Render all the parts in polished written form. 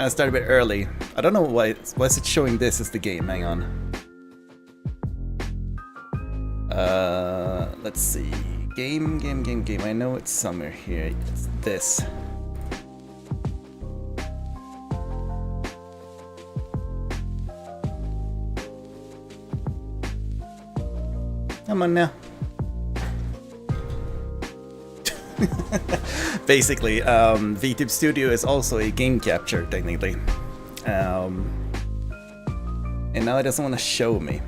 Kinda started a bit early. I don't know why is it showing this as the game, hang on. Let's see. Game. I know it's somewhere here. It's this. Come on now. Basically, VTube Studio is also a game capture, technically. And now it doesn't want to show me.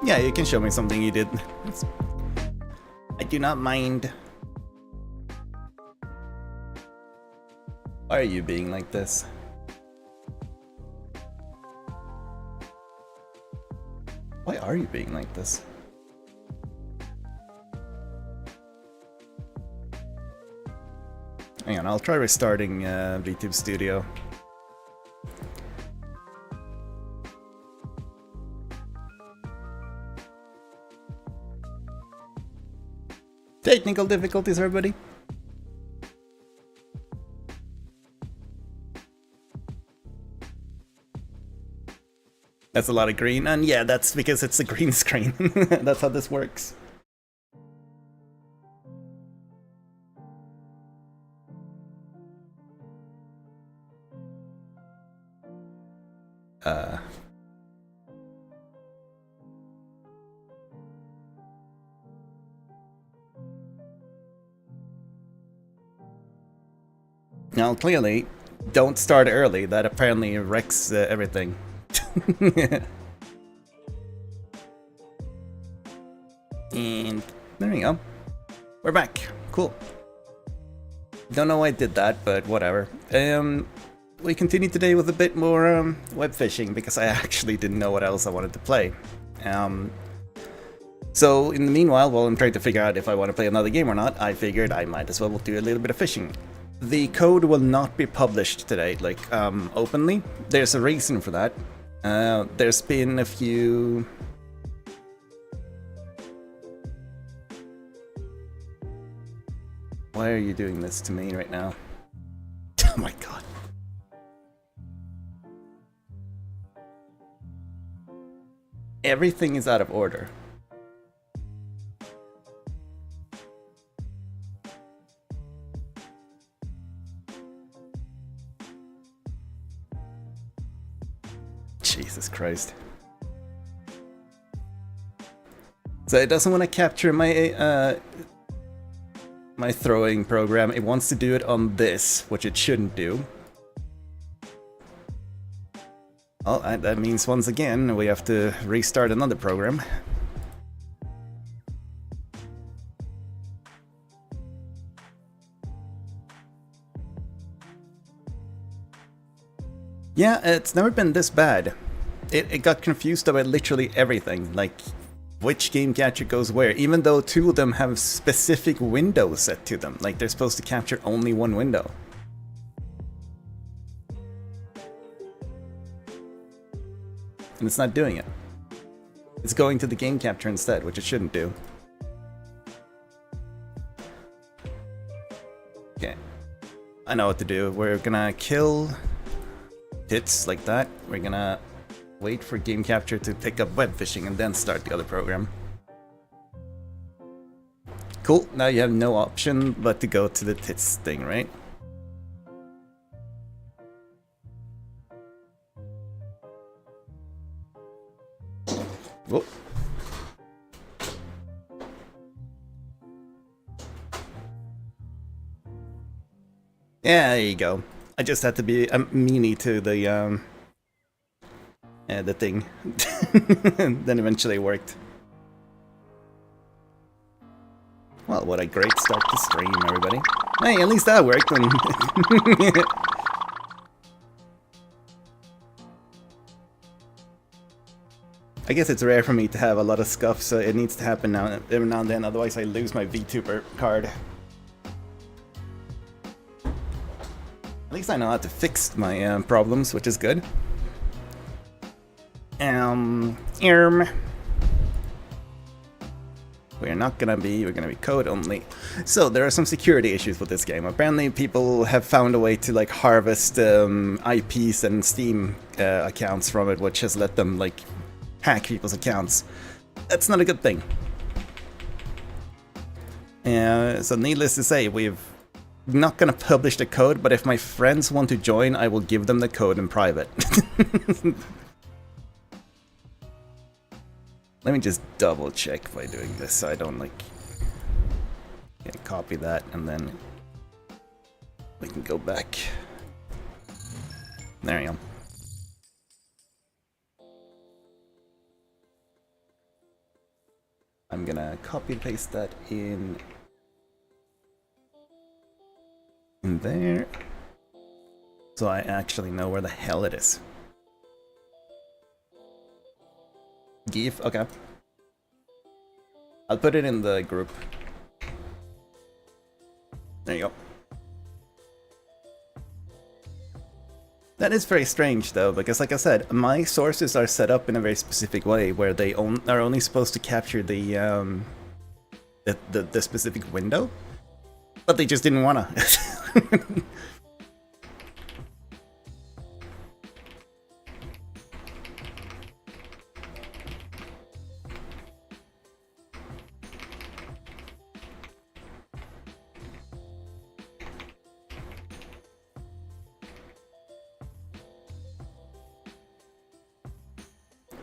Yeah, you can show me something you did. I do not mind. Why are you being like this? Why are you being like this? Hang on, I'll try restarting VTube Studio. Technical difficulties, everybody. That's a lot of green, and yeah, that's because it's a green screen. That's how this works. Now, clearly, don't start early. That apparently wrecks everything. And there we go. We're back. Cool. Don't know why I did that, but whatever. We continue today with a bit more web fishing because I actually didn't know what else I wanted to play. So in the meanwhile, while I'm trying to figure out if I want to play another game or not, I figured I might as well do a little bit of fishing. The code will not be published today, like openly. There's a reason for that. There's been a few... Why are you doing this to me right now? Oh my god. Everything is out of order. Jesus Christ. So it doesn't want to capture my my throwing program. It wants to do it on this, which it shouldn't do. Well, that means once again we have to restart another program. Yeah, it's never been this bad. It got confused about literally everything, like which game capture goes where, even though two of them have specific windows set to them, like they're supposed to capture only one window. And it's not doing it. It's going to the game capture instead, which it shouldn't do. Okay. I know what to do. We're gonna kill hits like that. We're gonna wait for game capture to pick up web fishing and then start the other program. Cool, now you have no option but to go to the tits thing, right? Whoop. Yeah, there you go. I just had to be a meanie to the thing. Then eventually it worked. Well, what a great start to stream, everybody. Hey, at least that worked. I guess it's rare for me to have a lot of scuff, so it needs to happen now, every now and then, otherwise I lose my VTuber card. At least I know how to fix my problems, which is good. We're gonna be code only. So there are some security issues with this game. Apparently people have found a way to like harvest IPs and Steam accounts from it, which has let them like hack people's accounts. That's not a good thing. So needless to say, we're not gonna publish the code, but if my friends want to join, I will give them the code in private. Let me just double check by doing this so I don't like copy that and then we can go back. There you go. I'm gonna copy and paste that in there so I actually know where the hell it is. GIF, okay. I'll put it in the group. There you go. That is very strange though, because like I said, my sources are set up in a very specific way where they are only supposed to capture the specific window, but they just didn't wanna.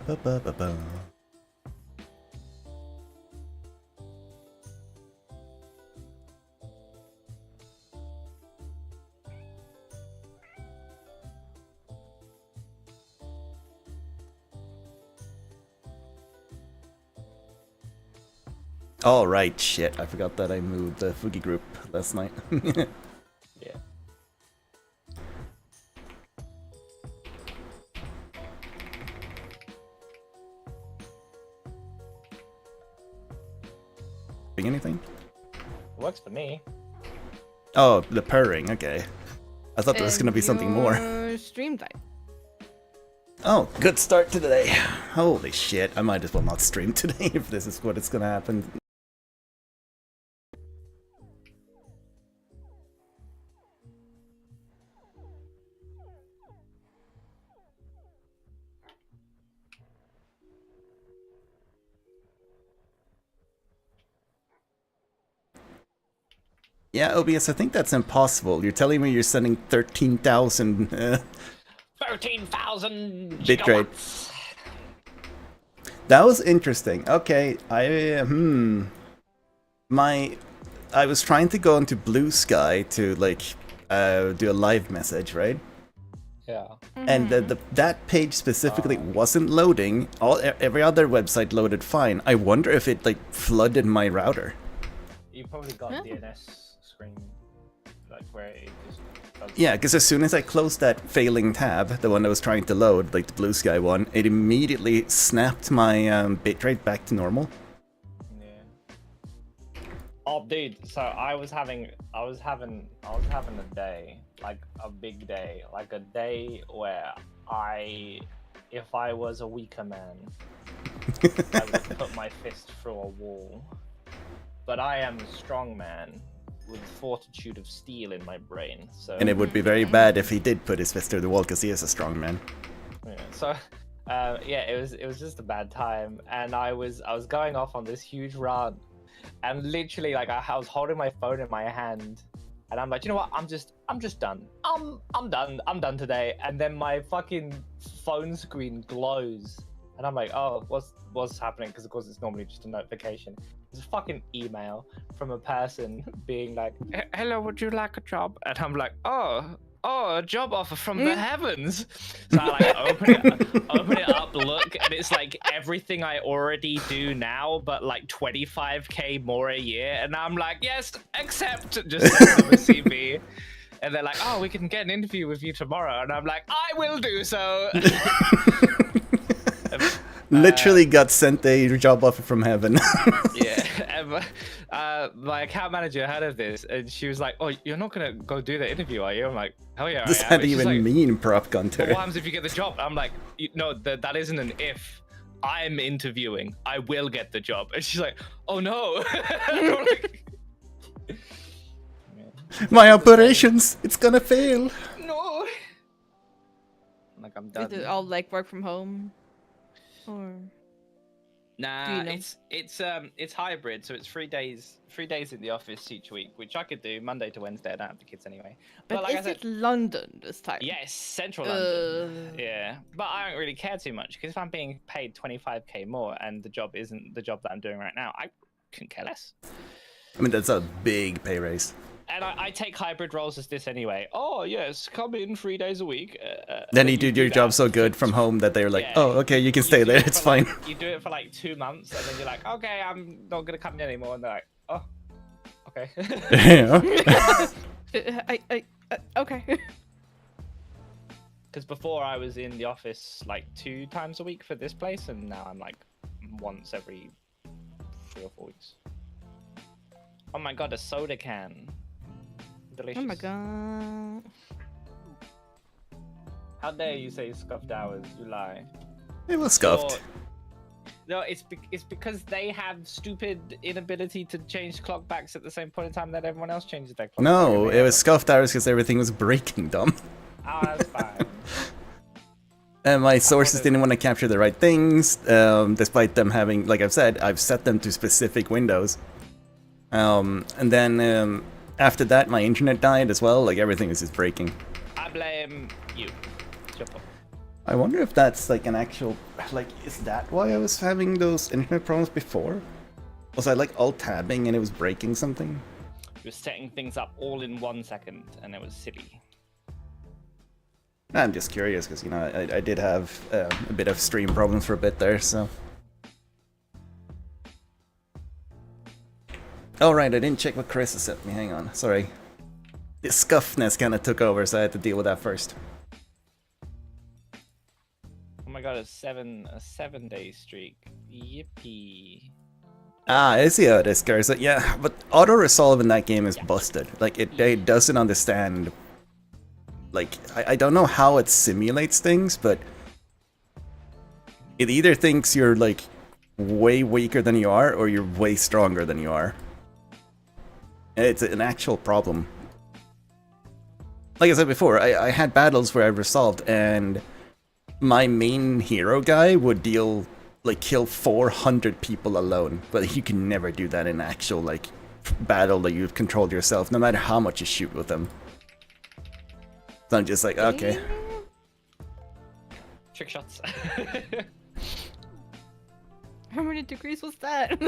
Ba-ba-ba-ba. Oh right, shit, I forgot that I moved the Fugi group last night. Yeah. Anything? Works for me. Oh, the purring, okay. I thought there was gonna be something more. Stream type. Oh, good start to the day. Holy shit, I might as well not stream today if this is what it's gonna happen. Yeah, OBS, I think that's impossible. You're telling me you're sending 13,000 13,000 bitrate. gigawatts. That was interesting. Okay, I was trying to go into Blue Sky to like do a live message, right? Yeah. And that page specifically wasn't loading. Every other website loaded fine. I wonder if it like flooded my router. You probably got DNS screen, like where it just does. Yeah, because as soon as I closed that failing tab, the one that was trying to load, like the Blue Sky one, it immediately snapped my bitrate back to normal. Yeah. Oh, dude. So I was having a day, like a big day, like a day where if I was a weaker man, I would put my fist through a wall. But I am a strong man with fortitude of steel in my brain. So. And it would be very bad if he did put his fist through the wall, because he is a strong man. Yeah, so, yeah, it was just a bad time, and I was going off on this huge rant, and literally like I was holding my phone in my hand, and I'm like, you know what? I'm just done. I'm done today. And then my fucking phone screen glows, and I'm like, oh, what's happening? Because of course it's normally just a notification. It's a fucking email from a person being like, hello, would you like a job? And I'm like, oh, a job offer from the heavens. So I like open it up, look, and it's like everything I already do now, but like 25k more a year. And I'm like, yes, accept. Just send them a CV. And they're like, oh, we can get an interview with you tomorrow. And I'm like, I will do so. Literally got sent a job offer from heaven. Yeah, my account manager heard of this, and she was like, "Oh, you're not gonna go do the interview, are you?" I'm like, "Hell yeah, Does I am." that And she's even like, mean, prop "But gunter? what happens if you get the job?" I'm like, "No, that isn't an if. I'm interviewing. I will get the job." And she's like, "Oh no." I'm like, My operations, it's gonna fail. no. Like I'm done. Is it all like work from home? Or Nah, Do you know? it's hybrid, so it's 3 days in the office each week, which I could do Monday to Wednesday. I don't have the kids anyway. but like I is said, it London this time? yes, central London. Yeah, but I don't really care too much because if I'm being paid 25k more and the job isn't the job that I'm doing right now, I couldn't care less. I mean, that's a big pay raise. And I take hybrid roles as this anyway. Oh yes, come in 3 days a week. Then you and do your that job so good from home that they're like, Yeah. oh, okay, you can stay do there, it it's for, fine. like- you do it for like 2 months, and then you're like, okay, I'm not gonna come in anymore. And they're like, oh, okay. Okay. Because before I was in the office like 2 times a week for this place, and now I'm like once every 3 or 4 weeks. Oh my god, a soda can. Delicious. Oh my god. How dare you say scuffed hours? You lie. It was scuffed. Or- No, it's because they have stupid inability to change clock backs at the same point in time that everyone else changes their clock. No, back. it was scuffed hours because everything was breaking, dumb. Oh, that's fine. And my sources didn't want to capture the right things, despite them having, like I've said, I've set them to specific windows. And then after that, my internet died as well. Like everything was just breaking. I blame you. It's your fault. I wonder if that's like an actual, like, is that why I was having those internet problems before? Was I like alt-tabbing and it was breaking something? You were setting things up all in 1 second, and it was silly. I'm just curious because, you know, I did have a bit of stream problems for a bit there, so. Oh right, I didn't check what Chris has sent me, hang on, sorry. The scuffness kind of took over, so I had to deal with that first. Oh my god, a 7-day streak. Yippee. Ah, I see how it is, Garza. Yeah, but auto-resolve in that game is busted. Like, it doesn't understand. Like, I don't know how it simulates things, but it either thinks you're, like, way weaker than you are, or you're way stronger than you are. And it's an actual problem. Like I said before, I had battles where I resolved, and my main hero guy would deal, like, kill 400 people alone, but you can never do that in actual, like, battle that you've controlled yourself, no matter how much you shoot with them. So I'm just like, okay. Trick shots. How many degrees was that?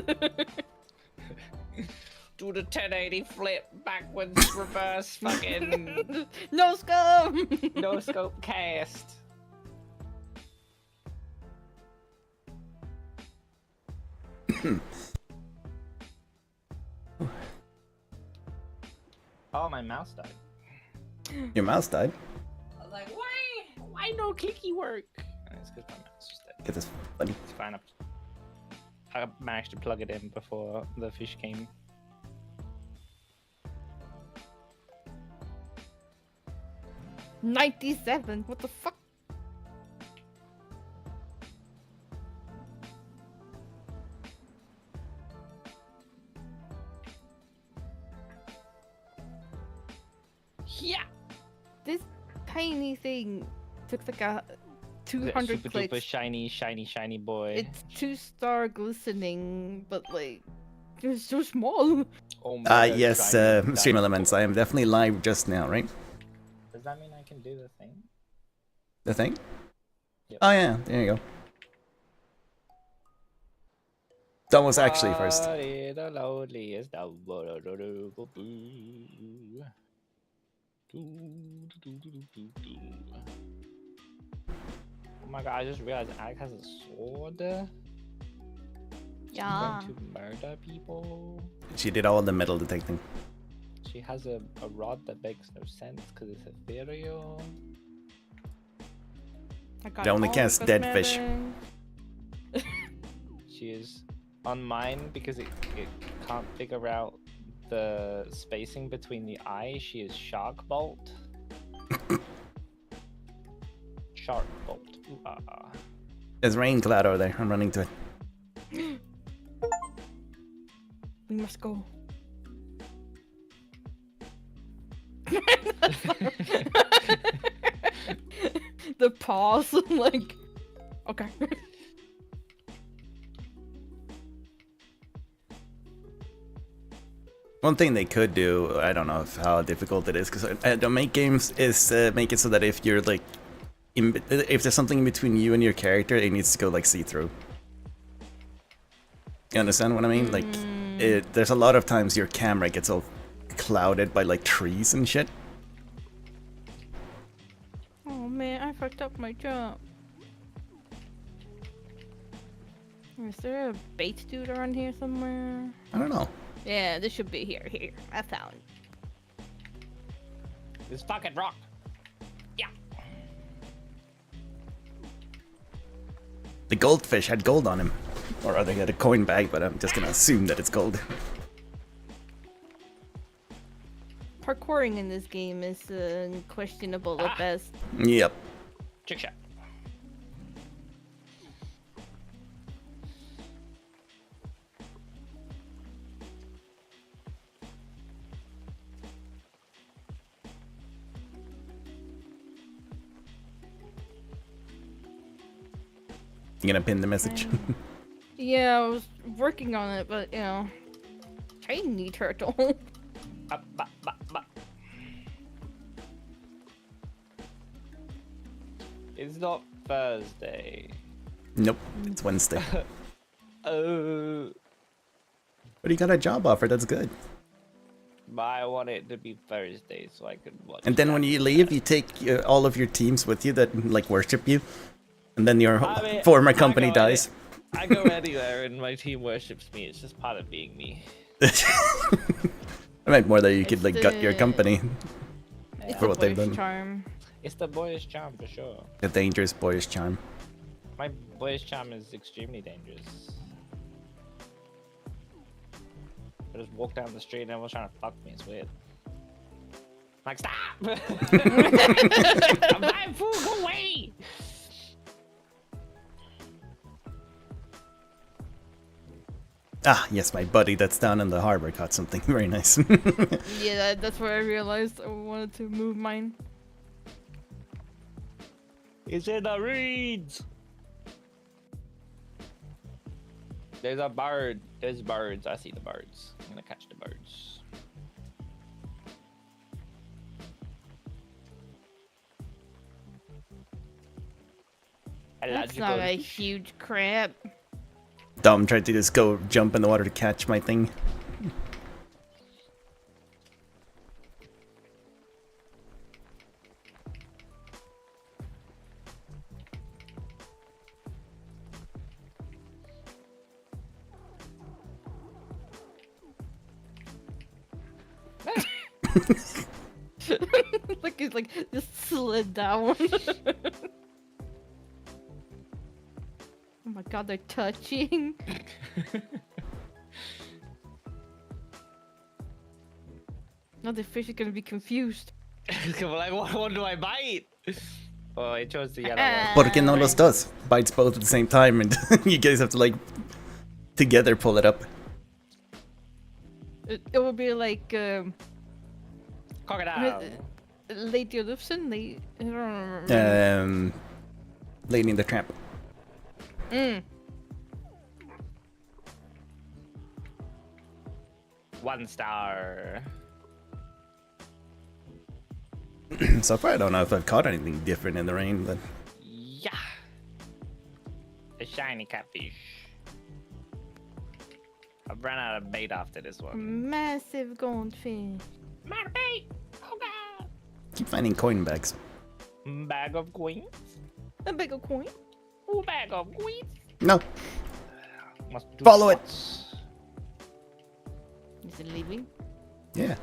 Do the 1080 flip, backwards, reverse, fucking No scum! no scope cast. Oh, my mouse died. Your mouse died. I was like, why no clicky work? And it's because my mouse is dead. Get this funny. It's fine. I managed to plug it in before the fish came. $97. What the fuck? Yeah. This tiny thing took like a Super 200 duper clicks. shiny boy. It's 2-star glistening, but like it's so small. Oh my God, Yes, shiny Stream dinosaur. Elements, I am definitely live just now, right? Does that mean I can do the thing? The thing? Yep. Oh yeah, there you go. That was actually first. The loneliest Oh my god, I just realized Ag has a sword. She's Yeah. going to murder people. She did all the metal detecting. She has a rod that makes no sense because it's ethereal. I got They only all cast the dead fish. cosmetics. She is on mine because it can't figure out the spacing between the eyes. She is Shark Bolt. Shark Bolt. Ooh, There's rain cloud over there. I'm running to it. We must go. The pause, like, okay. One thing they could do, I don't know how difficult it is, because don't make games is make it so that if you're like, if there's something in between you and your character, it needs to go like see-through. You understand what I mean? Like, there's a lot of times your camera gets all clouded by like trees and shit. Oh man, I fucked up my jump. Is there a bait dude around here somewhere? I don't know. Yeah, this should be here. Here, I found it. this fucking rock. Yeah. The goldfish had gold on him. Or rather, he had a coin bag, but I'm just gonna assume that it's gold. Parkouring in this game is questionable at best. Yep. Trick shot. You gonna pin the message? Yeah, I was working on it, but you know, tiny turtle. It's not Thursday. Nope, it's Wednesday. Oh. But you got a job offer, that's good. I want it to be Thursday so I can watch. And then when you leave, you take all of your teams with you that like worship you. And then your former company dies. I go anywhere and my team worships me. It's just part of being me. I meant more that you could like gut your company It's for a what they've boyish done. charm. It's the boyish charm for sure. The dangerous boyish charm. My boyish charm is extremely dangerous. I just walk down the street and everyone's trying to fuck me. It's weird. Like, stop! I'm buying food, go away! Ah, yes, my buddy that's down in the harbor caught something very nice. Yeah, that's where I realized I wanted to move mine. It's in the reeds! There's a bird. There's birds. I see the birds. I'm gonna catch the birds. That's not a huge crab. Dom tried to just go jump in the water to catch my thing. Look, he's like just slid down. Oh my god, they're touching. Now the fish is gonna be confused. Like, what one do I bite? Oh, I chose the yellow one. Porque no los dos. Bites both at the same time and you guys have to like together pull it up. It would be like Crocodile. Lady Olufsen, I don't remember. Lady in the Tramp. One star. So far I don't know if I've caught anything different in the rain, but Yeah. A shiny catfish. I've run out of bait after this one. Massive goldfish. My bait! Oh god! keep finding coin bags. Bag of coins? A big of coin. Ooh, bag of coins? No. Must do Follow it. shots. Is it leaving? Yeah.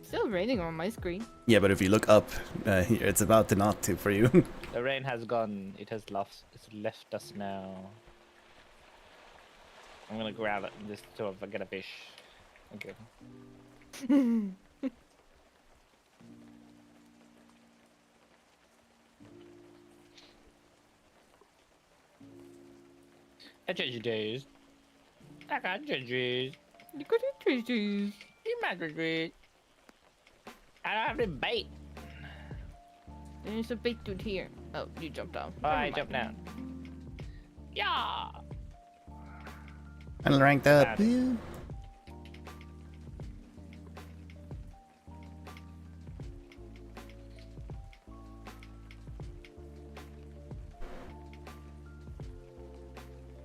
Still raining on my screen. Yeah, but if you look up, here, it's about to not to for you. The rain has gone. It has left. It's left us now. I'm gonna grab it just so if I get a fish. Okay. I got judges. I got judges. You got it, treasures. You my judges. I don't have the bait. There's a big dude here. Oh, you jumped down. Oh, I Never jumped mind. down. Yeah. I'm ranked up. Got it. Yeah.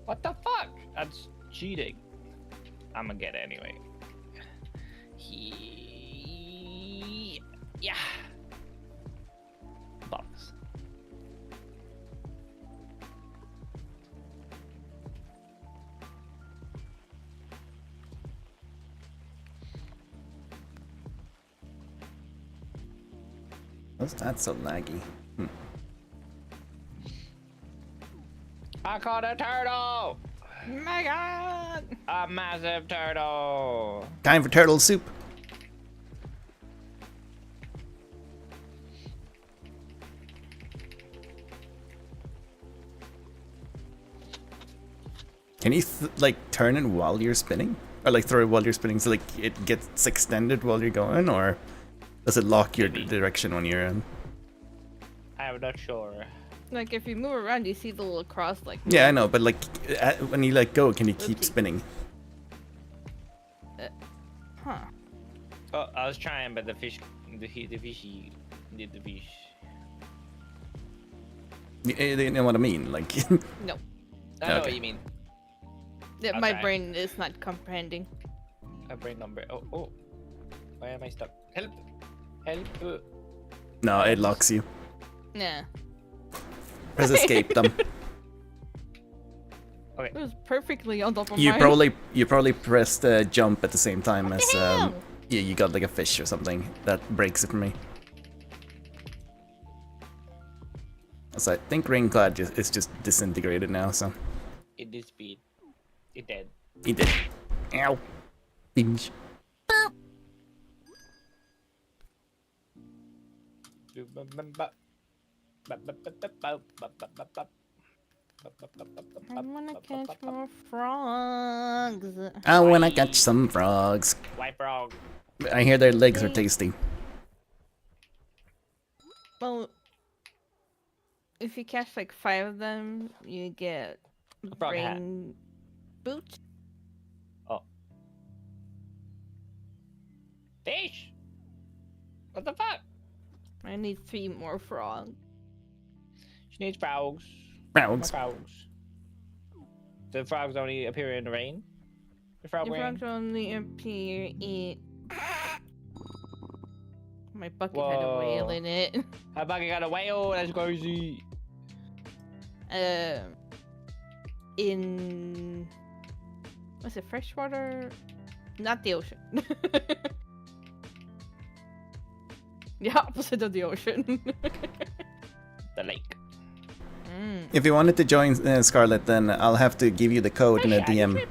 What the fuck? That's cheating. I'm gonna get it anyway. Yeah. Box. What's that so laggy? I caught a turtle! My God! A massive turtle! Time for turtle soup. Can you like turn it while you're spinning, or like throw it while you're spinning, so like it gets extended while you're going, or does it lock your direction when you're in? I'm not sure. Like if you move around, you see the little cross. Like Yeah, I know, but like when you let go, can you keep Oopsie. spinning? huh? Oh, I was trying, but the fishy did the fish. You know what I mean? Like, No, I know Okay. what you mean. that my Okay. brain is not comprehending. A brain number. Oh. Why am I stuck? Help! Help! no, it locks you. Nah, Press escape them. it was perfectly on top of You mine. probably pressed jump at the same time What as the hell? yeah, you got like a fish or something that breaks it for me. So I think Rainclad is just disintegrated now. So It did speed. It dead. he did. Ow. Binge. I wanna catch more frogs. I wanna catch some frogs. White frog. I hear their legs are tasty. Well, if you catch like 5 of them, you get A frog hat. brain boot. Oh. Fish! What the fuck? I need 3 more frogs. She needs frogs. Frogs. More frogs. The frogs only appear in the rain? The frog The rain? frogs only appear in. My bucket had a whale Whoa. in it. How about you got a whale? That's crazy. In. Was it freshwater? Not the ocean. The opposite of the ocean. The lake. If you wanted to join Scarlet, then I'll have to give you the code in a Shiny DM. trip.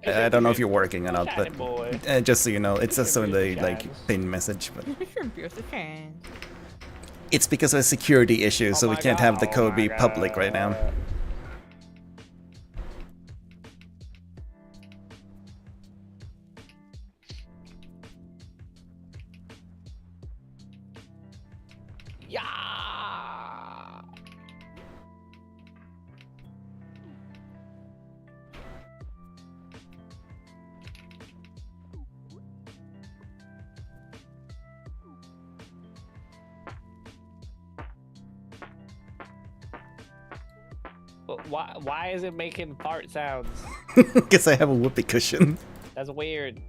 I don't know if you're working or not, Shiny but boy. just so you know, it's also in the Shiny. like pin message. But Sure, beautiful fan. it's because of a security issue, so Oh we my can't God, have the oh code my be public right now. God. Yeah. But why is it making fart sounds? Because I have a whoopee cushion. That's weird.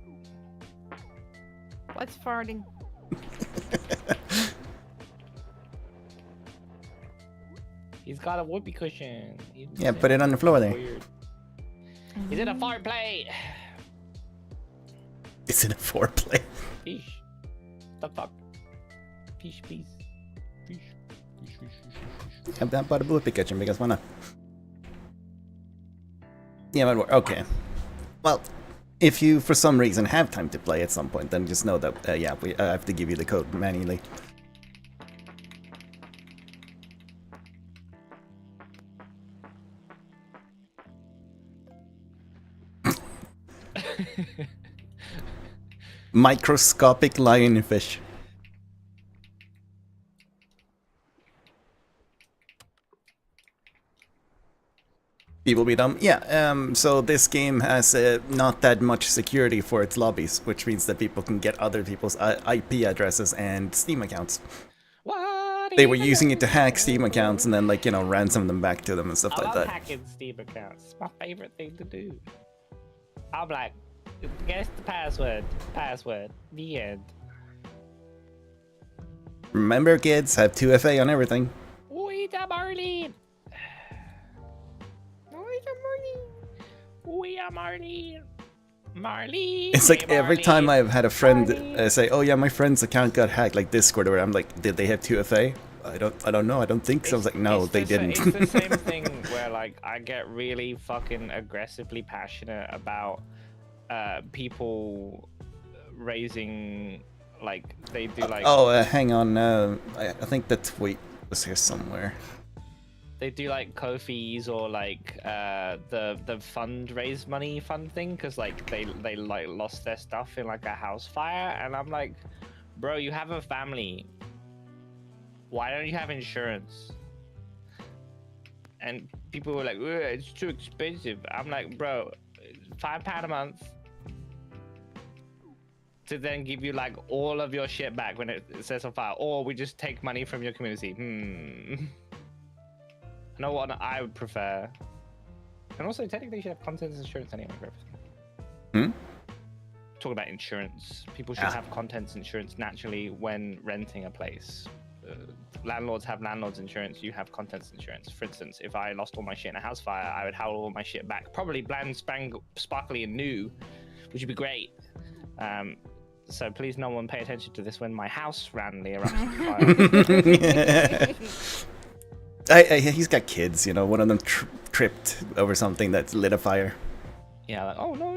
What's farting? He's got a whoopee cushion. Yeah, put it on the floor there. Weird. He's in a fart plate. It's in a foreplay. Fish. The fuck? Fish, please. Fish. Fish, fish, fish, fish. I bought a whoopee cushion because why not? Yeah, but okay. Well, if you for some reason have time to play at some point, then just know that yeah, I have to give you the code manually. Microscopic lionfish. People be dumb. Yeah, so this game has not that much security for its lobbies, which means that people can get other people's IP addresses and Steam accounts. What? They were using it to hack Steam accounts and then, like, you know, ransom them back to them and stuff I like love that. hacking Steam accounts. It's my favorite thing to do. I'm like, guess the password. Password. The end. Remember, kids, have 2FA on everything. We are Marlene. We are Marlene. Marlene. It's like hey, every time Marlene. I've had a friend Marlene. say, "Oh yeah, my friend's account got hacked," like Discord, or I'm like, "Did they have 2FA?" I don't know. I don't think so. I was like, "No, they didn't." It's the same thing where like I get really fucking aggressively passionate about people raising like they do like Hang on. I think the tweet was here somewhere. they do like Ko-fi's or like the fundraise money fund thing because like they like lost their stuff in like a house fire, and I'm like, bro, you have a family. Why don't you have insurance? And people were like, it's too expensive. I'm like, bro, £5 a month to then give you like all of your shit back when it says on file, or we just take money from your community. I know what I would prefer. And also, technically, you should have contents insurance anyway for everything. Talk about insurance. People should have contents insurance naturally when renting a place. Landlords have landlord's insurance. You have contents insurance. For instance, if I lost all my shit in a house fire, I would have all my shit back. Probably bland, sparkly, and new, which would be great. So please, no one pay attention to this when my house randomly erupted fire. He's got kids, you know. One of them tripped over something that lit a fire. Yeah, like, oh no.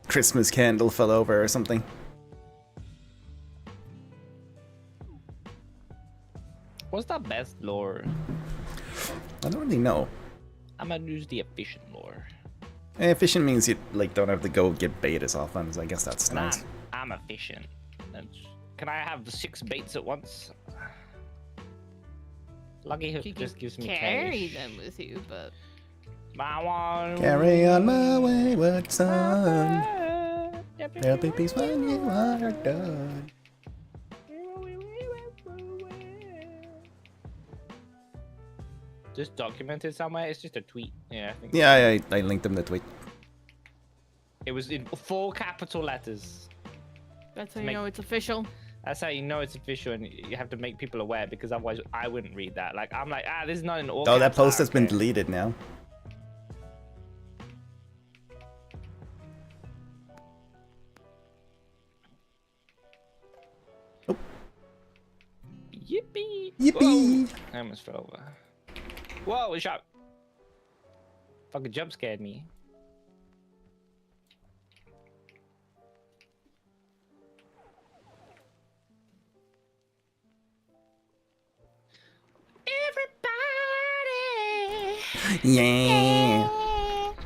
Christmas candle fell over or something. What's the best lore? I don't really know. I'm gonna use the efficient lore. Efficient means you like don't have to go get bait as often, so I guess that's And nice. I'm efficient. Can I have 6 baits at once? Lucky Hook You just gives me carry cash. them with you, but Carry on my wayward son. There'll be peace when you are done. Just documented somewhere. It's just a tweet. Yeah, I think. Yeah, I linked him the tweet. It was in 4 capital letters. that's how you know it's official. That's how you know it's official, and you have to make people aware because otherwise I wouldn't read that. Like I'm like, this is not in all. Oh, that caps. post has been Okay. deleted now. Oh. Yippee! Yippee! Whoa. I almost fell over. Whoa! A shot. Fucking jump scared me. Everybody, Yeah. rock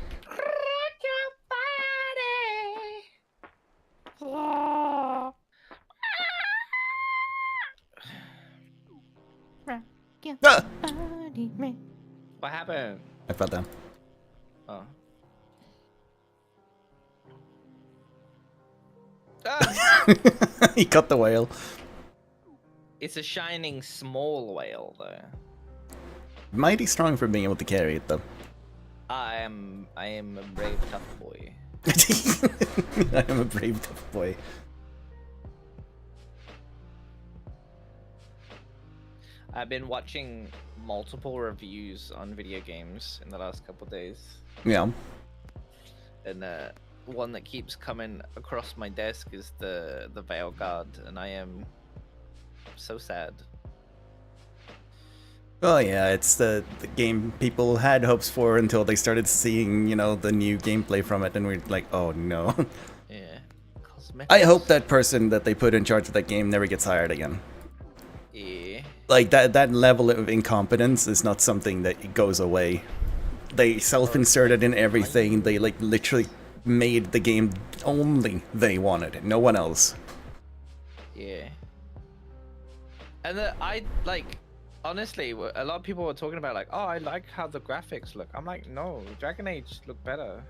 your body. Ah! What happened? I fell down. Oh. Ah! He cut the whale. It's a shining small whale, though. Mighty strong for being able to carry it, though. I am a brave, tough boy. I am a brave tough boy. I've been watching multiple reviews on video games in the last couple days, Yeah. and one that keeps coming across my desk is the Veil Guard, and I am so sad. Oh yeah, it's the game people had hopes for until they started seeing, you know, the new gameplay from it, and we're like, oh no. Yeah. Cosmetics. I hope that person that they put in charge of that game never gets hired again. Yeah. Like that level of incompetence is not something that goes away. They self-inserted in everything. They like literally made the game only they wanted, no one else. Yeah. And I like, honestly, a lot of people were talking about like, oh, I like how the graphics look. I'm like, no, Dragon Age look better.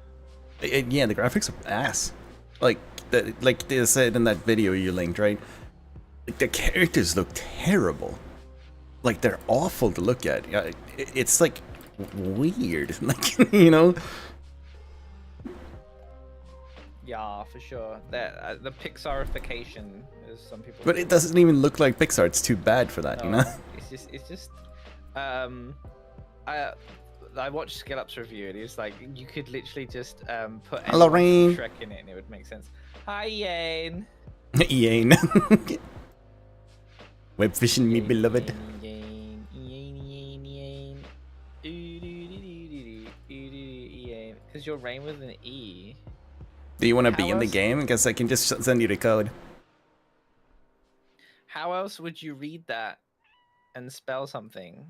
Yeah, the graphics are ass. Like they said in that video you linked, right? Like, the characters look terrible. Like they're awful to look at. It's like weird, like you know. Yeah, for sure. That the Pixarification, as some people. But it doesn't even look like Pixar. It's too bad for that, you know. It's just. I watched Skill Up's review and he's like, you could literally just put Hello, anyone Rain. from Shrek in it and it would make sense. Hi, Yane. Yane. Web fishing, me beloved. Yane. Because your Rain with an E. Do you want to be How in the else- game? Because I can just send you the code. How else would you read that and spell something?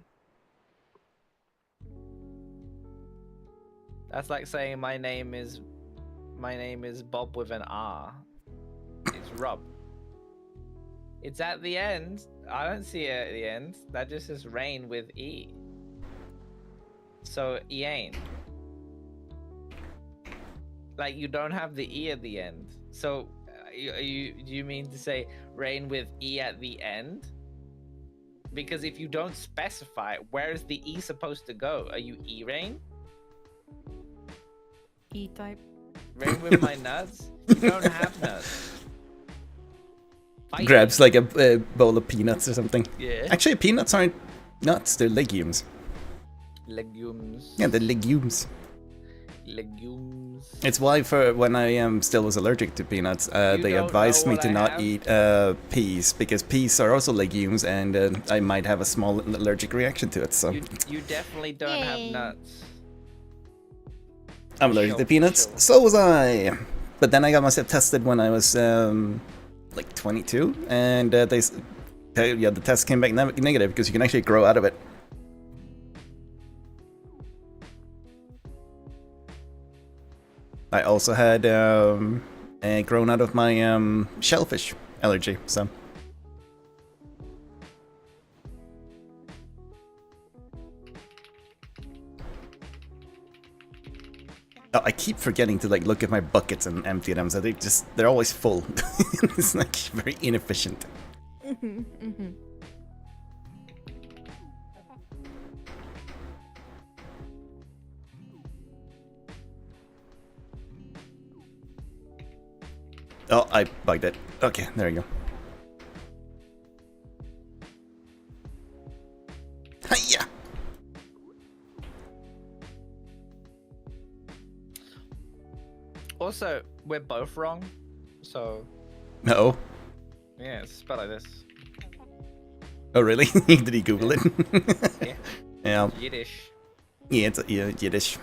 That's like saying my name is Bob with an R. It's Rob. It's at the end. I don't see it at the end. That just says Rain with E. So Ian. Like you don't have the E at the end. So do you mean to say Rain with E at the end? Because if you don't specify, where is the E supposed to go? Are you E-Rain? E-type. Rain with my nuts? You don't have nuts. Fight. Grabs like a bowl of peanuts or something. Yeah. Actually, peanuts aren't nuts. They're legumes. Legumes. Yeah, they're legumes. Legumes. It's why for when I still was allergic to peanuts, they don't advised know me what to I not have? eat peas because peas are also legumes, and I might have a small allergic reaction to it. So You definitely don't have Yay. nuts. I'm allergic to Sure, peanuts. sure. So was I. But then I got myself tested when I was like 22, and the test came back negative because you can actually grow out of it. I also had grown out of my shellfish allergy, so. Oh, I keep forgetting to like look at my buckets and empty them, so they're always full. It's like very inefficient. Oh, I bugged it. Okay, there you go. Hiya! Also, we're both wrong. So, No. yeah, it's spelled like this. Oh, really? Did he Google it? Yeah. Yeah. Yiddish. Yeah, it's Yiddish.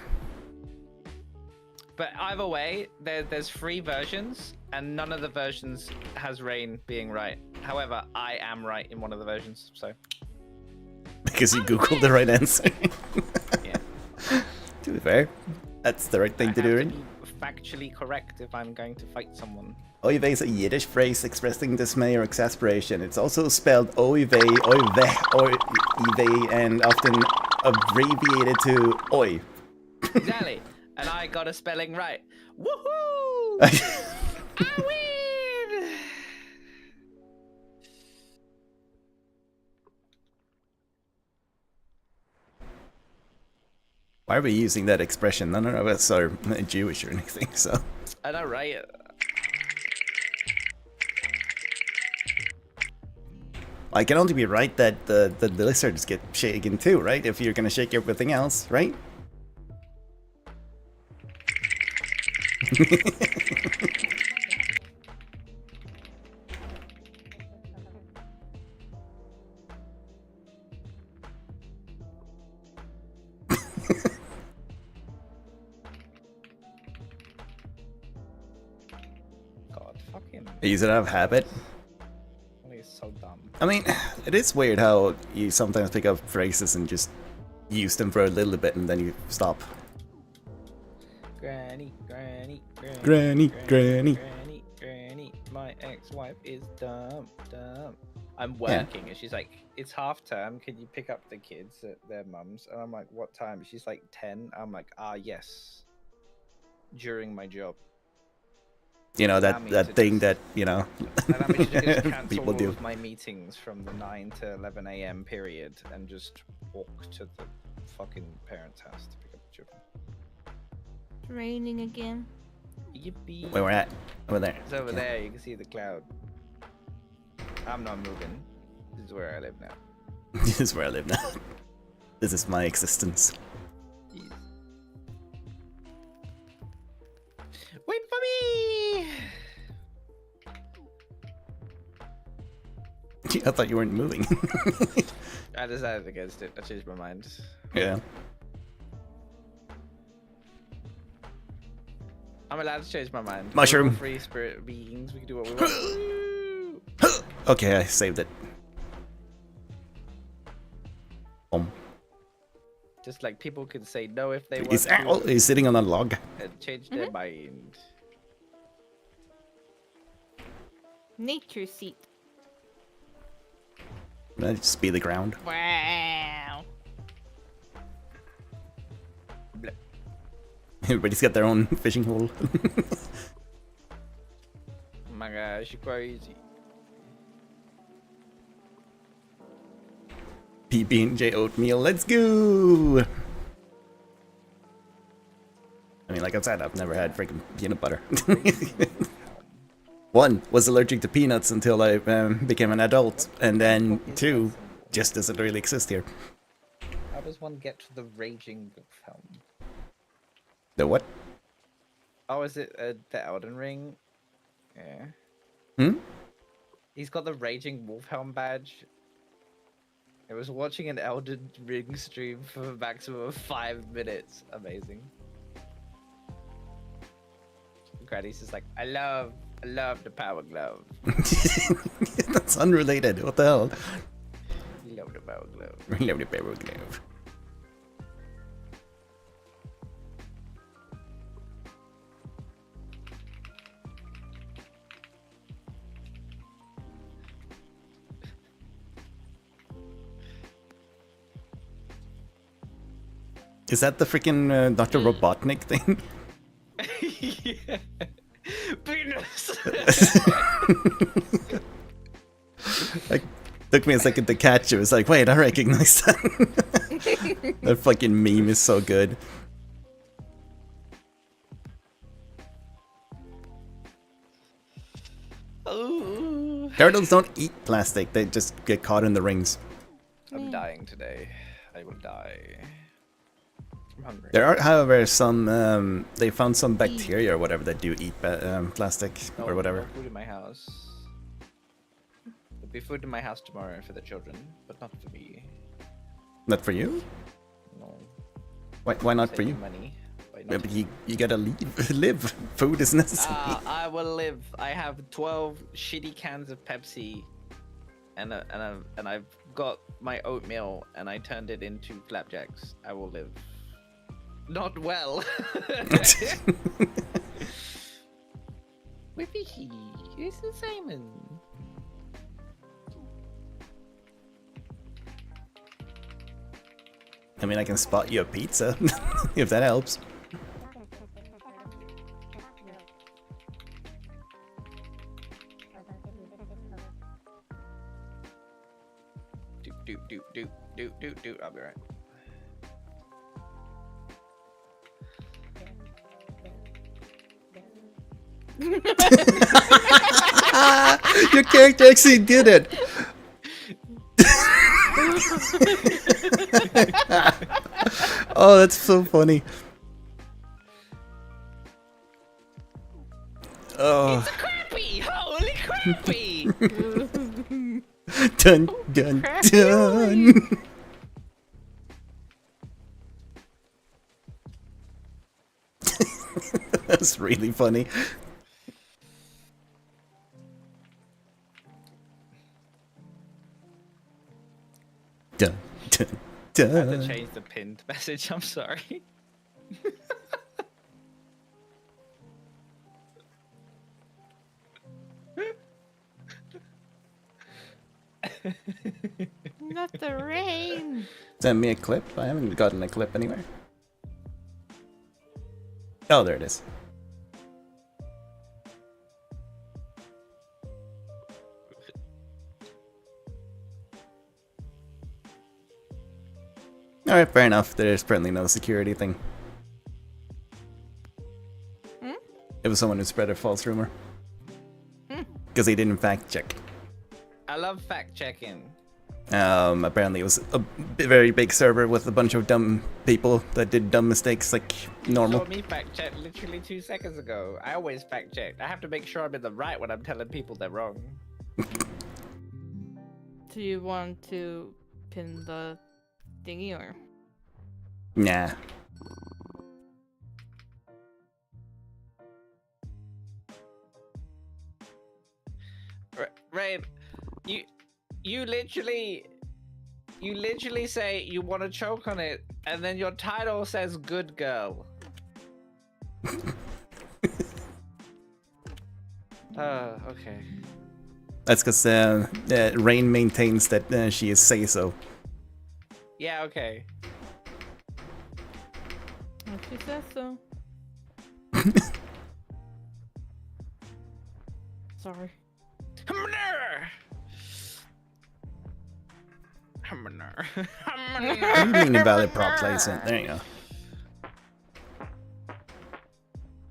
But either way, there's 3 versions, and none of the versions has Rain being right. However, I am right in one of the versions, so Because you Googled the right answer. yeah. To be fair, that's the right thing to do, I right? have to be factually correct if I'm going to fight someone. Oive is a Yiddish phrase expressing dismay or exasperation. It's also spelled oive, oive, and often abbreviated to oi. Exactly. And I got a spelling right. Woohoo! I win! Why are we using that expression? None of us are Jewish or anything, so. I know, right? I can only be right that the lizards get shaken too, right? If you're gonna shake everything else, right? I use it out of habit. It's so dumb. I mean, it is weird how you sometimes pick up phrases and just use them for a little bit and then you stop. Granny, granny, granny, Granny, granny. granny, granny. My ex-wife is dumb, dumb. I'm working, and she's like, "It's half term. Can you pick up the kids at their mums?" And I'm like, "What time?" She's like, 10. I'm like, "Ah, yes." During my job. You know, Allow me that to thing just- that, you know, Allow me to just cancel people all do. of my meetings from the 9 to 11 a.m. period and just walk to the fucking parents' house to pick up the children. It's raining again. Yippee! Where we're at. Over there. It's over Okay. there. You can see the cloud. I'm not moving. This is where I live now. This is where I live now. This is my existence. Jeez. Wait for me! I thought you weren't moving. I decided against it. I changed my mind. Yeah. I'm allowed to change my mind. Mushroom. We're all free spirit beings. We can do what we want. Okay, I saved it. Just like people can say no if they want He's, to he's sitting on a log. and change their mind. Nature seat. That'd just be the ground. Wow. Bleh. Everybody's got their own fishing hole. Oh my gosh, you're crazy. PB&J oatmeal, let's go! I mean, like I said, I've never had freaking peanut butter. One, was allergic to peanuts until I became an adult, and then two, just doesn't really exist here. How does one get to the raging film? The what? Oh, is it the Elden Ring? Yeah. Hmm? He's got the Raging Wolfhelm badge. I was watching an Elden Ring stream for a maximum of 5 minutes. Amazing. Granny's just like, I love the power glove. That's unrelated, what the hell? Love the power glove. Love the power glove. Is that the freaking Dr. Robotnik thing? Yeah. Penis! Like, took me a second to catch it. It was like, wait, I recognize that. That fucking meme is so good. Ooh. Turtles don't eat plastic, they just get caught in the rings. I'm dying today. I will die. I'm hungry. There are, however, some, they found some bacteria or whatever that do eat plastic or whatever. No food in my house. There'll be food in my house tomorrow for the children, but not for me. Not for you? No. Why not for you? Saving money. by not Yeah, but you gotta live. Food is necessary. I will live. I have 12 shitty cans of Pepsi, and I've got my oatmeal, and I turned it into flapjacks. I will live. Not well. Where is he? It's the Simon. I mean, I can spot you a pizza, if that helps. Do. I'll be right. Your character actually did it! Oh, that's so funny. Oh. It's a crappie! Holy crappie! Dun dun dun! That's really funny. Dun, dun, I have to dun. change the pinned message. I'm sorry. Not the rain. Send me a clip. I haven't gotten a clip anywhere. Oh, there it is. Alright, fair enough. There's apparently no security thing. Hmm? It was someone who spread a false rumor. Hmm. Because they didn't fact check. I love fact checking. Apparently it was a very big server with a bunch of dumb people that did dumb mistakes like normal. You saw me fact check literally 2 seconds ago. I always fact check. I have to make sure I'm in the right when I'm telling people they're wrong. Do you want to pin the thingy or? Nah. Rain, you literally say you want to choke on it, and then your title says "good girl." Okay. That's because Rain maintains that she is say-so. Yeah, okay. If she says so. Sorry. You mean invalid prop placement. There you go.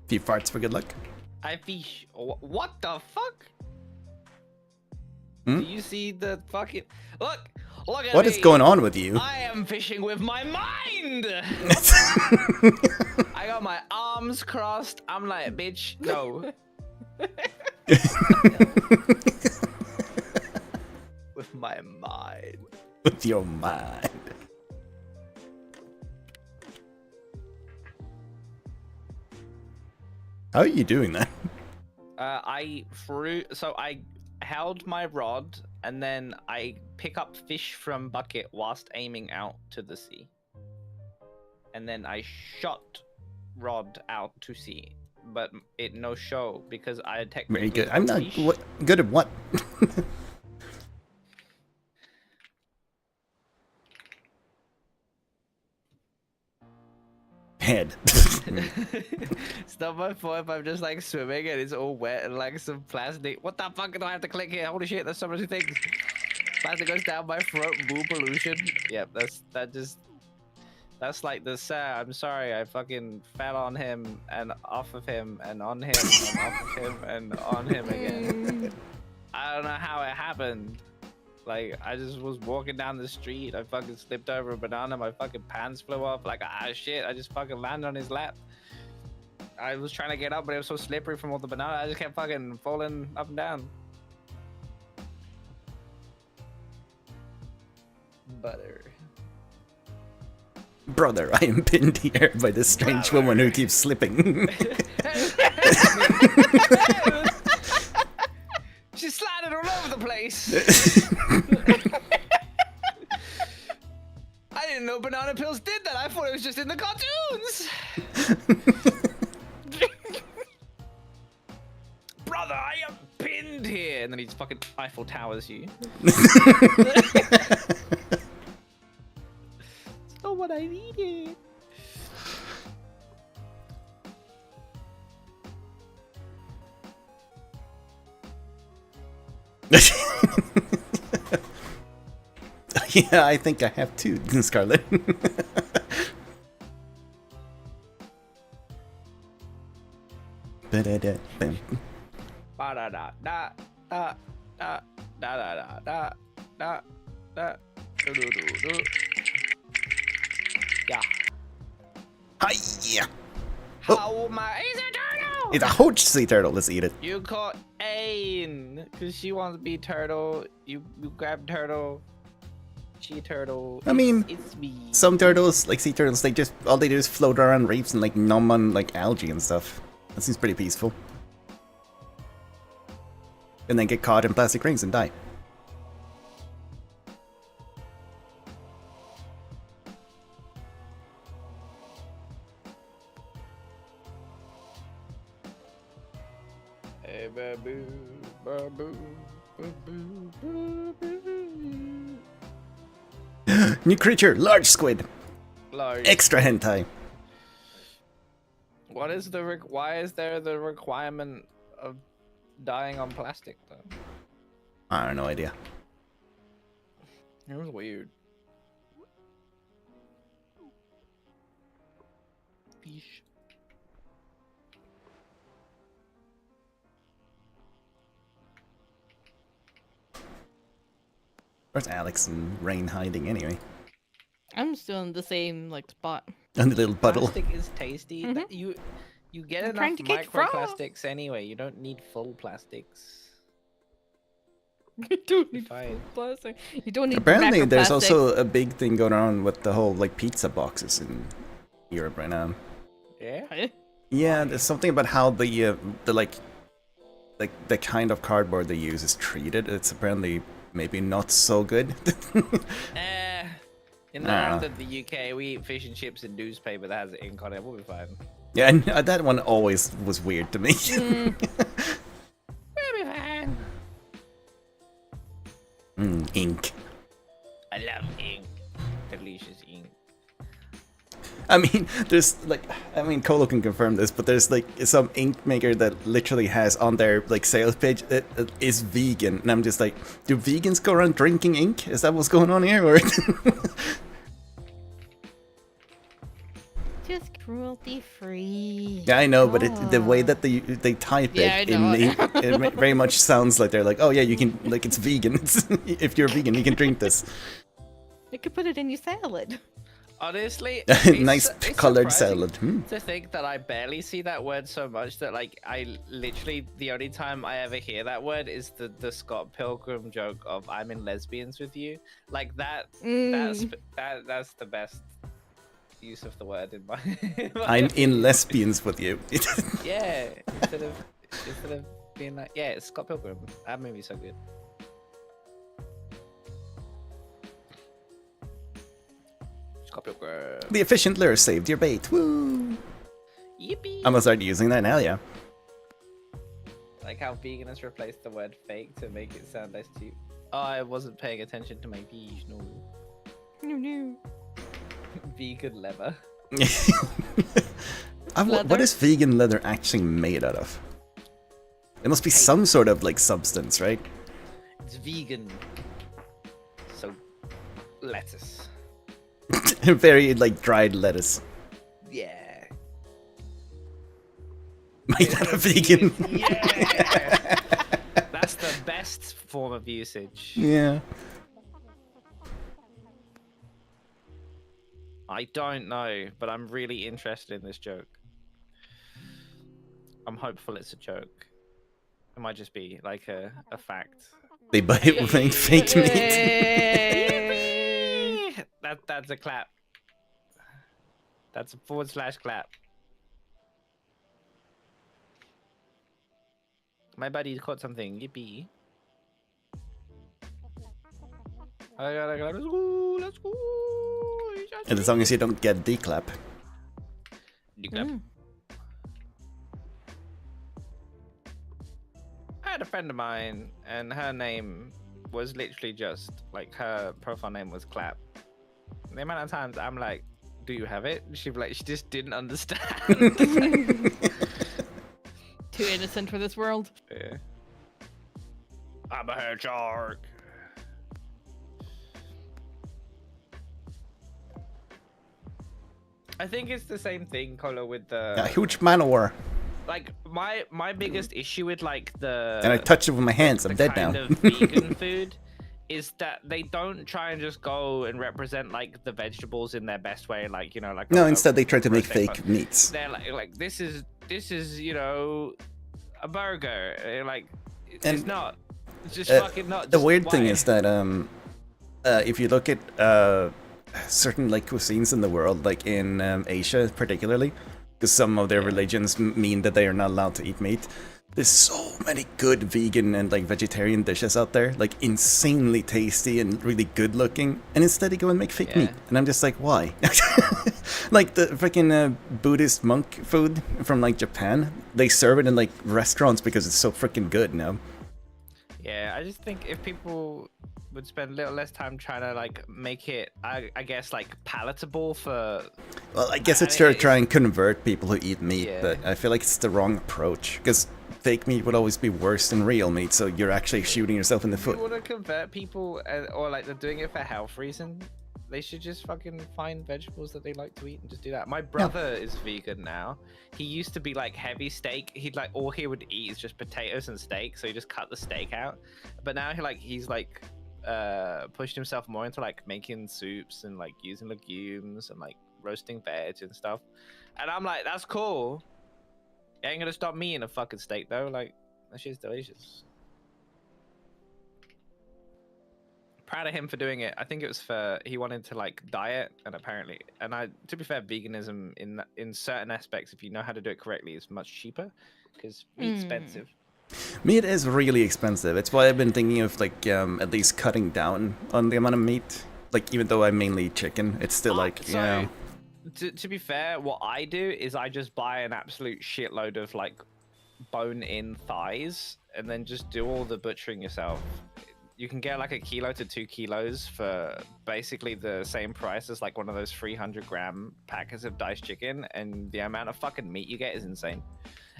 Few farts for good luck. I fish. What the fuck? Hmm? Do you see the fucking look? Look at What me. is going on with you? I am fishing with my mind. I got my arms crossed. I'm like, bitch, no. With my mind. With your mind. How are you doing that? I held my rod and then I pick up fish from bucket whilst aiming out to the sea. And then I shot rod out to sea, but it no show because I technically Very good. I'm not fish. good at what? Head. It's not my fault if I'm just like swimming and it's all wet and like some plastic. What the fuck do I have to click here? Holy shit, there's so many things. Plastic goes down my throat, boo pollution. Yep, that's like the I'm sorry, I fucking fell on him and off of him and on him and off of him and on him again. I don't know how it happened. Like, I just was walking down the street, I fucking slipped over a banana, my fucking pants flew off, like, ah shit, I just fucking landed on his lap. I was trying to get up, but it was so slippery from all the banana, I just kept fucking falling up and down. Butter. Brother, I am pinned here by this strange woman who keeps slipping. She's sliding all over the place. I didn't know banana pills did that. I thought it was just in the cartoons. Brother, I am pinned here. And then he just fucking Eiffel Towers you. It's not what I needed. Yeah, I think I have two, Scarlet. Ba-da-da-bam. Yeah. Hi-ya! How my is a turtle? It's a huge sea turtle. Let's eat it. You caught Ain because she wants to be turtle. You grab turtle. She turtle. I mean, it's me. some turtles, like sea turtles, they just all they do is float around reefs and like numb on like algae and stuff. That seems pretty peaceful. And then get caught in plastic rings and die. Hey, babu, babu, babu, babu. New creature, large squid. Large. Extra hentai. What is why is there the requirement of dying on plastic though? I have no idea. It was weird. Fish. Where's Alex and Rain hiding anyway? I'm still in the same like spot. On the little puddle. Plastic is tasty. Mhm. You get I'm trying enough to catch frogs. microplastics anyway. You don't need full plastics. You don't need Fine. plastic. You don't need. Apparently, there's macroplastics. also a big thing going on with the whole like pizza boxes in Europe right now. Yeah. Huh? Yeah, there's something about how the like the kind of cardboard they use is treated. It's apparently maybe not so good. In the rest of the UK, we eat fish and chips in newspaper that has ink on it. We'll be fine. Yeah, and that one always was weird to me. We'll be fine. Ink. I love ink. Delicious ink. I mean, Colo can confirm this, but there's like some ink maker that literally has on their like sales page it is vegan, and I'm just like, do vegans go around drinking ink? Is that what's going on here? Or Just cruelty free. yeah, I know, but the way that they type Yeah, I it know. in ink, it very much sounds like they're like, oh yeah, you can, like, it's vegan. If you're vegan, you can drink this. You could put it in your salad. Honestly, Nice it's colored surprising salad. to think that I barely see that word so much that like I literally the only time I ever hear that word is the Scott Pilgrim joke of "I'm in lesbians with you." Like that. That's the best use of the word in my. I'm in lesbians with you. Yeah, instead of being like, yeah, it's Scott Pilgrim. That movie's so good. Scott Pilgrim. The efficient lure saved your bait. Woo! Yippee! I'm gonna start using that now, yeah. Like how vegan has replaced the word fake to make it sound less cheap. Oh, I wasn't paying attention to my bees, no. No. Vegan leather. What is vegan leather actually made out of? It must be some sort of like substance, right? It's vegan. So, lettuce. Very like dried lettuce. Yeah. Made out of vegan. Yeah! That's the best form of usage. Yeah. I don't know, but I'm really interested in this joke. I'm hopeful it's a joke. It might just be like a fact. They buy it with fake meat. Yay! That's a clap. That's a / clap. My buddy caught something. Yippee. Let's go. Let's go. And as long as you don't get declap. Mm. I had a friend of mine, and her name was literally just like her profile name was Clap. The amount of times I'm like, "Do you have it?" She just didn't understand. Too innocent for this world. Yeah. I'm a head shark. I think it's the same thing, Colo, with the A huge manowar. like my biggest issue with like the And I touch it with my hands, I'm dead now. kind of vegan food is that they don't try and just go and represent like the vegetables in their best way, like like No, a instead they try to make roasting fake bun. meats. They're like this is a burger. Like it's And, not. It's just Uh, fucking not. The Just weird thing why? is that if you look at certain like cuisines in the world, like in Asia particularly, because some of their religions mean that they are not allowed to eat meat, There's so many good vegan and like vegetarian dishes out there, like insanely tasty and really good looking, and instead they go and make fake Yeah. meat, and I'm just like, why? Like the freaking Buddhist monk food from like Japan, they serve it in like restaurants because it's so freaking good now. Yeah, I just think if people would spend a little less time trying to like make it, I guess like palatable for. Well, I guess And it's to it- try and convert people who eat meat, Yeah. but I feel like it's the wrong approach, because fake meat would always be worse than real meat, so you're actually shooting yourself in the If you foot. want to convert people, or like they're doing it for health reason, they should just fucking find vegetables that they like to eat and just do that. My brother is vegan now. He used to be like heavy steak. He'd like all he would eat is just potatoes and steak, so he just cut the steak out. But now he's pushed himself more into like making soups and like using legumes and like roasting veg and stuff. And I'm like, that's cool. It ain't gonna stop me eating a fucking steak though. Like that shit's delicious. Proud of him for doing it. I think it was for he wanted to like diet, and apparently, and to be fair, veganism in certain aspects, if you know how to do it correctly, is much cheaper because meat's expensive. Meat is really expensive. It's why I've been thinking of like at least cutting down on the amount of meat. Like even though I mainly eat chicken, it's still like So, yeah. to be fair, what I do is I just buy an absolute shitload of like bone-in thighs, and then just do all the butchering yourself. You can get like 1 kilo to 2 kilos for basically the same price as like one of those 300-gram packets of diced chicken, and the amount of fucking meat you get is insane.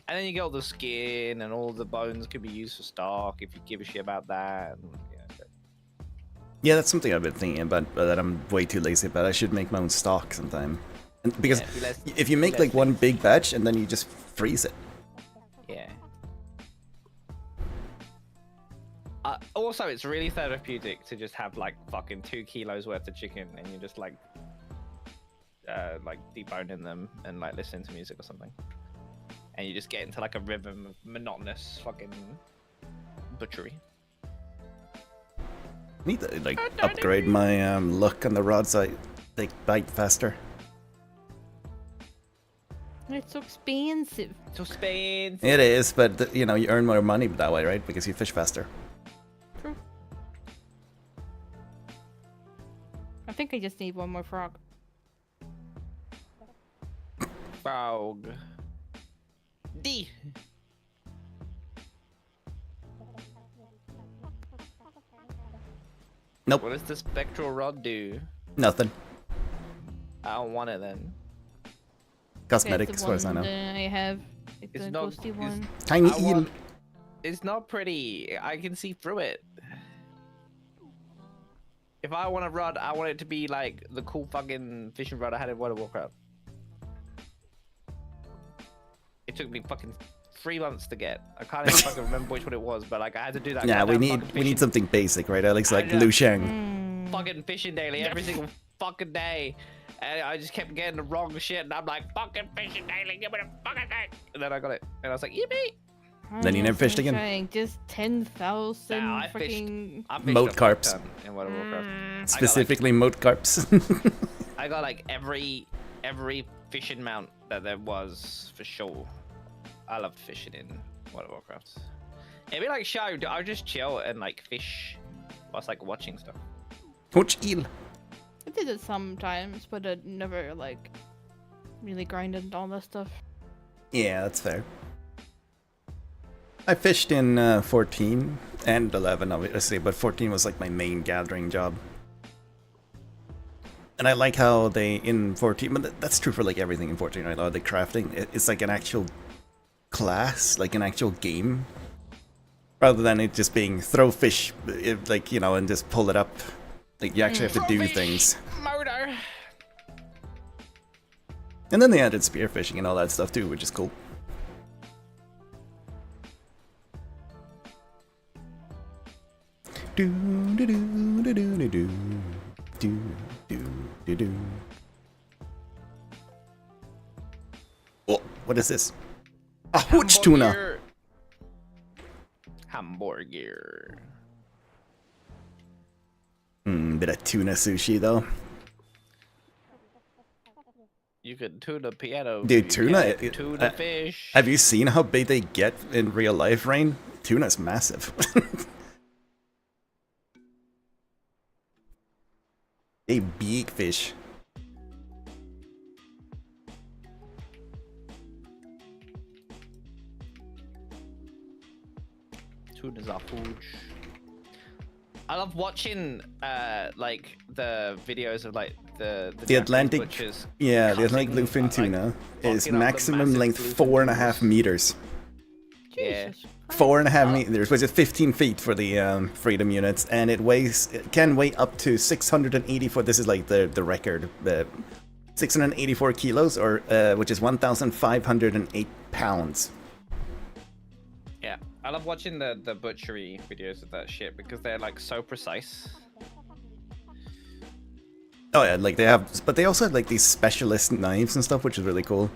And then you get all the skin, and all the bones could be used for stock if you give a shit about that. And, Yeah, that's something I've been thinking about, but that I'm way too lazy about. I should make my own stock sometime. And because be less- if you make be like less one big batch and then you just freeze it. Yeah. Also, it's really therapeutic to just have like fucking 2 kilos worth of chicken, and you just like deboning them and like listening to music or something, and you just get into like a rhythm of monotonous fucking butchery. Need to like upgrade my luck on the rods so they bite faster. It's so expensive. So Spain. It is, but you know, you earn more money that way, right? Because you fish faster. True. I think I just need one more frog. Frog. D. Nope, What does the spectral rod do? nothing. I don't want it then. Cosmetic, It's as the far as I one know. that I have. It's It's the not- ghosty it's- one. Tiny I eel. want- It's not pretty. I can see through it. If I want a rod, I want it to be like the cool fucking fishing rod I had in World of Warcraft. It took me fucking 3 months to get. I can't even fucking remember which one it was, but like I had to do that. Yeah, we goddamn need fucking we need fishing- something basic, right, Alex? Like Yeah. Liu Shang. Mm. fucking fishing daily every single fucking day. And I just kept getting the wrong shit, and I'm like, fucking fishing daily, give me the fucking thing. And then I got it, and I was like, yippee! Then you never fished again? Trying just 10,000 Nah, I fished. freaking. I fished Moat a fuck carps. ton in World of Warcraft. Specifically moat carps. I got like every fishing mount that there was for sure. I love fishing in World of Warcraft. It'd be like show. I would just chill and like fish whilst like watching stuff. Which eel? I did it sometimes, but I never like really grinded all that stuff. Yeah, that's fair. I fished in 14 and 11, obviously, but 14 was like my main gathering job. And I like how they, in 14, but that's true for like everything in 14, right? The crafting, it's like an actual class, like an actual game. Rather than it just being throw fish, like, you know, and just pull it up. Like, you actually have to do things. Motor. And then they added spearfishing and all that stuff too, which is cool. Do do do do do do do do do do. Oh, what is this? A hooch tuna. Hamburger. Bit of tuna sushi though. You can tune a piano. Dude, you tuna. can't tune a fish. Have you seen how big they get in real life, Rain? Tuna's massive. A big fish. Tunas are huge. I love watching like the videos of like the Japanese Atlantic, butchers yeah, the Atlantic cutting, bluefin tuna is fucking up the maximum massive length bluefin 4.5 tunas. meters. Yeah. Jesus Christ. 4.5 Oh. meters, which is 15 feet for the Freedom units, and it can weigh up to 684. This is like the record, 684 kilos, or which is 1,508 pounds. Yeah, I love watching the butchery videos of that shit because they're like so precise. Oh yeah, like they have, but they also have like these specialist knives and stuff, which is really cool.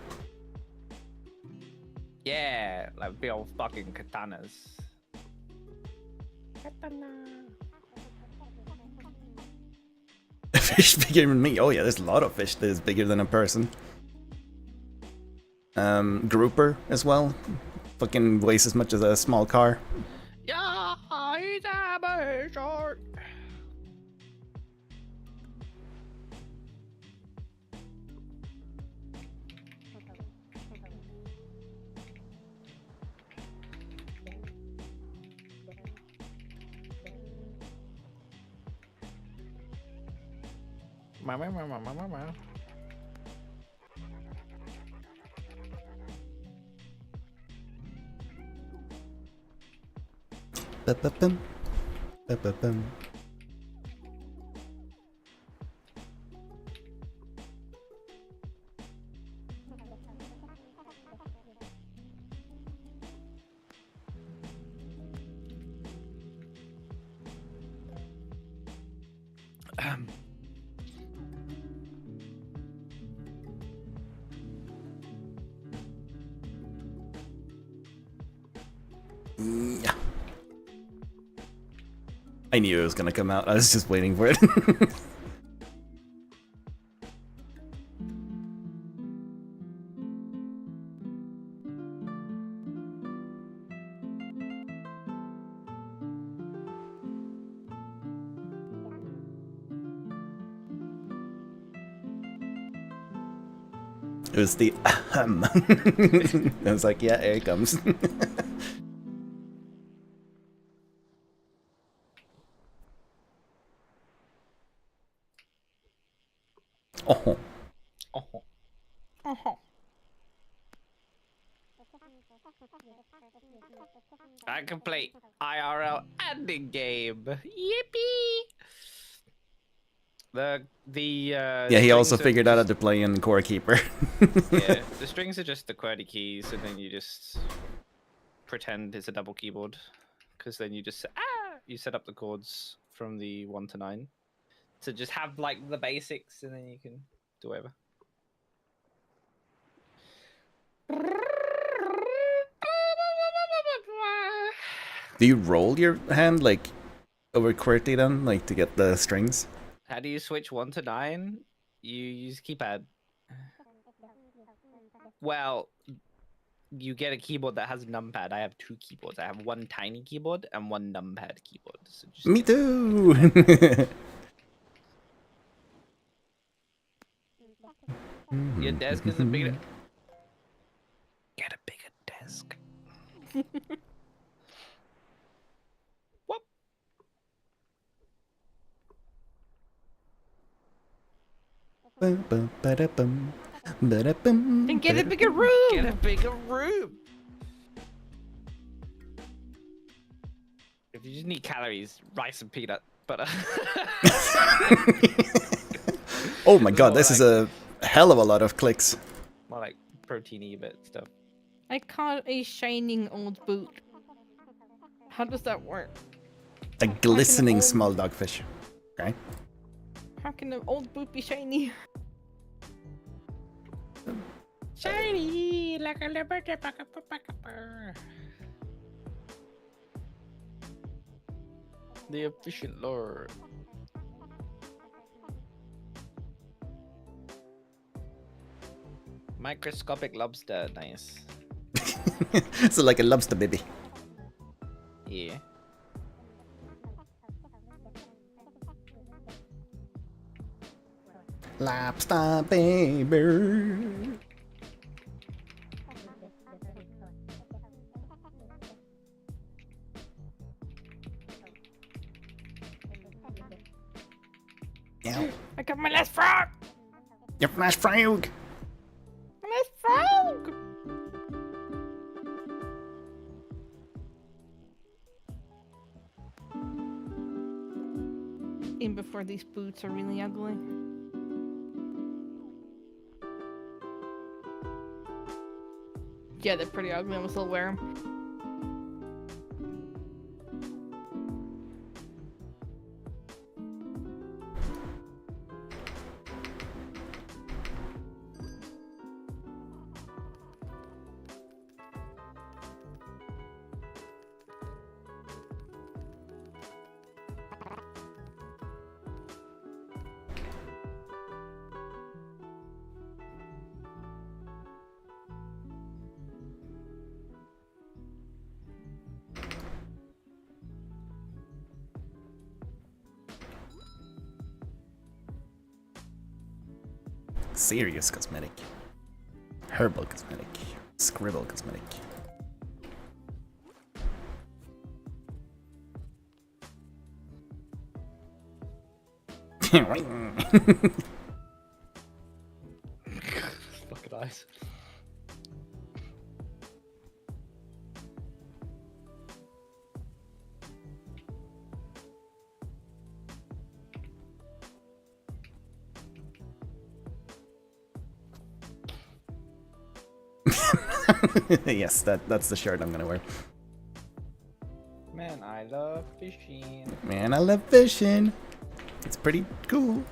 Yeah, like big old fucking katanas. Katana. A fish bigger than me. Oh yeah, there's a lot of fish that is bigger than a person. Grouper as well. Fucking weighs as much as a small car. Yeah, he's a big shark. Mama. Ba-ba-bum. Ba-ba-bum. Yeah. I knew it was gonna come out. I was just waiting for it. It was the ahem. I was like, yeah, here it comes. Oh. Oh. Uh-huh. I can play IRL and in game. Yippee! Yeah, he also strings are figured out how just- to play in Core Keeper. Yeah, the strings are just the QWERTY keys, and then you just pretend it's a double keyboard, because then you just you set up the chords from the 1 to 9 to just have like the basics, and then you can do whatever. Do you roll your hand like over QWERTY then, like to get the strings? How do you switch 1 to 9? You use keypad. Well, you get a keyboard that has a numpad. I have 2 keyboards. I have one tiny keyboard and one numpad keyboard. So just Me too. your desk is a bigger. Get a bigger desk. Whoop. Ba-ba-ba-da-bum. Ba-da-bum. Then get a bigger Get room. a bigger room. If you just need calories, rice and peanut butter. Oh my god, more this is a hell of a lot of clicks. More like proteiny bit stuff. I caught a shining old boot. How does that work? A glistening old- small dogfish. Okay. How can an old boot be shiny? Shiny like a liberty. The efficient lord. Microscopic lobster, nice. So like a lobster baby. Yeah. Lobster baby. Yeah. I got my last frog! Your flash frog. My last frog! In before these boots are really ugly. Yeah, they're pretty ugly. I'm still wear them. Serious cosmetic. Herbal cosmetic. Scribble cosmetic. Fucking eyes. Yes, that's the shirt I'm gonna wear. Man, I love fishing. Man, I love fishing. It's pretty cool.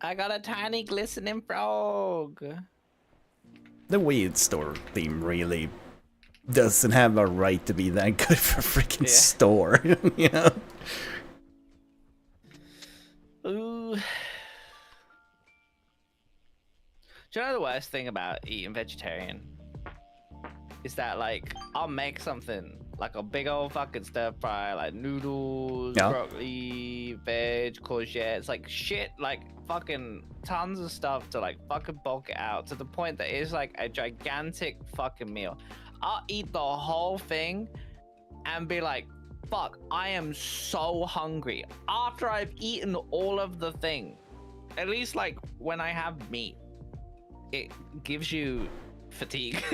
I got a tiny glistening frog. The weed store theme really doesn't have a right to be that good for a freaking store, you know? Ooh. Do you know the worst thing about eating vegetarian? Is that, like, I'll make something, like a big old fucking stir fry, like noodles, Yeah. broccoli, veg, courgettes, like shit, like fucking tons of stuff to like fucking bulk it out to the point that it's like a gigantic fucking meal. I'll eat the whole thing and be like, fuck, I am so hungry after I've eaten all of the thing. At least like when I have meat, it gives you fatigue.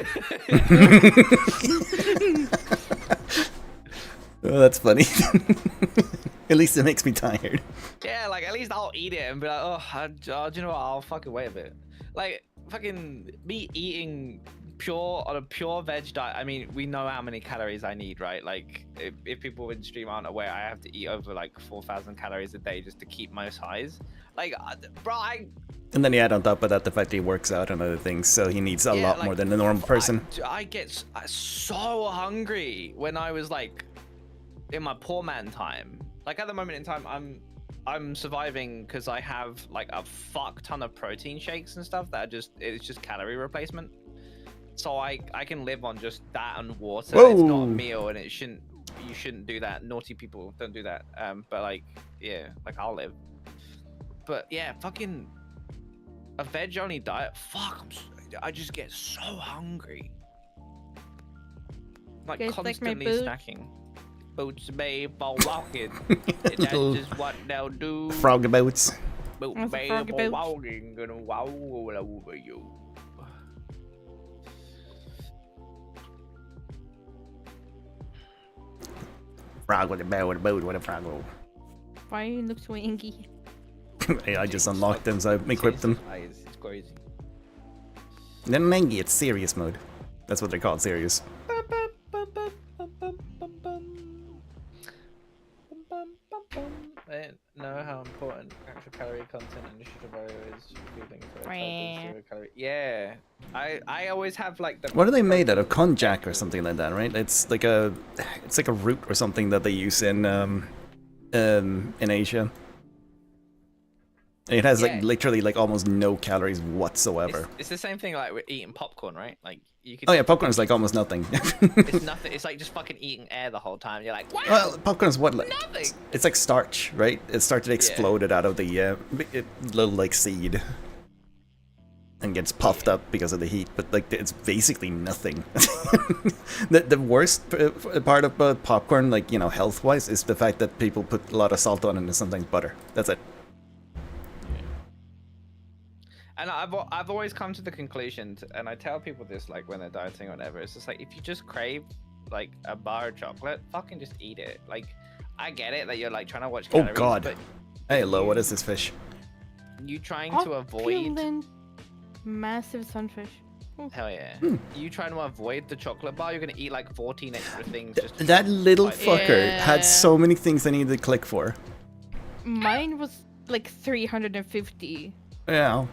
Oh, that's funny. At least it makes me tired. Yeah, like at least I'll eat it and be like, oh, do you know what? I'll fucking wait a bit. Like fucking me eating on a pure veg diet. I mean, we know how many calories I need, right? Like if people in stream aren't aware, I have to eat over like 4,000 calories a day just to keep my size. Like, bro, And then you add on top of that the fact that he works out and other things, so he needs a lot more than a normal person. I get so hungry when I was like in my poor man time. Like at the moment in time, I'm surviving because I have like a fuck ton of protein shakes and stuff that it's just calorie replacement. So I can live on just that and water. Whoa. It's not a meal, and you shouldn't do that. Naughty people don't do that. But like, yeah, like I'll live. But yeah, fucking a veg only diet. Fuck, I just get so hungry. Like Guys, like my constantly boots? snacking. Boots babe for walking. That's just what they'll do. Frog boats. Boot What's a babe frog for boot? walking. Gonna wow all over you. Frog with a bow with a boat with a frog. Why you look so inky? I just unlocked them, so I equipped them. It's crazy. Then Mengi, it's serious mode. That's what they're called, serious. I didn't know how important extra calorie content initiative is feeling for Yeah, I always have like the. What are they made out of? Konjac or something like that, right? It's like a root or something that they use in Asia. It has like literally like almost no calories whatsoever. It's the same thing like with eating popcorn, right? Like you could. Oh yeah, popcorn is like almost nothing. It's nothing. It's like just fucking eating air the whole time. You're like, wow. Well, popcorn is what? Like, nothing. it's like starch, right? It started exploded out of the little like seed. And gets puffed up because of the heat, but like it's basically nothing. The worst part about popcorn, like, you know, health-wise, is the fact that people put a lot of salt on it and sometimes butter. That's it. And I've always come to the conclusion, and I tell people this like when they're dieting or whatever. It's just like if you just crave like a bar of chocolate, fucking just eat it. Like I get it that you're like trying to watch calories, Oh god. but Hey, hello, what is this fish? you trying to avoid. Opulent, massive sunfish. Hell yeah. You trying to avoid the chocolate bar, you're gonna eat like 14 extra things. Just to That little fight it. fucker Yeah. had so many things I needed to click for. Mine was like 350. Yeah.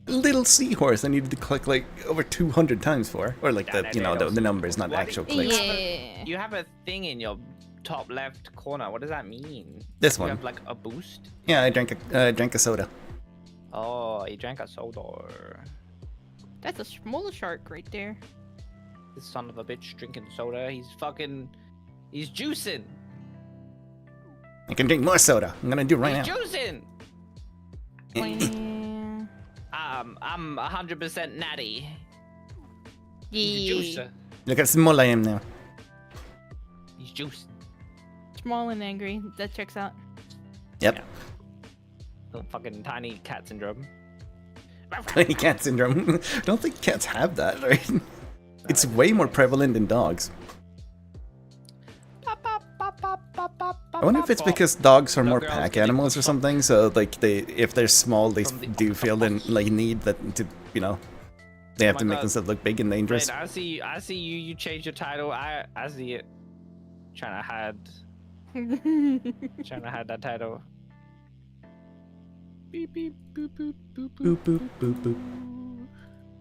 Little seahorse I needed to click like over 200 times for. Or like Yeah, the, you know, the numbers, not the What? actual clicks. Yeah. You have a thing in your top left corner. What does that mean? This You one. have like a boost. Yeah, I drank a soda. Oh, he drank a soda. That's a small shark right there. This son of a bitch drinking soda. He's juicing. I can drink more soda. I'm gonna do it right He's now. juicing. I'm 100% natty. He's a Yeah. juicer. Look how small I am now. He's juicing. Small and angry. That checks out. Yep. Little fucking tiny cat syndrome. Tiny cat syndrome. I don't think cats have that, right? It's way more prevalent in dogs. I wonder if it's because dogs are No more girls pack can animals or something, so like if they're small, they do feel the like need that to, you know, they have Oh to my make God. themselves look big and dangerous. Right, I see you. You changed your title. I see it. Trying to hide that title. Beep beep boop boop boop boop. Boop boop boop boop.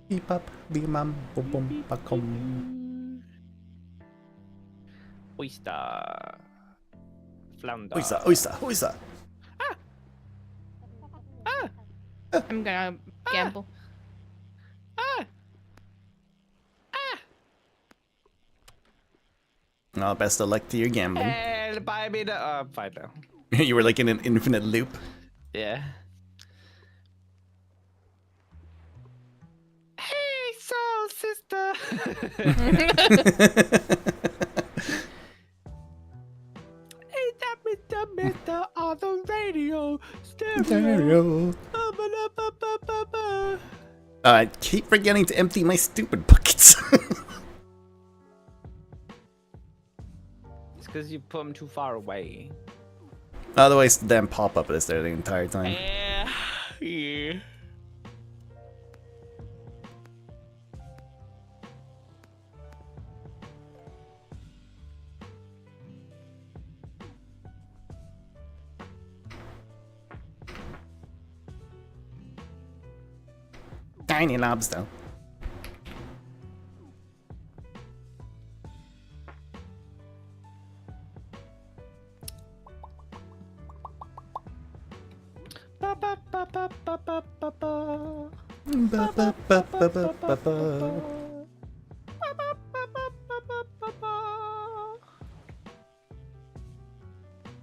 Beep up, beep mum, boom boom, bakum. Oyster. Flounder. Oyster, oyster, oyster. I'm gonna gamble. Oh, best of luck to your gambling. And buy me the fine now. You were like in an infinite loop. Yeah. Hey, soul sister. Hey, that Mr. on the radio. Stereo. I keep forgetting to empty my stupid buckets. It's because you put them too far away. Otherwise, the damn pop-up is there the entire time. Yeah. Tiny lobster. Ba, ba, ba, ba, ba, ba, ba, ba. Ba, ba, ba, ba, ba, ba, ba.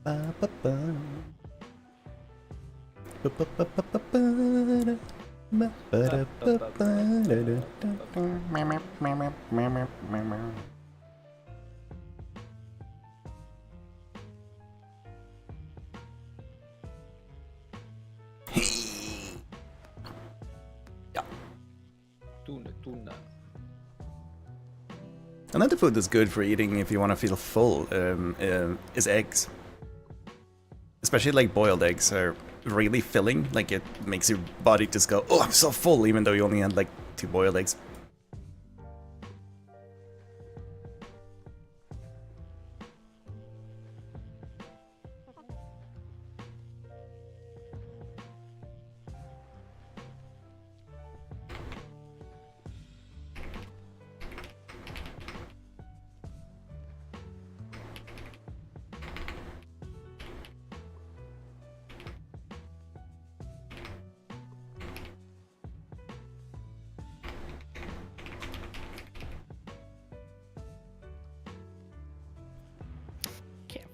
Ba, ba, ba. Ba, ba, ba, ba, ba, ba, da. Ba, ba, da, ba, ba, da, da, da. Meow, meow, meow, meow, meow, meow, meow. Tuna. Another food that's good for eating if you want to feel full is eggs. Especially like boiled eggs are really filling. Like it makes your body just go, oh, I'm so full, even though you only had like 2 boiled eggs.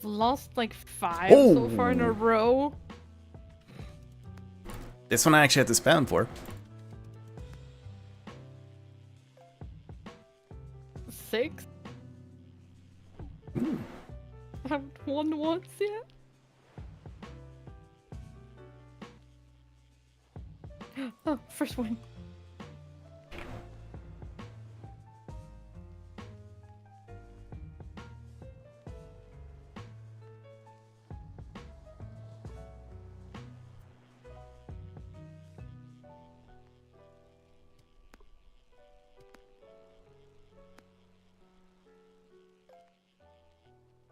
I've lost like 5 so far in a Oh. row. This one I actually had to spam for. 6. I haven't won once yet. Oh, first win.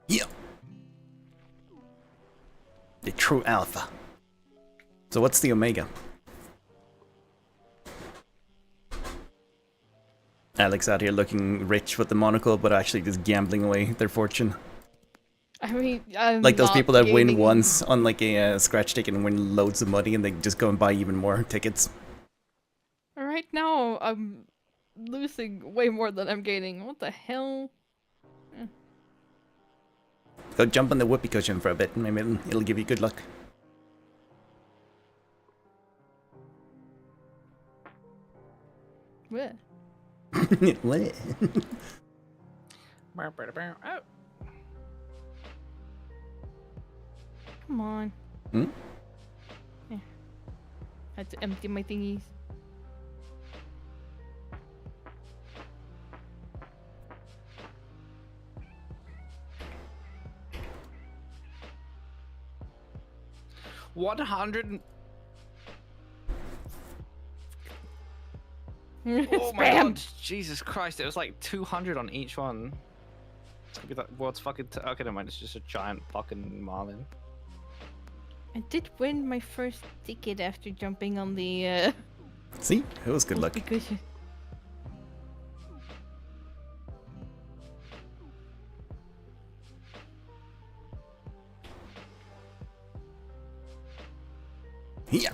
Yeah. The true alpha. So what's the Omega? Alex out here looking rich with the monocle, but actually just gambling away their fortune. I mean, I'm Like those not people that win gaining- once on like a scratch ticket and win loads of money and they just go and buy even more tickets. Right now, I'm losing way more than I'm gaining. What the hell? Go jump on the whoopee cushion for a bit, maybe it'll give you good luck. What? What? Oh, Come on. Hmm? Yeah. Had to empty my thingies. $100. Oh my Spam! god, Jesus Christ! It was like 200 on each one. It's gonna be like world's fucking. Okay, never mind. It's just a giant fucking marlin. I did win my first ticket after jumping on the See? It was good luck. cushion. Yeah.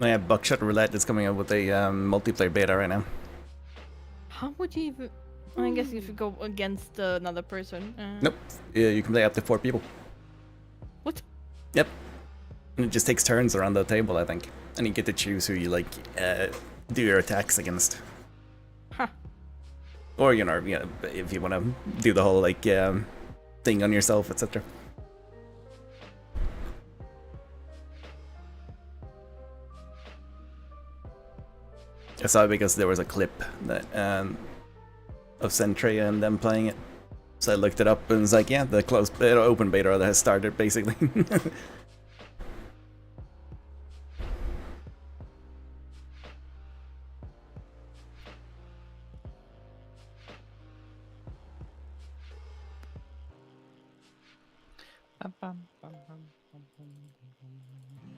Oh yeah, Buckshot Roulette is coming up with a multiplayer beta right now. How would you even? I guess if you go against another person. Nope. Yeah, you can play up to 4 people. What? Yep. And it just takes turns around the table, I think. And you get to choose who you like do your attacks against. Huh. Or you know, if you want to do the whole like thing on yourself, etc. I saw it because there was a clip that of Centrea and them playing it. So I looked it up and was like, yeah, the closed beta, open beta has started basically. Bum, bum, bum, bum, bum, bum, bum.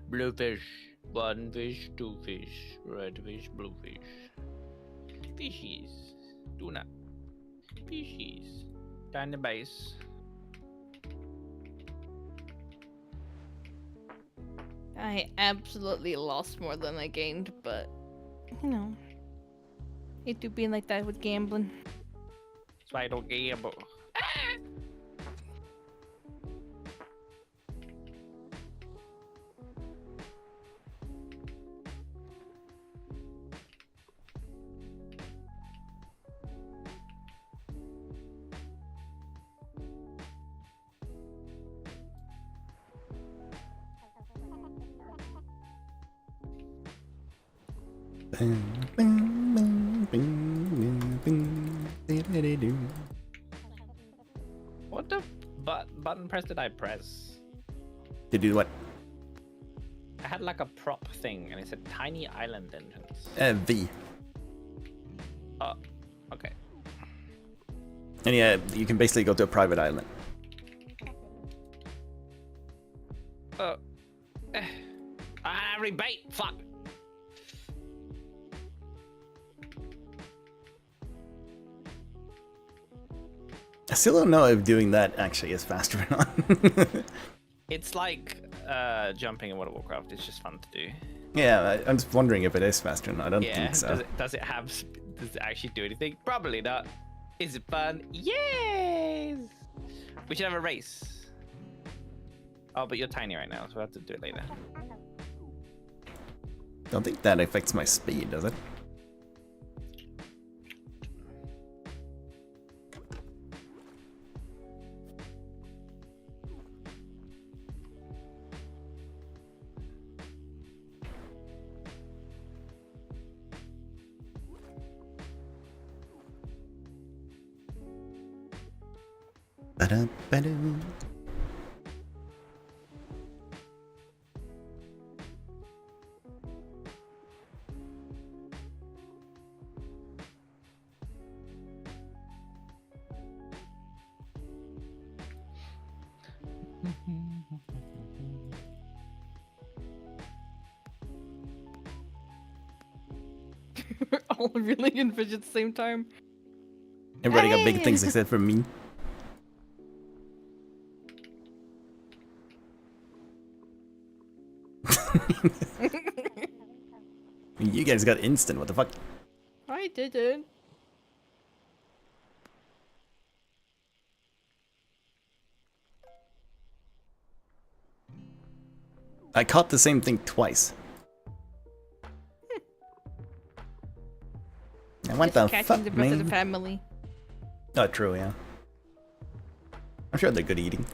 Blue fish, one fish, two fish, red fish, blue fish. Fishies, tuna. Fishies, down the base. I absolutely lost more than I gained, but you know, it do be like that with gambling. That's why I don't gamble. What the button press did I press? To do what? I had like a prop thing and it said tiny island entrance. V. Oh, okay. And yeah, you can basically go to a private island. Rebate, fuck. still don't know if doing that actually is faster or not. It's like jumping in World of Warcraft. It's just fun to do. Yeah, I'm just wondering if it is faster or not. I don't think so. Does it actually do anything? Probably not. Is it fun? Yes. We should have a race. Oh, but you're tiny right now, so we'll have to do it later. Don't think that affects my speed, does it? Ba-dum. We're all reeling in fish at the same time. Everybody got big Hey! things except for me. You guys got instant, what the fuck? I didn't. I caught the same thing twice. And what the Just catching fuck, the rest of the man? family. Oh, true, yeah. I'm sure they're good eating.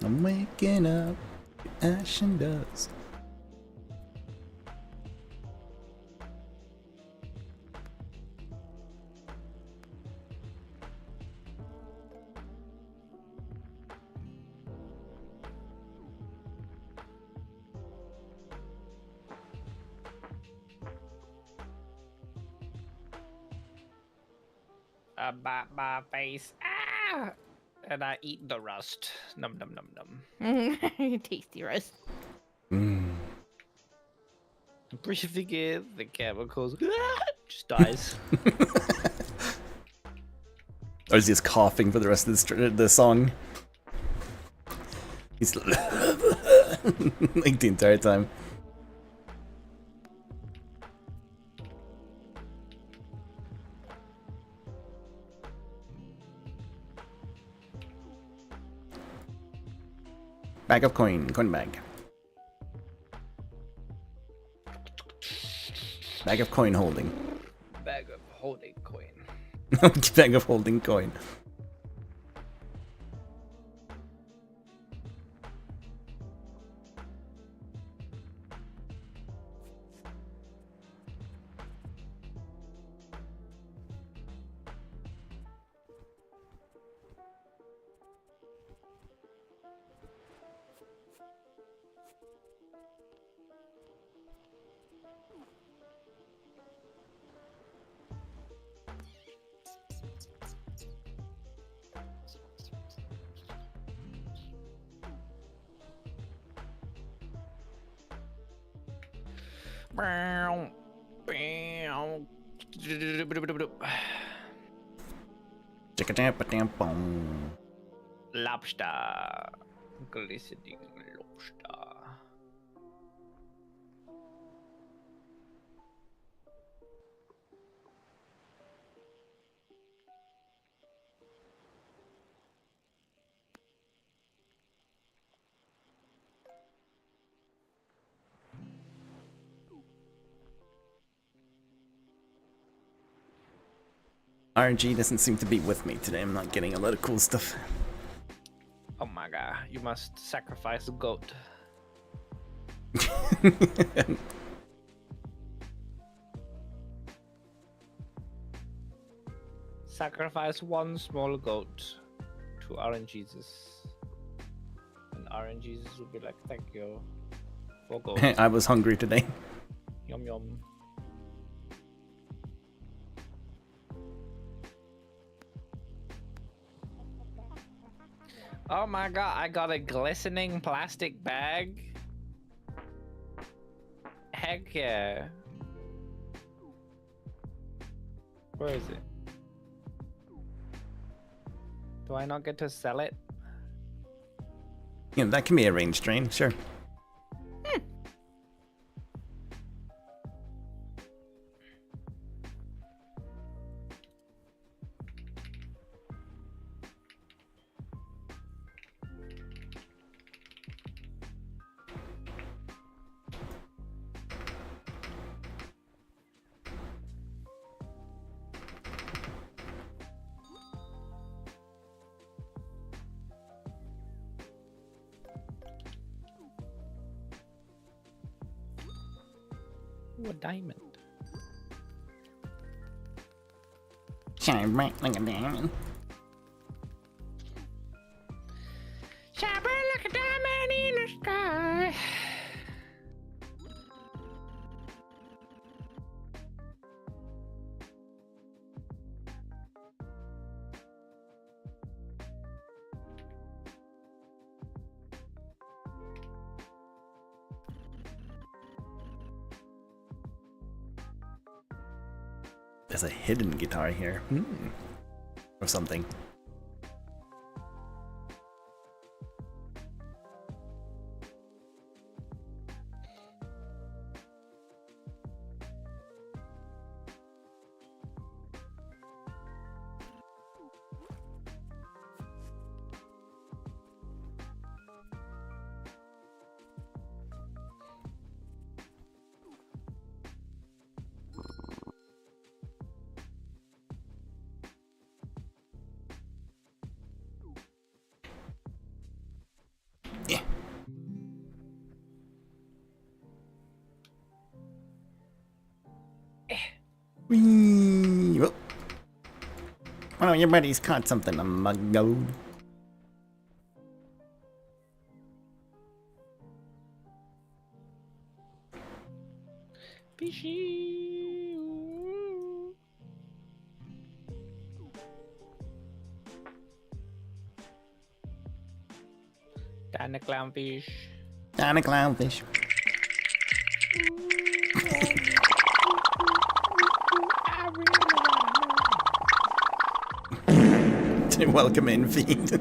I'm waking up, ash and dust. My face. Ah! And I eat the rust. Num num num num. Tasty rest. Mm. Breathing in the chemicals. Just dies. Or is he just coughing for the rest of the song? He's like the entire time. Bag of coin bag. Bag of coin holding. Bag of holding coin. Bag of holding coin. Chicka-champa-champa-boom. Lobster. Glistening lobster. RNG doesn't seem to be with me today. I'm not getting a lot of cool stuff. Oh my god, you must sacrifice a goat. Sacrifice one small goat to RNGesus. And RNGesus will be like, thank you for goat. I was hungry today. Yum yum. Oh my god, I got a glistening plastic bag. Heck yeah. Where is it? Do I not get to sell it? You know, that can be a range train, sure. Ooh, a diamond. Shine bright like a diamond. Shine bright like a diamond in the sky. There's a hidden guitar here. Or something. Yeah. Whee! Whoop. Oh, your buddy's caught something, a muggo. Fishy. Dan the clownfish. Down a clownfish. Welcome in, Fiend.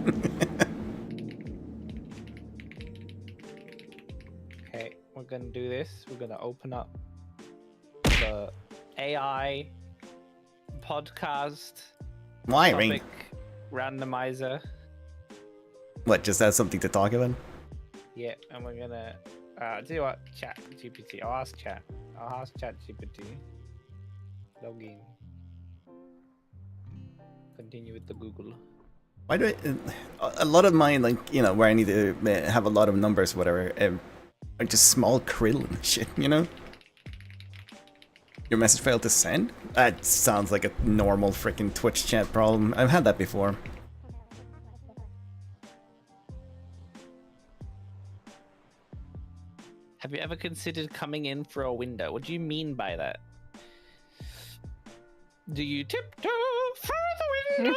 Okay, we're gonna do this. We're gonna open up the AI podcast Wiring. topic randomizer. What, just has something to talk about? Yeah, and we're gonna do you what? Chat GPT. I'll ask Chat. I'll ask Chat GPT. Log in. Continue with the Google. Why do a lot of mine, like, you know, where I need to have a lot of numbers, whatever, are just small krill and shit, you know? Your message failed to send? That sounds like a normal freaking Twitch chat problem. I've had that before. Have you ever considered coming in for a window? What do you mean by that? Do you tiptoe through the window?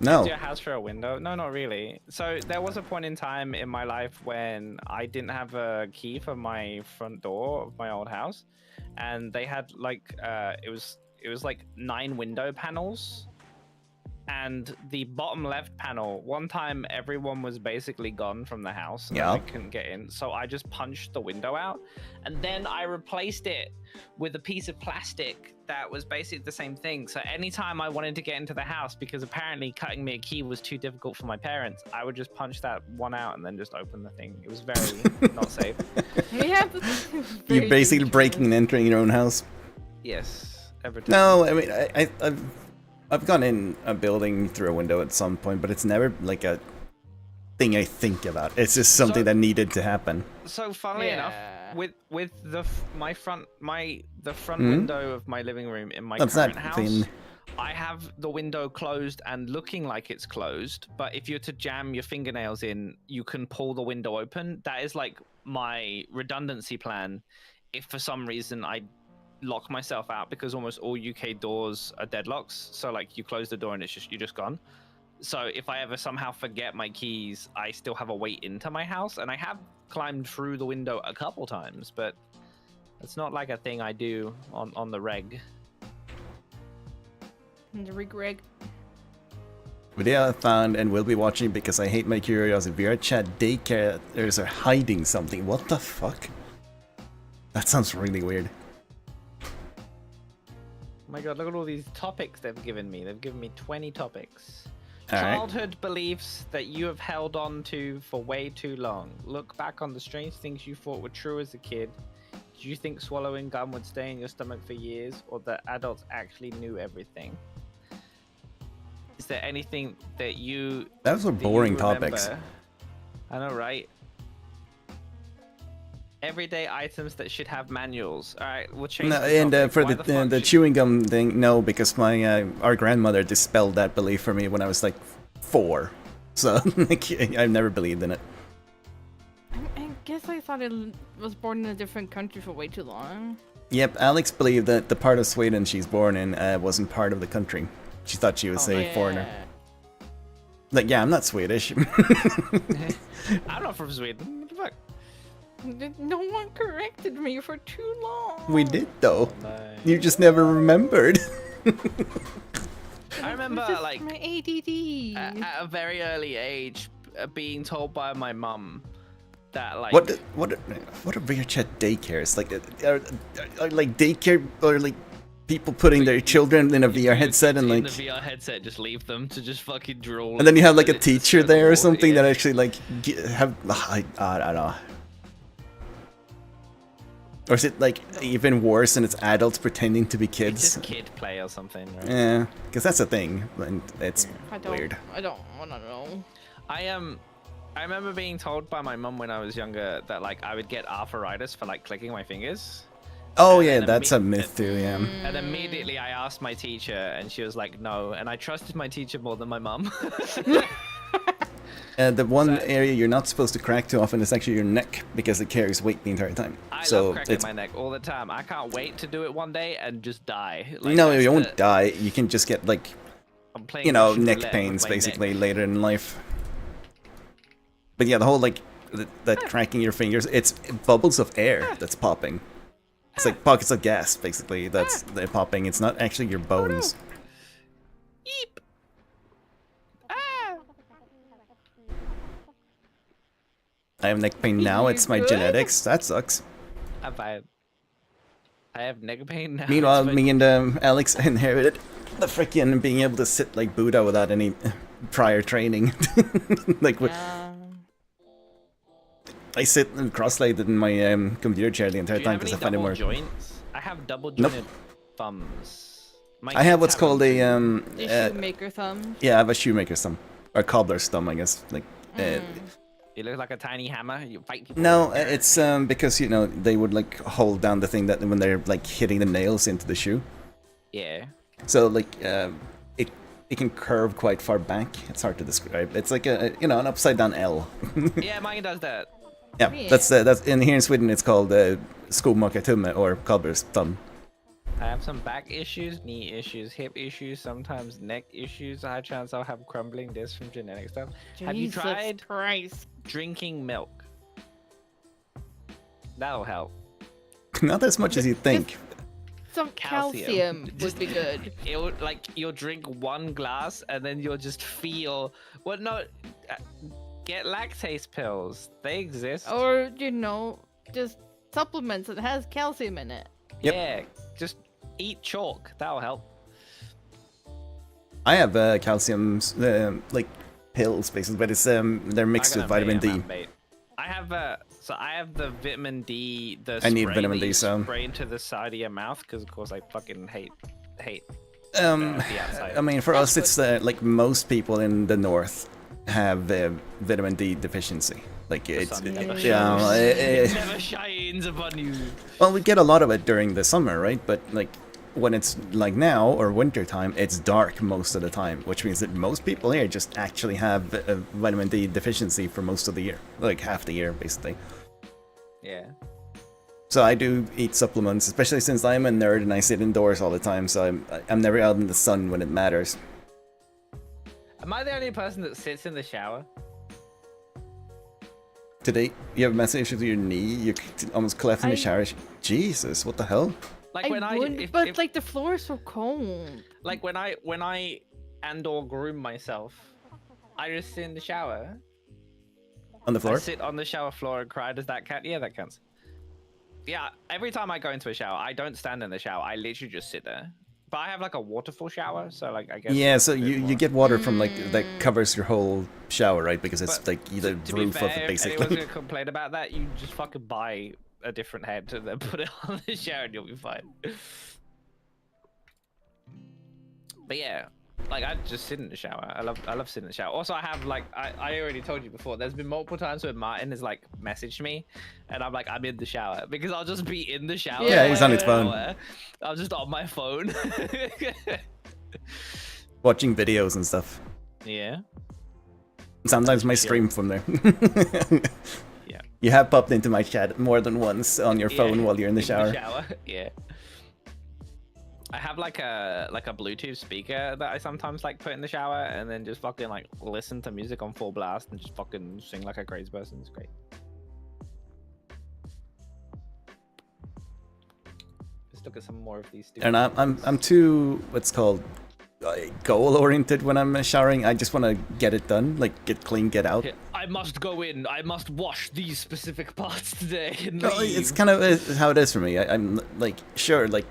No. Your house for a window? No, not really. So there was a point in time in my life when I didn't have a key for my front door of my old house, and they had like it was like 9 window panels. And the bottom left panel, one time everyone was basically gone from the house and Yeah. I couldn't get in. So I just punched the window out and then I replaced it with a piece of plastic that was basically the same thing. So anytime I wanted to get into the house, because apparently cutting me a key was too difficult for my parents, I would just punch that one out and then just open the thing. It was very not safe. Yeah, You're basically breaking and entering your own house. Yes. Every time. No, I mean, I've gone in a building through a window at some point, but it's never like a thing I think about. It's just something that needed to happen. So funnily enough, Yeah. with the front window of my living room in my What's current that house, thing? I have the window closed and looking like it's closed. But if you're to jam your fingernails in, you can pull the window open. That is like my redundancy plan. If for some reason I lock myself out because almost all UK doors are deadlocks. So like you close the door and you're just gone. So if I ever somehow forget my keys, I still have a way into my house, and I have climbed through the window a couple times, but it's not like a thing I do on the reg. And the regret. Video I found and will be watching because I hate my curiosity. VR chat daycares are hiding something. What the fuck? That sounds really weird. Oh my god, look at all these topics they've given me. They've given me 20 topics. All right. Childhood beliefs that you have held on to for way too long. Look back on the strange things you thought were true as a kid. Did you think swallowing gum would stay in your stomach for years, or that adults actually knew everything? Is there anything that you... Those were that you boring topics. remember? I know, right? Everyday items that should have manuals. All right, we'll change. No, the and topic. for Why the fuck should- chewing gum thing, no, because my our grandmother dispelled that belief for me when I was like 4. So like, I've never believed in it. I guess I thought it was born in a different country for way too long. Yep, Alex believed that the part of Sweden she's born in wasn't part of the country. She thought she was a foreigner. Like, yeah, I'm not Swedish. I'm not from Sweden. What the fuck? No one corrected me for too long. We did though. No. You just never remembered. I remember This is like my ADD. at a very early age being told by my mum that like What are weird chat daycares? Like are like daycare or like people putting their children in a VR headset and in like, the VR headset, just leave them to just fucking drool. and then you have like a It's teacher so there or cool, something yeah. that actually like have I don't know. Or is it like even worse and it's adults pretending to be It's kids? just kid play or something, right? Yeah, because that's a thing, and it's I don't. weird. I don't want to know. I remember being told by my mum when I was younger that like I would get arthritis for like clicking my fingers. Oh And yeah, then that's a myth too. Yeah. And immediately I asked my teacher, and she was like, "No." And I trusted my teacher more than my mum. The one area you're not supposed to crack too often is actually your neck because it carries weight the entire time. I so love cracking it's my neck all the time. I can't wait to do it one day and just die. Like, no, that's you the- won't die. You can just get like I'm playing you know Russian neck roulette pains with my basically neck. later in life. But yeah, the whole like that cracking your fingers, it's bubbles of air that's popping. It's like pockets of gas basically that's they're popping. It's not actually your bones. Eep. Ah. I have neck pain now. You It's my good? genetics. That sucks. I'm fine. I have neck pain now. Meanwhile, It's me and Alex inherited the frickin' being able to sit like Buddha without any prior training. Like I sit cross-legged in my computer chair the entire Do you time have because any I find it double more. joints? I have double Nope. jointed thumbs. My I have kids what's called them. The shoemaker thumb. yeah, I have a shoemaker's thumb or cobbler's thumb, I guess. Like You look like a tiny hammer. You fight people. no, with it. it's because you know they would like hold down the thing that when they're like hitting the nails into the shoe. Yeah. So like it can curve quite far back. It's hard to describe. It's like a you know an upside down L. Yeah, mine does that. Yeah, Yeah. that's in here in Sweden. It's called skomakartumme or cobbler's thumb. I have some back issues, knee issues, hip issues, sometimes neck issues. High chance I'll have crumbling discs from genetic stuff. Have you Jesus tried Christ. drinking milk? That'll help. Not as much as you think. Some calcium would be good. It'll like you'll drink one glass and then you'll just feel. Well, no, get lactase pills. They exist. Or, you know, just supplements that has calcium in it. Yep. Yeah, just eat chalk. That'll help. I have calcium like pills basically, but it's they're mixed I with got a vitamin D. mate. I have I have the vitamin D. The I need spray vitamin that D, you so- spray into the side of your mouth because of course I fucking hate. Um, the outside. I mean, for us, it's like most people in the north have vitamin D deficiency. Like it's sun never yeah. It never shines upon you. Well, we get a lot of it during the summer, right? But like when it's like now or winter time, it's dark most of the time, which means that most people here just actually have a vitamin D deficiency for most of the year, like half the year, basically. Yeah. So I do eat supplements, especially since I'm a nerd and I sit indoors all the time, so I'm never out in the sun when it matters. Am I the only person that sits in the shower? Today, you have a massive issue with your knee, you almost collapsed in the shower. Jesus, what the hell? Like when but like the floor is so cold. like when I and/or groom myself, I just sit in the shower. On the floor? I sit on the shower floor and cry. Does that count? Yeah, that counts. Yeah, every time I go into a shower, I don't stand in the shower. I literally just sit there. But I have like a waterfall shower, so like I guess. Yeah, so you get water from like that covers your whole shower, right? Because it's But like the to roof be fair, of it, if basically. anyone's gonna complain about that, you just fucking buy a different head and then put it on the shower and you'll be fine. But yeah, like I just sit in the shower. I love sitting in the shower. Also, I have like I already told you before. There's been multiple times where Martin has like messaged me, and I'm like I'm in the shower because I'll just be in the shower. Yeah, he's on his phone. I'm just on my phone. Watching videos and stuff. Yeah. Sometimes my stream from there. Yeah. You have popped into my chat more than once on your phone while you're in the shower. Yeah. I have like a Bluetooth speaker that I sometimes like put in the shower and then just fucking like listen to music on full blast and just fucking sing like a crazy person. It's great. Let's look at some more of these. And I'm too what's called goal oriented when I'm showering. I just want to get it done, like get clean, get out. I must go in. I must wash these specific parts today. And No, it's kind of how it is for me. I'm like sure, like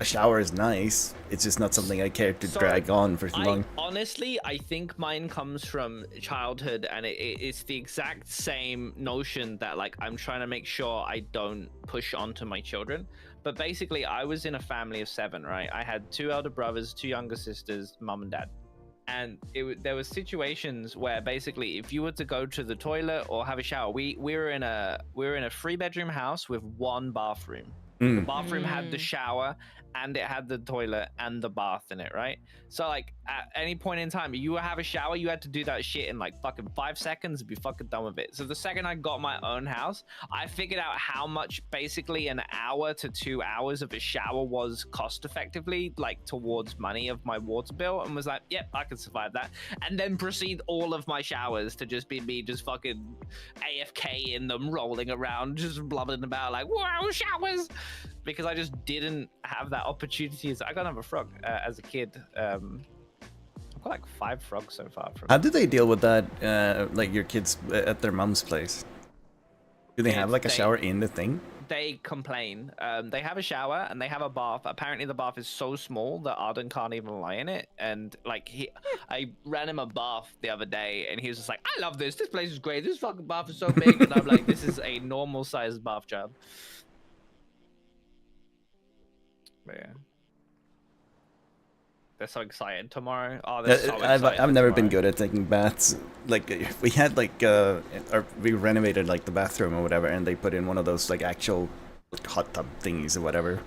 a shower is nice. It's just not something I care to drag on for too long. Honestly, I think mine comes from childhood, and it's the exact same notion that like I'm trying to make sure I don't push onto my children. But basically, I was in a family of 7, right? I had 2 elder brothers, 2 younger sisters, mom and dad. And there were situations where basically, if you were to go to the toilet or have a shower, we were in a 3-bedroom house with 1 bathroom. The bathroom had the shower and it had the toilet and the bath in it, right? So like at any point in time, you have a shower, you had to do that shit in like fucking 5 seconds and be fucking done with it. So the second I got my own house, I figured out how much basically an hour to 2 hours of a shower was cost effectively, like towards money of my water bill, and was like, yep, I can survive that. And then proceed all of my showers to just be me just fucking AFK in them, rolling around, just blubbering about like, wow, showers! Because I just didn't have that opportunity. I got another frog as a kid. I've got like 5 frogs so far. How do they deal with that, like your kids at their mom's place? Do they have like a shower in the thing? They complain. They have a shower and they have a bath. Apparently the bath is so small that Arden can't even lie in it. And like I ran him a bath the other day and he was just like, I love this. This place is great. This fucking bath is so big. And I'm like, this is a normal sized bath job. But yeah. They're so excited tomorrow. Oh, they're so excited. I've never been good at taking baths. Like we had like or we renovated like the bathroom or whatever, and they put in one of those like actual like, hot tub thingies or whatever.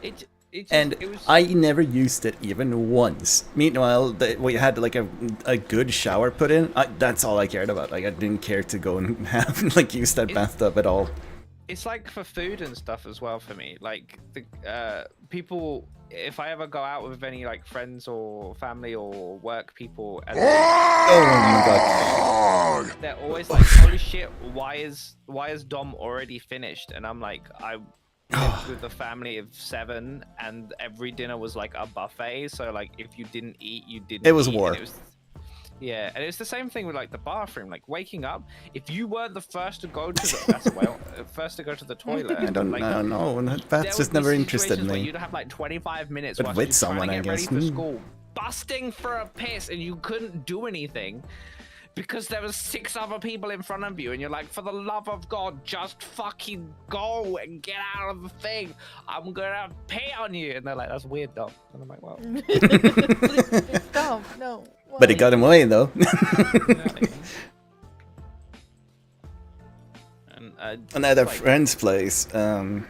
I never used it even once. Meanwhile, we had like a good shower put in. That's all I cared about. Like I didn't care to go and have like use that bathtub at all. It's like for food and stuff as well for me. Like the people, if I ever go out with any like friends or family or work people, and oh my god, they're always like, "Holy shit, why is Dom already finished?" And I'm like, I lived with a family of 7, and every dinner was like a buffet. So like, if you didn't eat, you didn't. It was eat, war. Yeah, and it's the same thing with like the bathroom. Like waking up, if you weren't the first to go to the first to go to the toilet, I don't know. That's just never interested me. You'd have like 25 minutes but with someone, I guess. Ready for school, busting for a piss, and you couldn't do anything because there was 6 other people in front of you, and you're like, for the love of God, just fucking go and get out of the thing. I'm gonna pee on you. And they're like, that's weird, Dom. And I'm like, well, Stop, no. But it got him away though. And at a friend's place, well,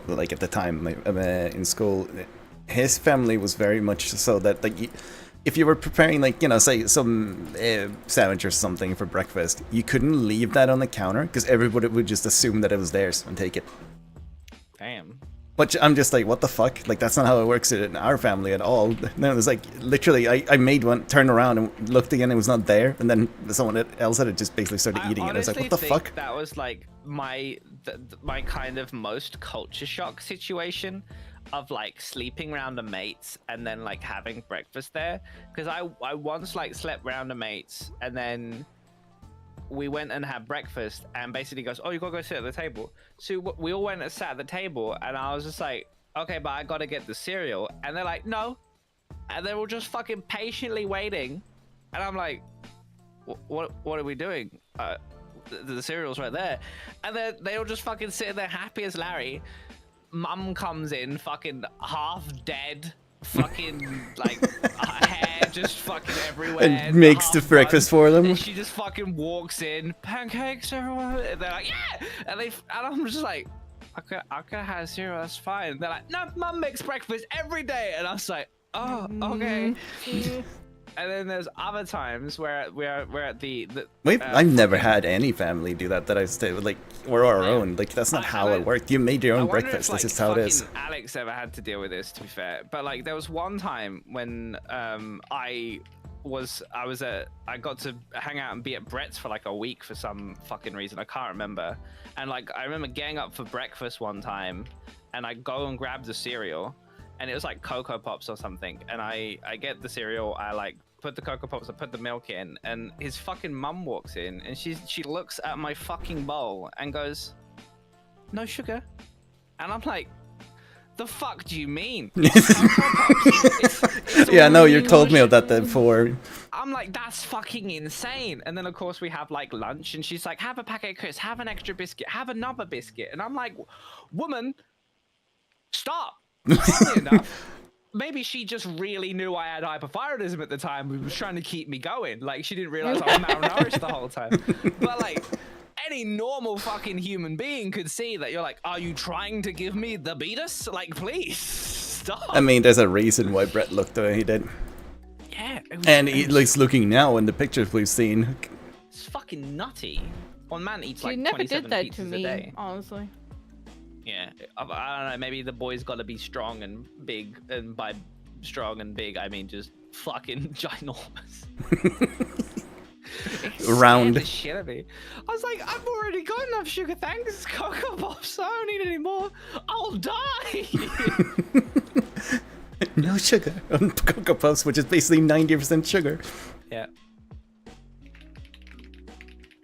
like at the time in school, his family was very much so that like if you were preparing like, you know, say some sandwich or something for breakfast, you couldn't leave that on the counter because everybody would just assume that it was theirs and take it. But I'm just like, what the fuck? Like, that's not how it works in our family at all. No, it's like, literally, I made one, turned around and looked again, it was not there. And then someone else had it just basically started eating it. I was like, what the fuck? That was like my kind of most culture shock situation of like sleeping around a mate's and then like having breakfast there. Because I once like slept around a mate's and then we went and had breakfast and basically goes, oh, you gotta go sit at the table. So we all went and sat at the table and I was just like, okay, but I gotta get the cereal. And they're like, no. And they were just fucking patiently waiting. And I'm like, what are we doing? The cereal's right there. And then they all just fucking sitting there happy as Larry. Mum comes in fucking half dead. Fucking like hair just fucking everywhere And makes the breakfast for them. And she just fucking walks in, pancakes everyone, and they're like, yeah, and I'm just like, I could have cereal, that's fine. And they're like, no, Mum makes breakfast every day, and I was like, oh, okay. And then there's other times where we're at the I've never had any family do that I stay with, like, we're our own. Like, that's not how it worked. You made your own breakfast. That's just how it is. Alex ever had to deal with this, to be fair. But like, there was one time when I got to hang out and be at Brett's for like a week for some fucking reason. I can't remember. And like, I remember getting up for breakfast one time, and I go and grab the cereal, and it was like Cocoa Pops or something. And I get the cereal. I like put the Cocoa Pops, I put the milk in, and his fucking mum walks in, and she looks at my fucking bowl and goes, no sugar. And I'm like, the fuck do you mean? It's Yeah, no, you really told me sugar. of that before. I'm like, that's fucking insane. And then of course we have like lunch, and she's like, have a packet of crisps, have an extra biscuit, have another biscuit. And I'm like, woman, stop. Funnily enough, maybe she just really knew I had hypothyroidism at the time. She was trying to keep me going. Like, she didn't realize I was malnourished the whole time. But like, any normal fucking human being could see that you're like, are you trying to give me the beatus? Like, please stop. I mean, there's a reason why Brett looked the way he did. Yeah. And he's looking now in the pictures we've seen. It's fucking nutty. One man eats She like never 27 did that pizzas to a me, day. honestly. Yeah, I don't know. Maybe the boy's got to be strong and big, and by strong and big, I mean just fucking ginormous. Round. The shit out of me. I was like, I've already got enough sugar, thanks. Cocoa Pops, I don't need any more. I'll die. No sugar on Cocoa Puffs, which is basically 90% sugar. Yeah.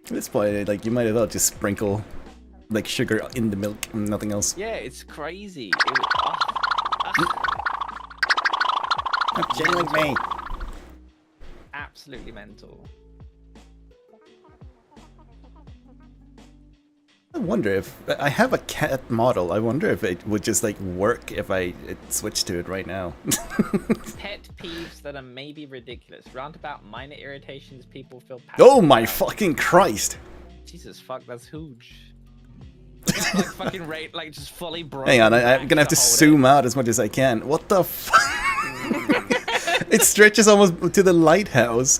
At this point, like, you might as well just sprinkle like sugar in the milk and nothing else. Yeah, it's crazy. Stop jingling me. Absolutely mental. I wonder if I have a cat model. I wonder if it would just like work if I switched to it right now. Pet peeves that are maybe ridiculous. Roundabout minor irritations people feel passionate Oh my about. fucking Christ! Jesus fuck, that's huge. Like fucking rate, like just fully broken. Hang on, I'm gonna have to hold it. zoom out as much as I can. What the fuck? It stretches almost to the lighthouse.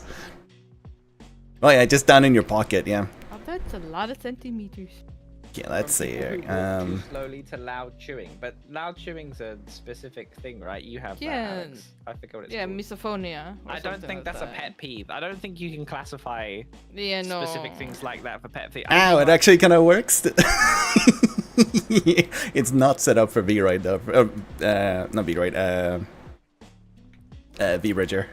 Oh yeah, just down in your pocket, yeah. Oh, that's a lot of centimeters. Yeah, let's From see people here. who walk too slowly to loud chewing, but loud chewing's a specific thing, right? You have Yeah. that, Alex. I forget what it's Yeah, called. misophonia. or I don't something think like that's a that. pet peeve. I don't think you can classify Yeah, no. specific things like that for pet peeve. Ow, it actually kind of works. It's not set up for V-Ride though. Not V-Ride, V-Bridger.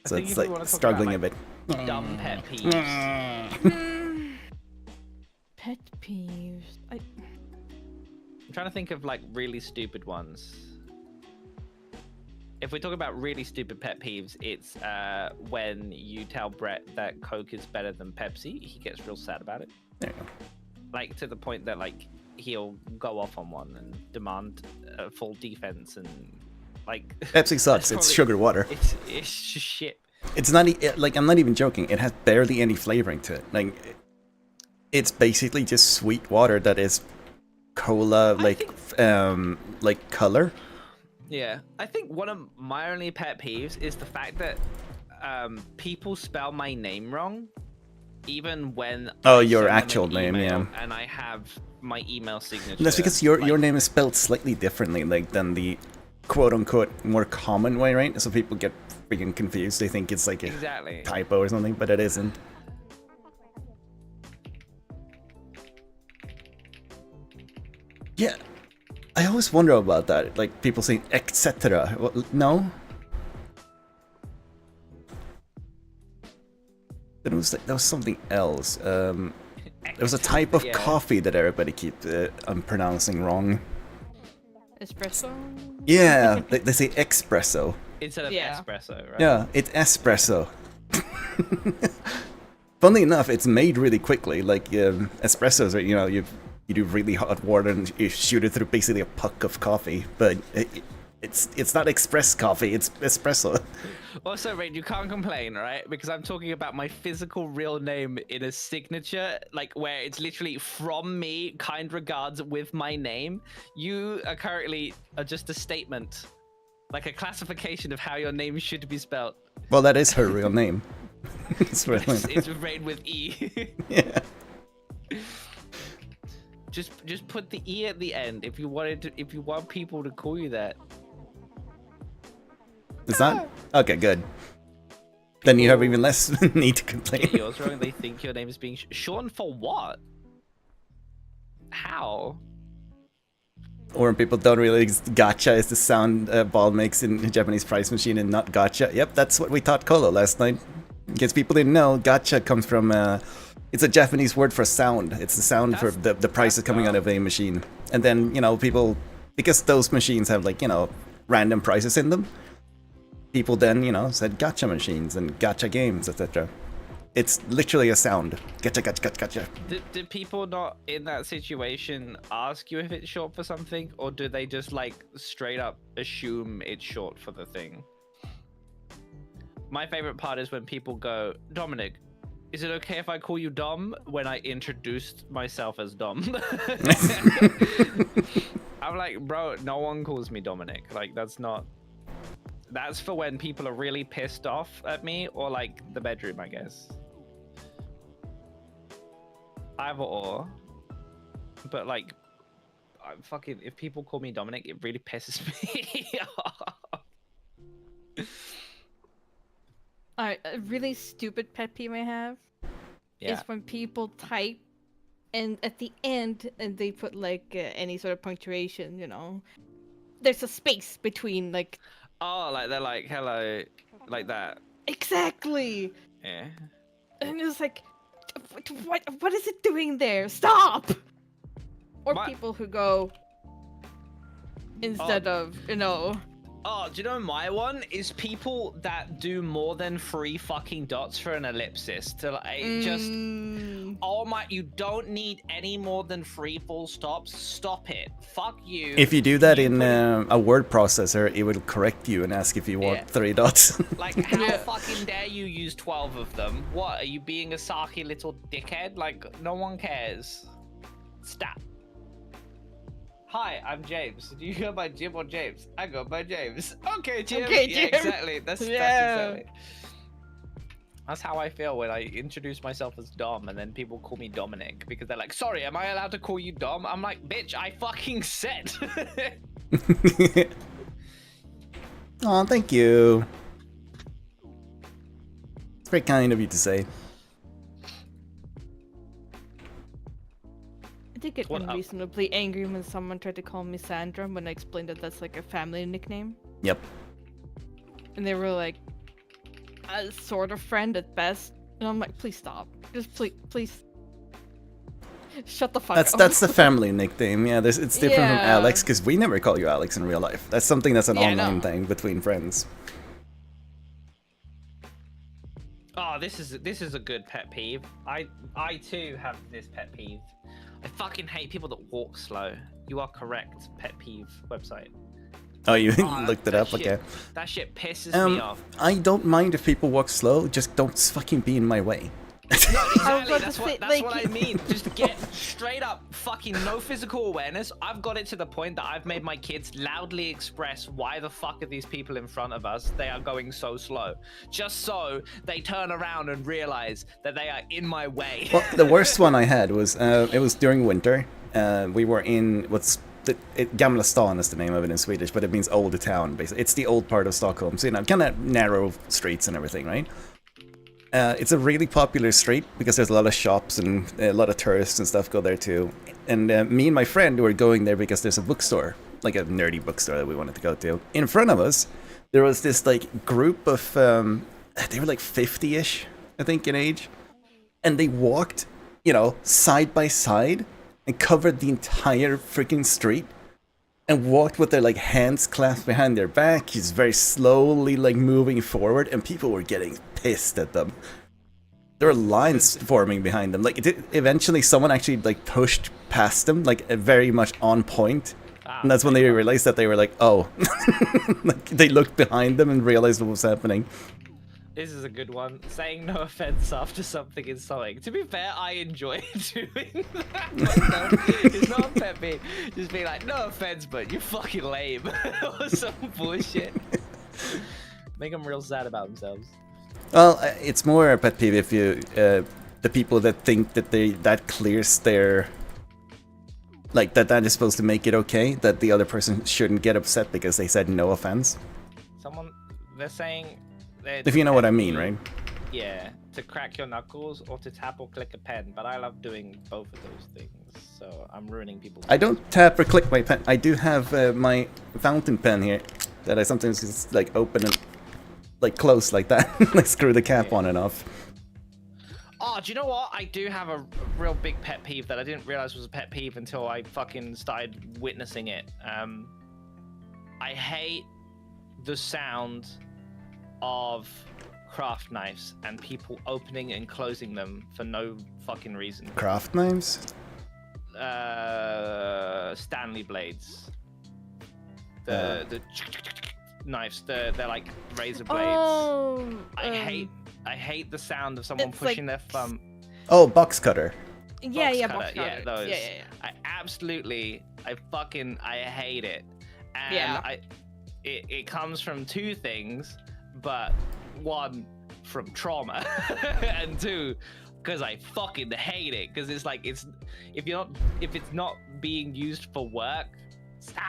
So think it's if we like wanna talk struggling about, a bit. dumb pet peeves. Pet peeves. I'm trying to think of like really stupid ones. If we talk about really stupid pet peeves, it's when you tell Brett that Coke is better than Pepsi. He gets real sad about it. There you go. Like to the point that like he'll go off on one and demand full defense and like. Pepsi sucks. It's probably- sugar water. It's just shit. It's not like, I'm not even joking. It has barely any flavoring to it. Like, it's basically just sweet water that is cola, like color. Yeah, I think one of my only pet peeves is the fact that people spell my name wrong. even when Oh, I your send them actual an name, email yeah. and I have my email signature. That's because your like, name is spelled slightly differently, like than the quote-unquote more common way, right? So people get freaking confused. They think it's like a exactly. typo or something, but it isn't. Yeah, I always wonder about that. Like people saying etc. Well, no. Then it was like, that was something else. There was a type of Yeah. coffee that everybody keep pronouncing wrong. Espresso? Yeah, they say espresso. Instead of Yeah. espresso, right? Yeah, it's espresso. Funnily enough, it's made really quickly. Like espressos are, you know, you do really hot water and you shoot it through basically a puck of coffee. But it's not express coffee; it's espresso. Also, Rain, you can't complain, right? Because I'm talking about my physical real name in a signature, like where it's literally from me, kind regards with my name. You are currently just a statement, like a classification of how your name should be spelled. Well, that is her real name. It's really It's Rain with E. yeah. Just put the E at the end if you want people to call you that. It's not? Okay, good. Then you have even less need to complain. Get yours wrong. They think your name is being shortened for what? How? Or when people don't realize gacha is the sound ball makes in a Japanese price machine and not gacha. Yep, that's what we taught Kolo last night. In case people didn't know, gacha comes from, it's a Japanese word for sound. It's the sound for the prices coming out of a machine. And then, you know, people, because those machines have like, you know, random prices in them, people then, you know, said gacha machines and gacha games, etc. It's literally a sound. Gacha, gacha, gacha, gacha. Did people not in that situation ask you if it's short for something, or do they just like straight up assume it's short for the thing? My favorite part is when people go, Dominic, is it okay if I call you Dom, when I introduced myself as Dom? I'm like, bro, no one calls me Dominic. Like, that's for when people are really pissed off at me, or like the bedroom, I guess. Either or. But like, I'm fucking, if people call me Dominic, it really pisses me off. Alright, a really stupid pet peeve I have is when people type and at the end and they put like any sort of punctuation, you know. There's a space between like. Oh, like they're like, hello, like that. Exactly! Yeah. And it's like, what is it doing there? Stop! Or people who go instead of, you know. Oh, do you know my one is people that do more than 3 fucking dots for an ellipsis to like just. Oh my! You don't need any more than 3 full stops. Stop it! Fuck you. If you do that in a word processor, it will correct you and ask if you want 3 dots. Like, how fucking dare you use 12 of them? What, are you being a sarky little dickhead? Like, no one cares. Stop. Hi, I'm James. Do you go by Jim or James? I go by James. Okay, Jim. Okay, Yeah, Jim. exactly. That's exactly. That's how I feel when I introduce myself as Dom and then people call me Dominic because they're like, sorry, am I allowed to call you Dom? I'm like, bitch, I fucking said. Aw, thank you. It's very kind of you to say. I did get unreasonably angry when someone tried to call me Sandra when I explained that that's like a family nickname. Yep. And they were like, a sort of friend at best. And I'm like, please stop. Just please. Shut the fuck up. That's the family nickname. Yeah, it's different from Alex because we never call you Alex in real life. That's something that's an online thing between friends. Oh, this is a good pet peeve. I too have this pet peeve. I fucking hate people that walk slow. You are correct. Pet peeve website. Oh, you looked it up? Okay. That shit pisses me off. I don't mind if people walk slow, just don't fucking be in my way. No, exactly. about That's to what say, that's like- what I mean. Just get straight up fucking no physical awareness. I've got it to the point that I've made my kids loudly express why the fuck are these people in front of us? They are going so slow. Just so they turn around and realize that they are in my way. Well, the worst one I had was it was during winter. We were in Gamla stan is the name of it in Swedish, but it means old town. Basically, it's the old part of Stockholm. So kind of narrow streets and everything, right? It's a really popular street because there's a lot of shops and a lot of tourists and stuff go there too. And me and my friend were going there because there's a bookstore, like a nerdy bookstore that we wanted to go to. In front of us, there was this like group of, they were like 50-ish, I think, in age. And they walked, side by side and covered the entire freaking street. And walked with their like hands clasped behind their back. He's very slowly like moving forward, and people were getting pissed at them. There were lines forming behind them. Like eventually, someone actually like pushed past them, like very much on point. And that's when they realized that they were like, oh, like they looked behind them and realized what was happening. This is a good one. Saying no offense after something insulting. To be fair, I enjoy doing that. It's not a pet peeve. Just be like, no offense, but you're fucking lame. Or some bullshit. Make them real sad about themselves. Well, it's more a pet peeve if you, the people that think that that clears their, like that is supposed to make it okay, that the other person shouldn't get upset because they said no offense. They're saying. If you know what I mean, right? Yeah, to crack your knuckles or to tap or click a pen, but I love doing both of those things, so I'm ruining people's. I don't tap or click my pen. I do have my fountain pen here that I sometimes just like open and like close like that. Like screw the cap on and off. Oh, do you know what? I do have a real big pet peeve that I didn't realize was a pet peeve until I fucking started witnessing it. I hate the sound of craft knives and people opening and closing them for no fucking reason. Craft knives? Stanley blades. The knives. They're like razor blades. Oh, I hate the sound of someone pushing their thumb. Oh, box cutter. Yeah, Box box cutter. Yeah, cutter. those. Yeah. I hate it. And Yeah. It comes from two things, but one from trauma, and two, because I fucking hate it. Because it's like if it's not being used for work, stop.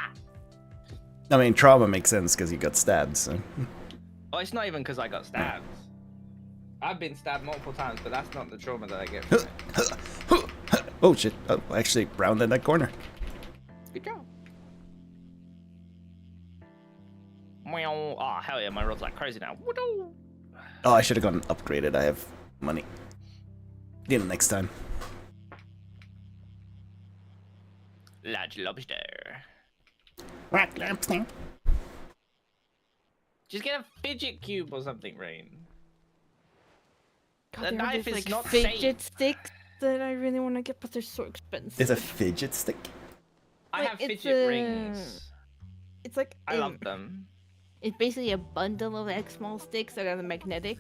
I mean, trauma makes sense because you got stabbed. So. Oh, it's not even because I got stabbed. I've been stabbed multiple times, but that's not the trauma that I get from it. Oh shit! Oh, I actually rounded that corner. Good job. Oh hell yeah, my road's like crazy now. Oh, I should have gotten upgraded. I have money. Get it next time. Large lobster. Lobster. Just get a fidget cube or something, Rain. God, The there are knife these, is like, not fidget safe. sticks that I really want to get, but they're so expensive. It's a fidget stick. I Like, have it's fidget a- rings. It's like I love them. It's basically a bundle of like small sticks that are magnetic.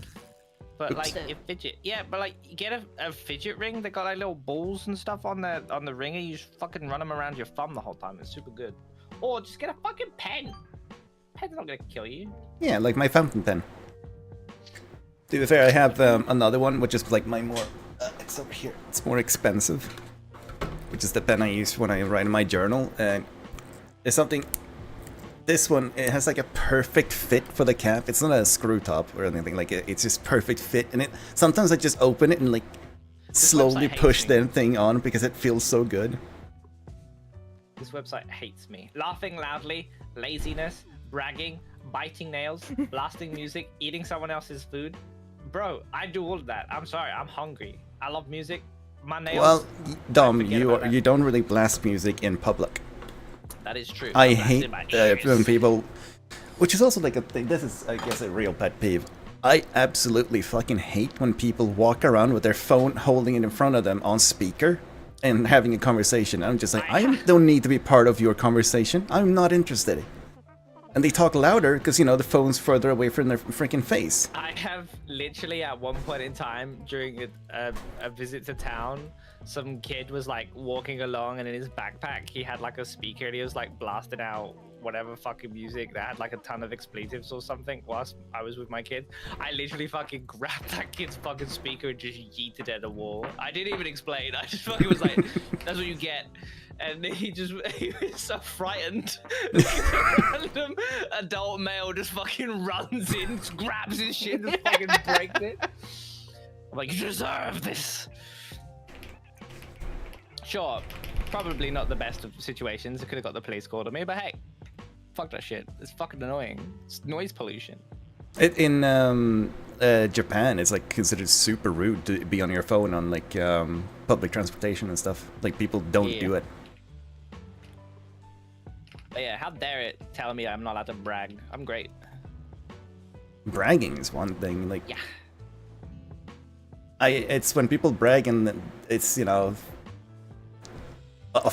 But like So- if fidget, yeah, but like you get a fidget ring. They got like little balls and stuff on the ring, and you just fucking run them around your thumb the whole time. It's super good. Or just get a fucking pen. Pen's not gonna kill you. Yeah, like my fountain pen. To be fair, I have another one, which is like my more. It's over here. It's more expensive, which is the pen I use when I write in my journal. And it's something. This one, it has like a perfect fit for the cap. It's not a screw top or anything like it. It's just perfect fit, and it. Sometimes I just open it and like slowly website push hates me. the thing on because it feels so good. This website hates me. Laughing loudly, laziness, bragging, biting nails, blasting music, eating someone else's food. Bro, I do all of that. I'm sorry, I'm hungry. I love music. My nails. Well, Dom, forget about that. you don't really blast music in public. That is true. I I'm blasting hate my when ears. people, which is also like a thing. This is, I guess, a real pet peeve. I absolutely fucking hate when people walk around with their phone holding it in front of them on speaker and having a conversation. I'm just like, I don't need to be part of your conversation. I'm not interested. And they talk louder because, you know, the phone's further away from their freaking face. I have literally at one point in time during a visit to town, some kid was like walking along and in his backpack he had like a speaker and he was like blasting out whatever fucking music that had like a ton of expletives or something whilst I was with my kid. I literally fucking grabbed that kid's fucking speaker and just yeeted it at the wall. I didn't even explain. I just fucking was like, that's what you get. And he was so frightened. A random adult male just fucking runs in, grabs his shit, and fucking breaks it. I'm like, you deserve this. Sure, probably not the best of situations. I could have got the police called on me, but hey, fuck that shit. It's fucking annoying. It's noise pollution. In Japan, it's like considered super rude to be on your phone on like public transportation and stuff. Like people don't do it. But yeah, how dare it tell me I'm not allowed to brag? I'm great. Bragging is one thing. Like, yeah, it's when people brag and it's, you know,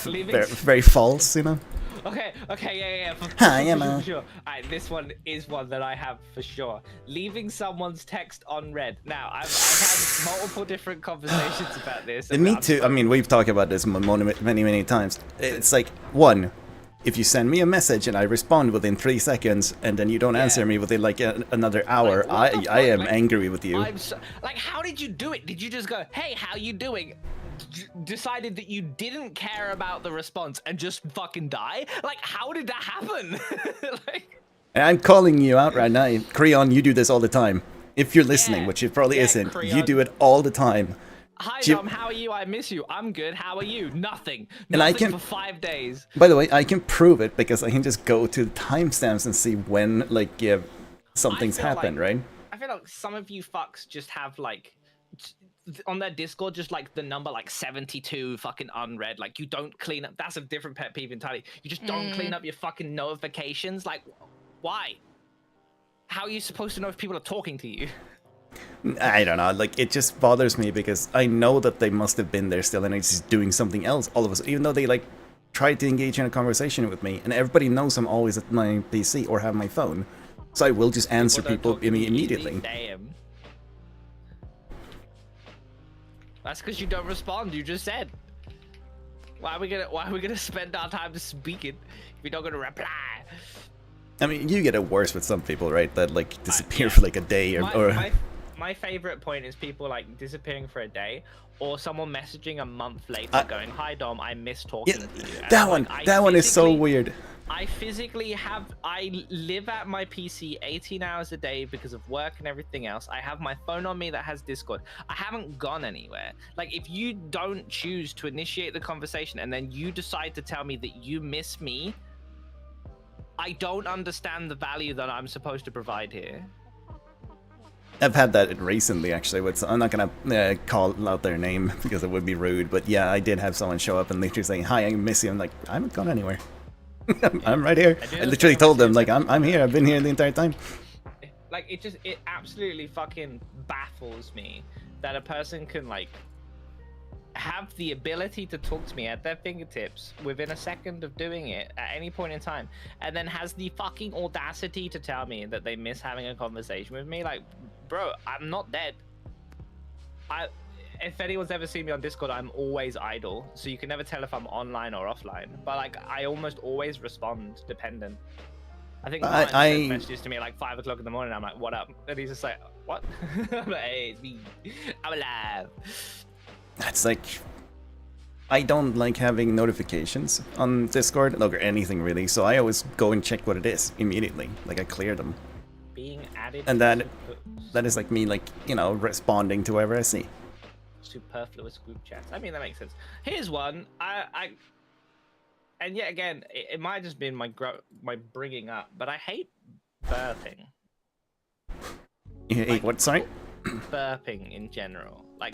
Leaving- very false, you know. Okay, yeah. Hi, Emma. For sure. Alright, this one is one that I have for sure. Leaving someone's text unread. Now, I've had multiple different conversations about this. Me too. I mean, we've talked about this many times. It's like, one, if you send me a message and I respond within 3 seconds and then you don't answer me within like another hour, Like, I am like, angry with you. Like, how did you do it? Did you just go, hey, how you doing? Decided that you didn't care about the response and just fucking die? Like, how did that happen? Like, And I'm calling you out right now. Creon, you do this all the time. If you're listening, which it probably isn't, Creon. you do it all the time. Hi, Dom, how are you? I miss you. I'm good. How are you? Nothing. And I Nothing can- for 5 days. By the way, I can prove it because I can just go to the timestamps and see when, like, something's I feel happened, like- right? I feel like some of you fucks just have like on their Discord just like the number like 72 fucking unread. Like you don't clean up. That's a different pet peeve entirely. You just don't clean up your fucking notifications. Like, why? How are you supposed to know if people are talking to you? I don't know, like, it just bothers me because I know that they must have been there still and it's just doing something else all of a sudden, even though they, like, tried to engage in a conversation with me, and everybody knows I'm always at my PC or have my phone, so I will just answer people immediately. Damn. That's because you don't respond. You just said. Why are we gonna spend our time speaking if we're not gonna reply? I mean, you get it worse with some people, right? That, like, disappear for like a day My favorite point is people like disappearing for a day, or someone messaging a month later going, "Hi Dom, I miss talking to you." And that one is so weird. I live at my PC 18 hours a day because of work and everything else. I have my phone on me that has Discord. I haven't gone anywhere. Like, if you don't choose to initiate the conversation and then you decide to tell me that you miss me, I don't understand the value that I'm supposed to provide here. I've had that recently, actually. I'm not gonna call out their name because it would be rude, but yeah, I did have someone show up and literally saying, "Hi, I miss you." I'm like, I haven't gone anywhere. I'm right here. I literally told them, like, I'm here. I've been here the entire time. Like, it absolutely fucking baffles me that a person can, like, have the ability to talk to me at their fingertips within a second of doing it at any point in time, and then has the fucking audacity to tell me that they miss having a conversation with me. Like, bro, I'm not dead. If anyone's ever seen me on Discord, I'm always idle, so you can never tell if I'm online or offline. But like, I almost always respond, dependent. I think Martin sent messages to me at like 5 o'clock in the morning. I'm like, "What up?" And he's just like, "What?" I'm like, "Hey, it's me. I'm alive." It's like, I don't like having notifications on Discord, or anything really, so I always go and check what it is immediately. Like, I clear them. Being added. And that is like me, like, you know, responding to whoever I see. Superfluous group chats. I mean, that makes sense. Here's one. And yet again, it might just been my bringing up, but I hate burping. You hate what? Sorry? Burping in general. Like,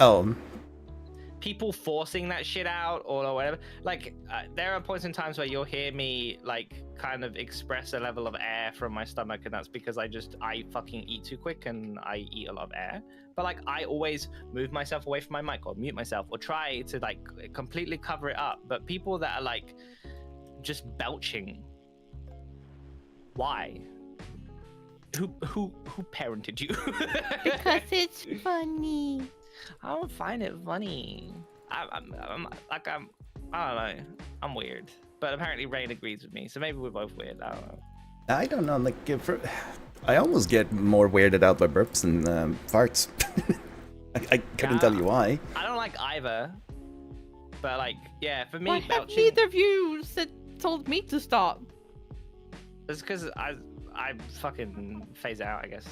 people forcing that shit out or whatever. Like, there are points in times where you'll hear me like kind of express a level of air from my stomach, and that's because I fucking eat too quick and I eat a lot of air. But like, I always move myself away from my mic or mute myself or try to like completely cover it up. But people that are like just belching, Why? Who parented you? Because it's funny. I don't find it funny. I'm I don't know. I'm weird, but apparently Rain agrees with me, so maybe we're both weird. I don't know. I don't know. Like, I almost get more weirded out by burps and farts. I couldn't tell you why. I don't like either, but like, yeah, for me, Why have belching. neither of you told me to stop? It's because I fucking phase out, I guess.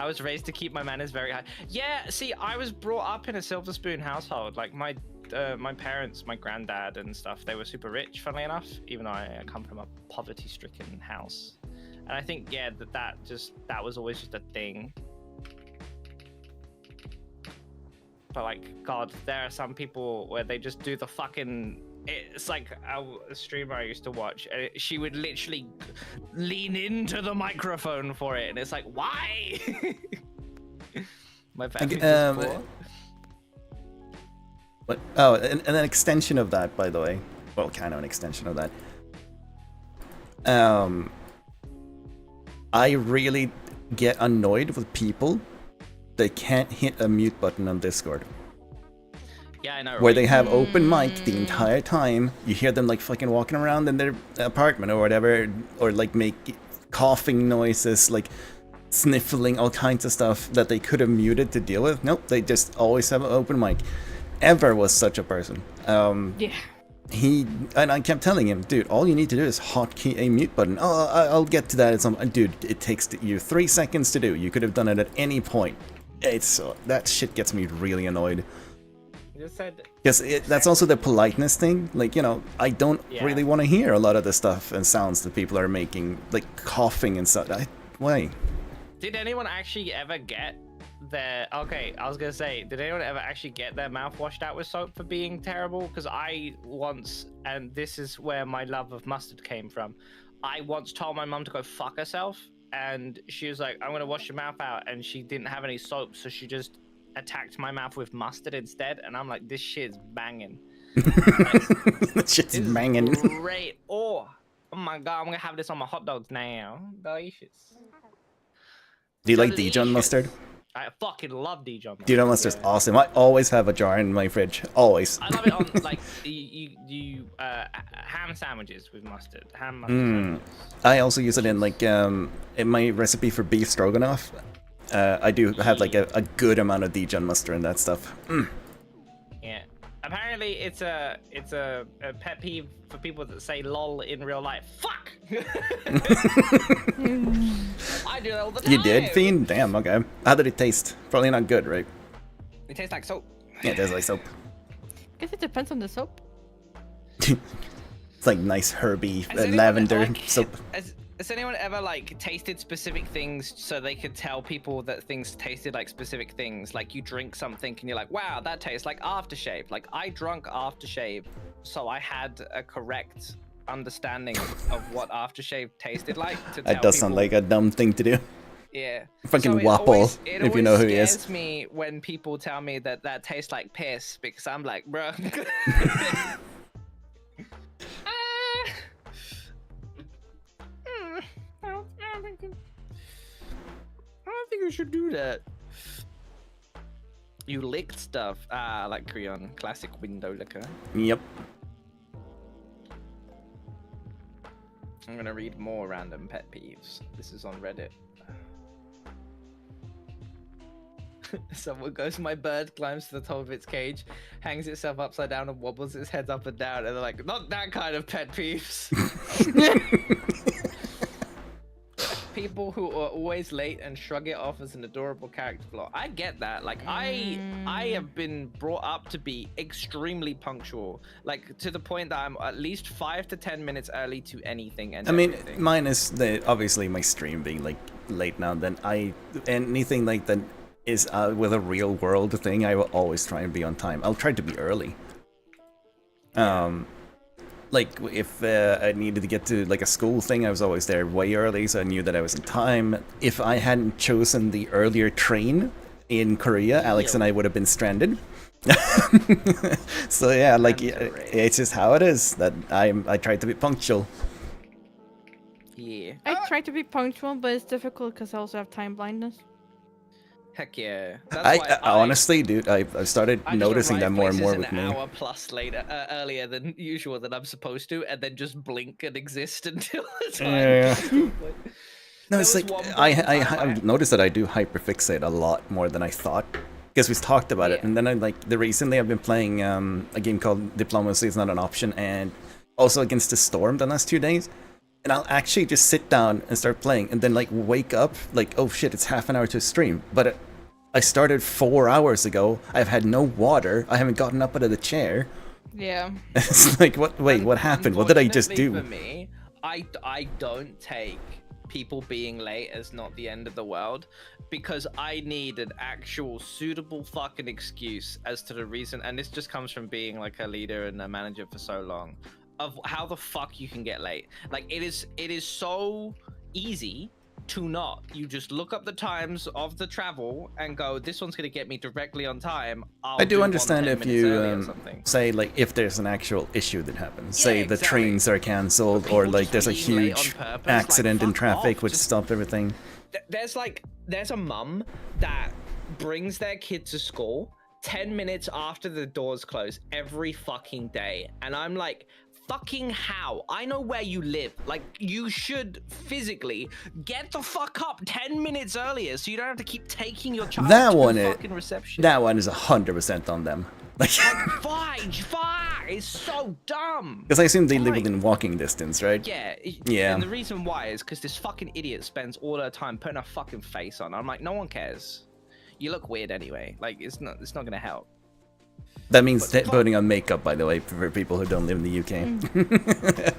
I was raised to keep my manners very high. Yeah, see, I was brought up in a silver spoon household. Like my parents, my granddad and stuff, they were super rich, funnily enough, even though I come from a poverty-stricken house. And I think, yeah, that was always just a thing. But like, God, there are some people where they just do the fucking... It's like a streamer I used to watch. She would literally lean into the microphone for it, and it's like, why? My family's just poor. What? Oh, and an extension of that, by the way. Well, kind of an extension of that. I really get annoyed with people that can't hit a mute button on Discord. Yeah, I know. Where Right? they have open mic the entire time. You hear them like fucking walking around in their apartment or whatever, or like make coughing noises, like sniffling, all kinds of stuff that they could have muted to deal with. Nope, they just always have an open mic. Ever was such a person. Yeah. And I kept telling him, dude, all you need to do is hotkey a mute button. Oh, I'll get to that at some. Dude, it takes you 3 seconds to do. You could have done it at any point. It's that shit gets me really annoyed. You just said. Yes, that's also the politeness thing. Like, you know, I don't really want to hear a lot of the stuff and sounds that people are making, like coughing and stuff. Why? Did anyone actually ever get their... Okay, I was gonna say, did anyone ever actually get their mouth washed out with soap for being terrible? Because I once, and this is where my love of mustard came from, I once told my mum to go fuck herself, and she was like, I'm gonna wash your mouth out, and she didn't have any soap, so she just attacked my mouth with mustard instead, and I'm like, this shit's banging. That shit's banging. Great. Oh my god, I'm gonna have this on my hot dogs now. Delicious. Do you like Dijon mustard? I fucking love Dijon mustard. Dijon mustard's awesome. I always have a jar in my fridge. Always. I love it on like ham sandwiches with mustard. Ham mustard sandwiches. I also use it in like in my recipe for beef stroganoff. I do have like a good amount of Dijon mustard in that stuff. Yeah. Apparently, it's a pet peeve for people that say "lol" in real life. Fuck. I do that all the time. You did, Fiend? Damn. Okay. How did it taste? Probably not good, right? It tastes like soap. Yeah, it tastes like soap. Guess it depends on the soap. It's like nice herby Has anyone, lavender like, soap. Has anyone ever like tasted specific things so they could tell people that things tasted like specific things? Like you drink something and you're like, wow, that tastes like aftershave. Like I drunk aftershave, so I had a correct understanding of what aftershave tasted like. To tell That does sound people. like a dumb thing to do. Yeah. Fucking it Wapple, always if you know who he is. scares me when people tell me that tastes like piss, because I'm like, bro. I don't think you should do that. You licked stuff. Ah, like Creon. Classic window licker. Yep. I'm gonna read more random pet peeves. This is on Reddit. Someone goes, my bird climbs to the top of its cage, hangs itself upside down and wobbles its head up and down, and they're like, not that kind of pet peeves. People who are always late and shrug it off as an adorable character flaw. I get that. Like I have been brought up to be extremely punctual, like to the point that I'm at least 5 to 10 minutes early to anything. And I mean, everything. minus obviously my stream being like late now. Then anything like that is with a real world thing, I will always try and be on time. I'll try to be early. Like if I needed to get to like a school thing, I was always there way early, so I knew that I was in time. If I hadn't chosen the earlier train in Korea, Alex and I would have been stranded. So yeah, like it's just how it is. That I tried to be punctual. Yeah. I try to be punctual, but it's difficult because I also have time blindness. Heck yeah. I honestly, dude, I started I just noticing that arrive more and more places with an me. hour plus later, earlier than usual than I'm supposed to, and then just blink and exist until the time. Yeah. gets to a point. No, There it's was like one point in time I've noticed that I do hyperfixate a lot more than I thought. Because we've talked about it, Yeah. and then recently I've been playing a game called Diplomacy is Not an Option, and also Against the Storm the last 2 days. And I'll actually just sit down and start playing, and then like wake up, like, oh shit, it's half an hour to stream. But I started 4 hours ago. I've had no water. I haven't gotten up out of the chair. Yeah. It's like, what? Wait, what happened? What did I just do? For me, I don't take people being late as not the end of the world, because I need an actual suitable fucking excuse as to the reason, and this just comes from being like a leader and a manager for so long, of how the fuck you can get late. Like it is so easy to not. You just look up the times of the travel and go, this one's gonna get me directly on time. I do understand if you something. say like if there's an actual issue that happens, Yeah, say the exactly. trains are cancelled, But or people like just there's a being late on huge purpose, like, accident in fuck traffic off, which just- stopped everything. There's a mum that brings their kid to school 10 minutes after the doors close every fucking day, and I'm like, fucking how? I know where you live. Like, you should physically get the fuck up 10 minutes earlier so you don't have to keep taking your child That to one fucking reception. That one is 100% on them. Like, Fudge, it's so dumb. because I assume they live Like- within walking distance, right? Yeah. Yeah. And the reason why is because this fucking idiot spends all her time putting a fucking face on. I'm like, no one cares. You look weird anyway. Like, it's not gonna help. That means But fuck- putting on makeup, by the way, for people who don't live in the UK.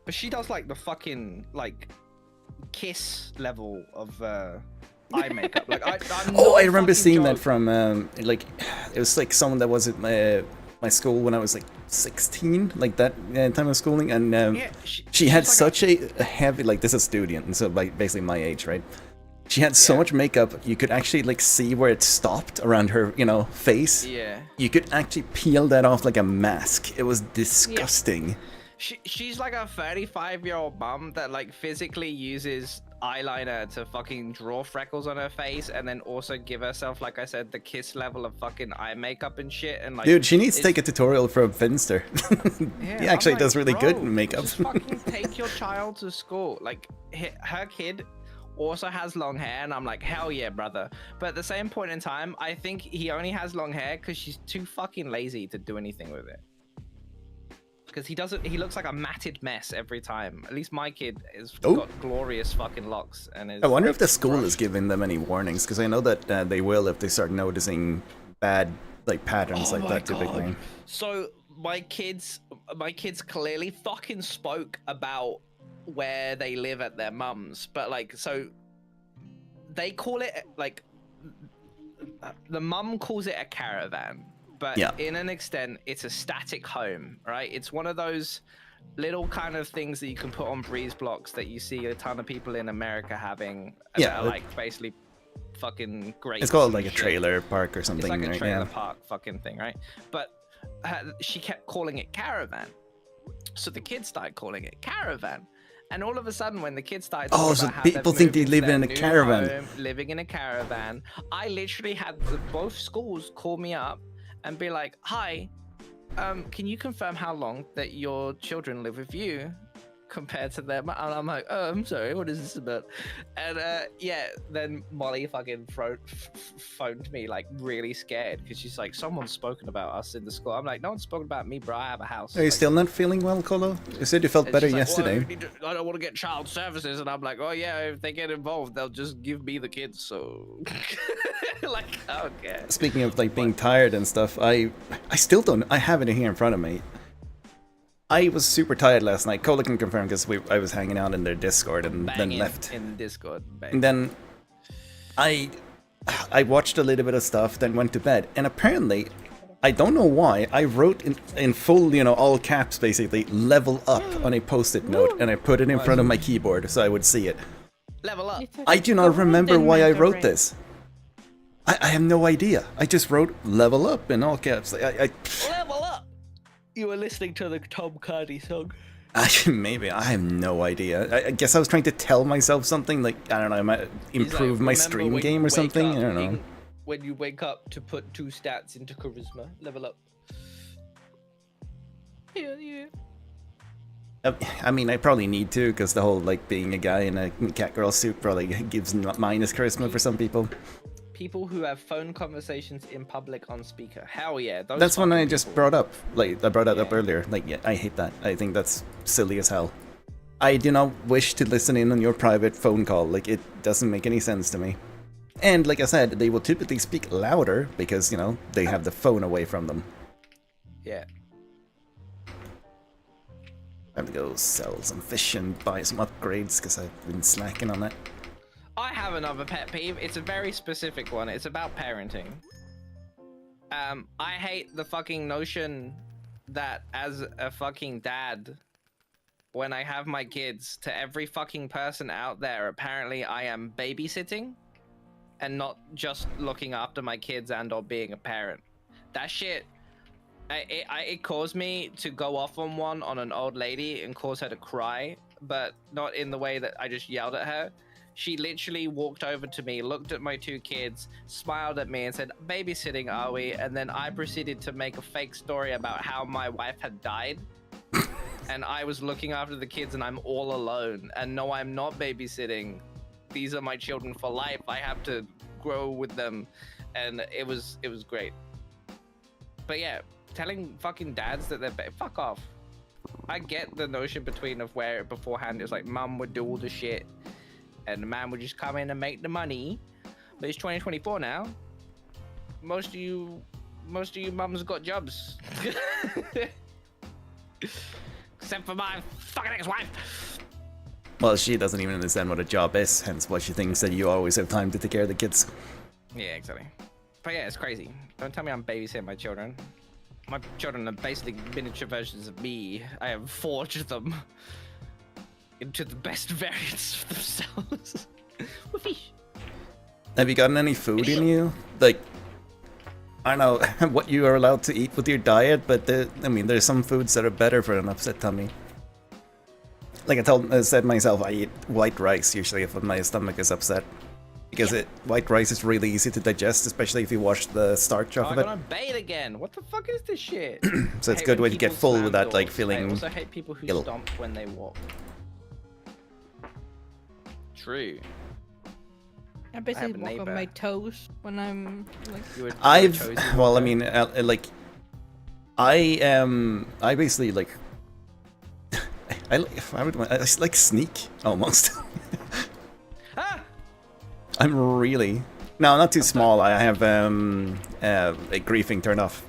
But she does like the fucking like kiss level of eye makeup. Like I'm Oh, not I remember fucking seeing that joking. from like it was like someone that was at my school when I was like 16, like that time of schooling, and Yeah, she had she's like such a heavy, like, this is a student, and so like basically my age, right? She had so Yeah. much makeup, you could actually like see where it stopped around her, face. Yeah. You could actually peel that off like a mask. It was disgusting. She's like a 35-year-old mum that like physically uses eyeliner to fucking draw freckles on her face, and then also give herself, like I said, the kiss level of fucking eye makeup and shit. And like, Dude, she needs to it's- take a tutorial from Finster. Yeah, He I'm actually like, does really good bro, makeup. Just fucking take your child to school. Like, her kid also has long hair, and I'm like, hell yeah, brother. But at the same point in time, I think he only has long hair because she's too fucking lazy to do anything with it. Because he looks like a matted mess every time. At least my kid has got glorious fucking locks. And is I wonder if like, the school is brushed. giving them any warnings, because I know that they will if they start noticing bad like patterns Oh like my that typically. God. So my kids clearly fucking spoke about where they live at their mum's, but like, so they call it like the mum calls it a caravan, but Yeah. in an extent it's a static home, right? It's one of those little kind of things that you can put on breeze blocks that you see a ton of people in America having, Yeah, that are it- like basically fucking great. It's called like a trailer park or something, It's like a right? trailer Yeah. park fucking thing, right? But she kept calling it caravan, so the kids started calling it caravan. And all of a sudden, when the kids started talking Oh, so about how they've people think moved they into live their in a new caravan. home, living in a caravan, I literally had both schools call me up and be like, "Hi, can you confirm how long that your children live with you compared to them?" And I'm like, "Oh, I'm sorry, what is this about?" And yeah, then Molly fucking phoned me like really scared because she's like, "Someone's spoken about us in the school." I'm like, "No one's spoken about me, bro. I have a house." Are you Like, still not feeling well, Colo? You said you felt and better she's like, yesterday. "Well, I don't want to get child services," and I'm like, "Oh yeah, if they get involved, they'll just give me the kids." So, like, okay. Speaking of like being tired and stuff, I still don't. I have it here in front of me. I was super tired last night. Cola can confirm because I was hanging out in their Discord and then Banging left. in Discord. Bang. And then I watched a little bit of stuff, then went to bed. And apparently, I don't know why, I wrote in full, all caps basically, level up on a post-it note, and I put it in front of my keyboard so I would see it. Level up. I do not remember why I wrote this. I have no idea. I just wrote level up in all caps. Level up. You were listening to the Tom Cardy song. Actually, maybe. I have no idea. I guess I was trying to tell myself something, like, I don't know, I might He's like, improve my "Remember stream when game you or something? wake I don't up, know. When you wake up to put 2 stats into charisma, level up. Hell yeah. I mean, I probably need to, because the whole, like, being a guy in a cat-girl suit probably gives minus charisma for some people. People who have phone conversations in public on speaker. Hell yeah. Those That's one I fucking just people. brought up. Like, I brought that up Yeah. earlier. Like, yeah, I hate that. I think that's silly as hell. I do not wish to listen in on your private phone call. Like, it doesn't make any sense to me. And like I said, they will typically speak louder because, you know, they have the phone away from them. Yeah. I have to go sell some fish and buy some upgrades because I've been slacking on that. I have another pet peeve. It's a very specific one. It's about parenting. I hate the fucking notion that as a fucking dad, when I have my kids, to every fucking person out there, apparently I am babysitting and not just looking after my kids and or being a parent. That shit, it caused me to go off on an old lady and cause her to cry, but not in the way that I just yelled at her. She literally walked over to me, looked at my 2 kids, smiled at me and said, "Babysitting, are we?" And then I proceeded to make a fake story about how my wife had died. And I was looking after the kids and I'm all alone. And no, I'm not babysitting. These are my children for life. I have to grow with them. And it was great. But yeah, telling fucking dads that they're fuck off. I get the notion of where beforehand it was like mum would do all the shit and the man would just come in and make the money. But it's 2024 now. Most of you mums got jobs. Except for my fucking ex-wife. Well, she doesn't even understand what a job is, hence why she thinks that you always have time to take care of the kids. Yeah, exactly. But yeah, it's crazy. Don't tell me I'm babysitting my children. My children are basically miniature versions of me. I have forged them into the best variants of themselves. Whoopee. Have you gotten any food in you? Like, I don't know what you are allowed to eat with your diet, but I mean, there's some foods that are better for an upset tummy. Like I said myself, I eat white rice usually if my stomach is upset. Because white rice is really easy to digest, especially if you wash the starch off of I'm it. gonna bait again. What the fuck is this shit? So it's I hate good when you get people full slam with that, like, doors. feeling I also hate people who ill. stomp when they walk. True. I basically have a walk on neighbor. my toes when I'm like. You would I've, chose well, I you. mean, like, I basically, like, I like sneak, almost. Ah! I'm really... No, not too small. I have, like, griefing turned off.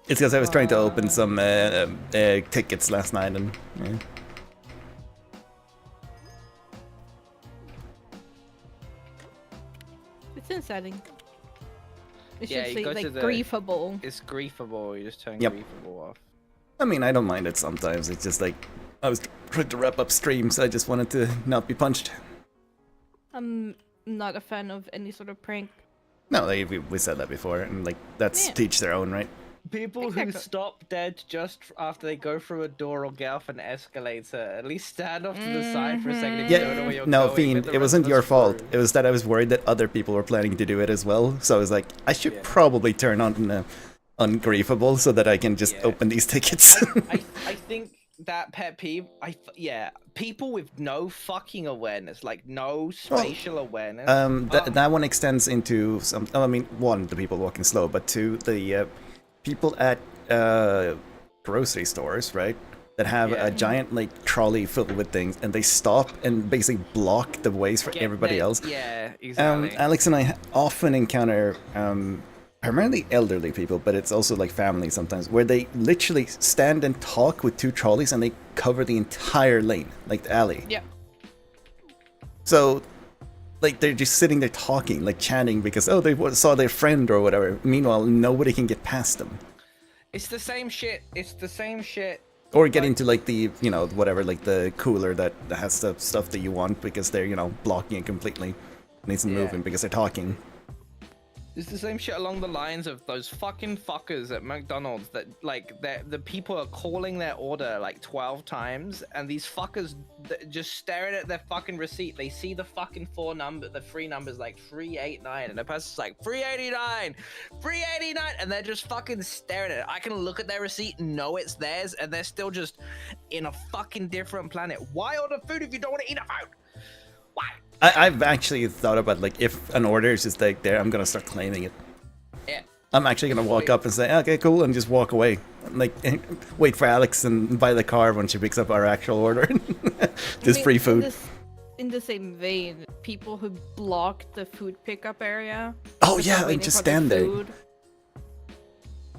It's because I was trying to open some tickets last night and... Yeah. It's unsettling. It Yeah, should you say go like to the- griefable. It's griefable. You just turn Yep. griefable off. I mean, I don't mind it sometimes. It's just like... I was trying to wrap up streams. I just wanted to not be punched. I'm not a fan of any sort of prank. No, we said that before, and like that's Yeah. to each their own, right? People Exactly. who stop dead just after they go through a door or get off an escalator, at least stand off to the side for a second if you don't know where you're No, going. Fiend, let the it rest wasn't of your us fault. through. It was that I was worried that other people were planning to do it as well. So I was like, I should Yeah. probably turn on ungriefable so that I can just Yeah. open these tickets. I think that pet peeve, people with no fucking awareness, like no spatial awareness. That one extends into some. I mean, one, the people walking slow, but two, the people at grocery stores, right? That have Yeah. a giant like trolley filled with things, and they stop and basically block the ways for Get everybody there- else. Yeah, exactly. Alex and I often encounter primarily elderly people, but it's also like families sometimes, where they literally stand and talk with two trolleys and they cover the entire lane, like the alley. Yep. So, like, they're just sitting there talking, like chatting because, oh, they saw their friend or whatever. Meanwhile, nobody can get past them. It's the same shit. It's the same shit. Or get into like the, you know, whatever, like the cooler that has the stuff that you want because they're, you know, blocking it completely. and it's moving because they're talking. It's the same shit along the lines of those fucking fuckers at McDonald's that like the people are calling their order like 12 times, and these fuckers just staring at their fucking receipt. They see the fucking the free numbers like 389, and the person's like 389, 389, and they're just fucking staring at it. I can look at their receipt and know it's theirs, and they're still just in a fucking different planet. Why order food if you don't want to eat a food? Why? I've actually thought about, like, if an order is just like there, I'm gonna start claiming it. Yeah. I'm actually gonna walk up and say, okay, cool, and just walk away. Like, wait for Alex and buy the car when she picks up our actual order. Just free food. In the same vein, people who block the food pickup area. Oh yeah, like just stand there.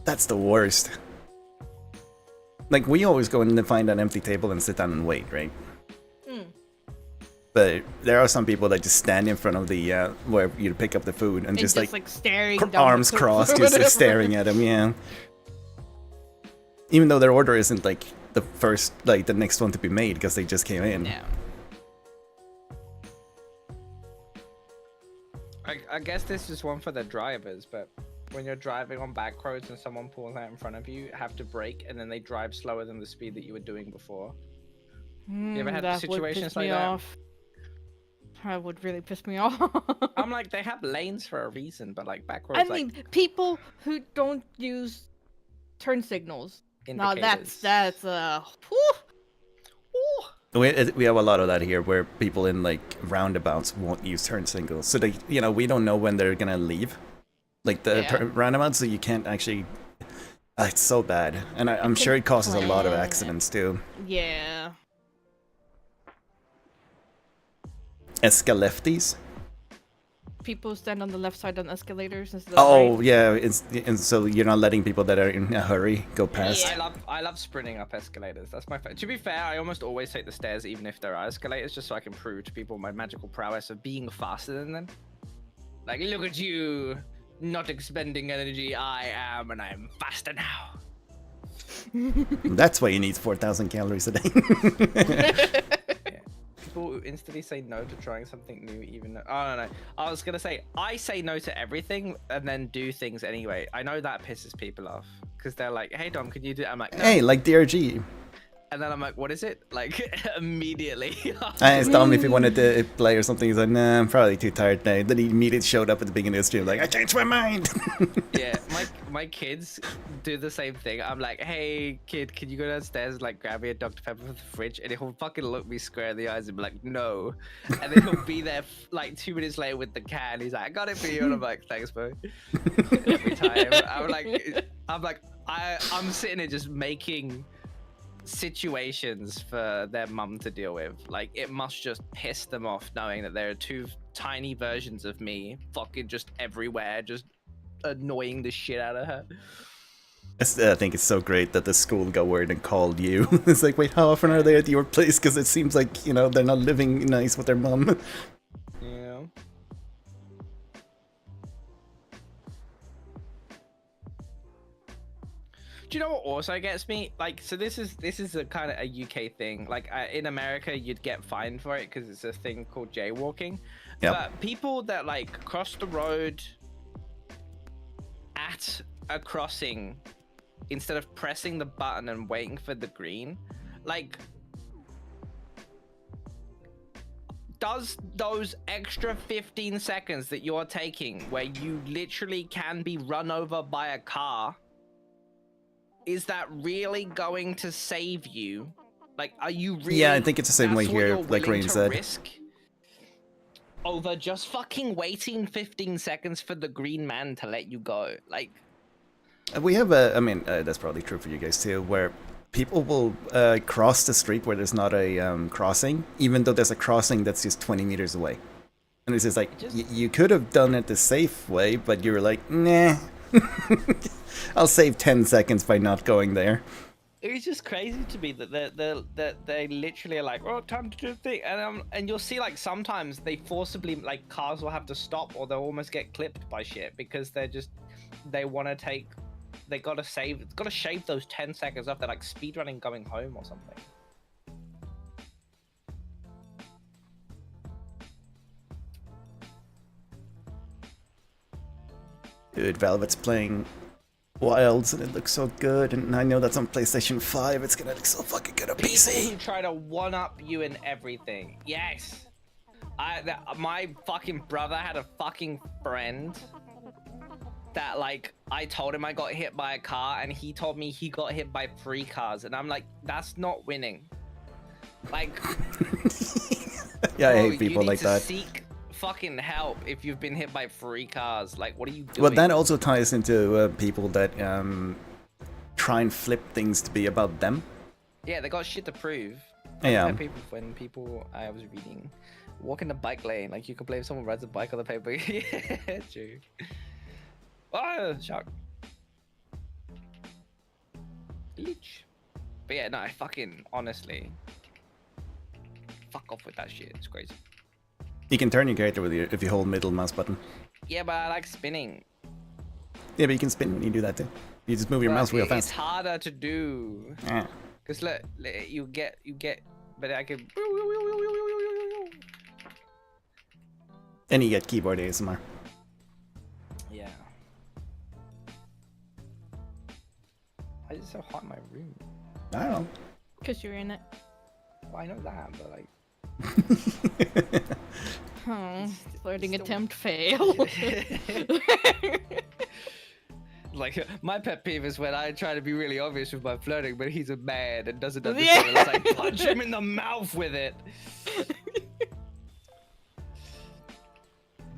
That's the worst. Like, we always go in and find an empty table and sit down and wait, right? But there are some people that just stand in front of the where you pick up the food and just like staring, arms crossed, just like staring at them. Yeah. Even though their order isn't like the first, like the next one to be made because they just came in. Yeah. I guess this is one for the drivers, but when you're driving on back roads and someone pulls out in front of you, have to brake, and then they drive slower than the speed that you were doing before. You ever had situations like that? That would really piss me off. I'm like, they have lanes for a reason, but like back roads. I mean, people who don't use turn signals. No, that's We have a lot of that here, where people in like roundabouts won't use turn signals, so they, you know, we don't know when they're gonna leave, like the roundabouts, so you can't actually. It's so bad, and I'm sure it causes a lot of accidents too. Yeah. Escalefties. People stand on the left side on escalators instead of Oh right. yeah, and so you're not letting people that are in a hurry go past. Yeah. I love sprinting up escalators. That's my to be fair, I almost always take the stairs even if there are escalators, just so I can prove to people my magical prowess of being faster than them. Like, look at you, not expending energy. I am, and I'm faster now. That's why you need 4,000 calories a day. People who instantly say no to trying something new, even though, oh no, I was gonna say, I say no to everything and then do things anyway. I know that pisses people off because they're like, hey Dom, can you do it? I'm like, no. Hey, like DRG. And then I'm like, what is it? Like, immediately. I asked Dom if he wanted to play or something. He's like, nah, I'm probably too tired now. Then he immediately showed up at the beginning of the stream like, I changed my mind. Yeah, my kids do the same thing. I'm like, hey kid, can you go downstairs and like grab me a Dr. Pepper from the fridge? And he'll fucking look me square in the eyes and be like, no. And then he'll be there like 2 minutes later with the can. He's like, I got it for you. And I'm like, thanks, bro. Every time. I'm sitting here just making situations for their mum to deal with. Like, it must just piss them off knowing that there are two tiny versions of me fucking just everywhere, just annoying the shit out of her. I think it's so great that the school got word and called you. It's like, wait, how often are they at your place? Because it seems like, you know, they're not living nice with their mum. Yeah. Do you know what also gets me? Like, so this is a kind of a UK thing. Like, in America, you'd get fined for it because it's a thing called jaywalking. Yep. But people that like cross the road at a crossing instead of pressing the button and waiting for the green, like, does those extra 15 seconds that you're taking where you literally can be run over by a car, is that really going to save you? Like, are you really? Yeah, I think it's the same way here, like Rain said. Risk over just fucking waiting 15 seconds for the green man to let you go? Like, We have I mean, that's probably true for you guys too, where people will cross the street where there's not a crossing, even though there's a crossing that's just 20 meters away. And it's just like, you could have done it the safe way, but you were like, nah. I'll save 10 seconds by not going there. It's just crazy to me that they literally are like, oh, time to do the thing, and you'll see like sometimes they forcibly, like, cars will have to stop or they'll almost get clipped by shit because they want to take, they gotta shave those 10 seconds off. They're like speedrunning going home or something. Dude, Velvet's playing Wilds and it looks so good, and I know that's on PlayStation 5. It's gonna look so fucking good on People PC. who try to one-up you in everything. Yes. My fucking brother had a fucking friend that, like, I told him I got hit by a car, and he told me he got hit by 3 cars, and I'm like, that's not winning. Like, Yeah, I bro, hate people you need like to that. seek fucking help if you've been hit by 3 cars. Like, what are you doing? Well, that also ties into people that try and flip things to be about them. Yeah, they got shit to prove. Yeah. When people I was reading walk in the bike lane, like you can blame someone rides a bike on the paper. Yeah, true. Oh, shark. Leech. But yeah, no, I fucking honestly fuck off with that shit. It's crazy. You can turn your character with if you hold middle mouse button. Yeah, but I like spinning. Yeah, but you can spin when you do that too. You just move your mouse real It's fast. harder to do. Yeah. Cause look, you get, but I can. And you get keyboard ASMR. Yeah. Why is it so hot in my room? I don't know. Because you're in it. Well, I know that, but like. Oh, flirting attempt fail. Like, my pet peeve is when I try to be really obvious with my flirting, but he's a man and doesn't Yeah. understand. It's like, punch him in the mouth with it.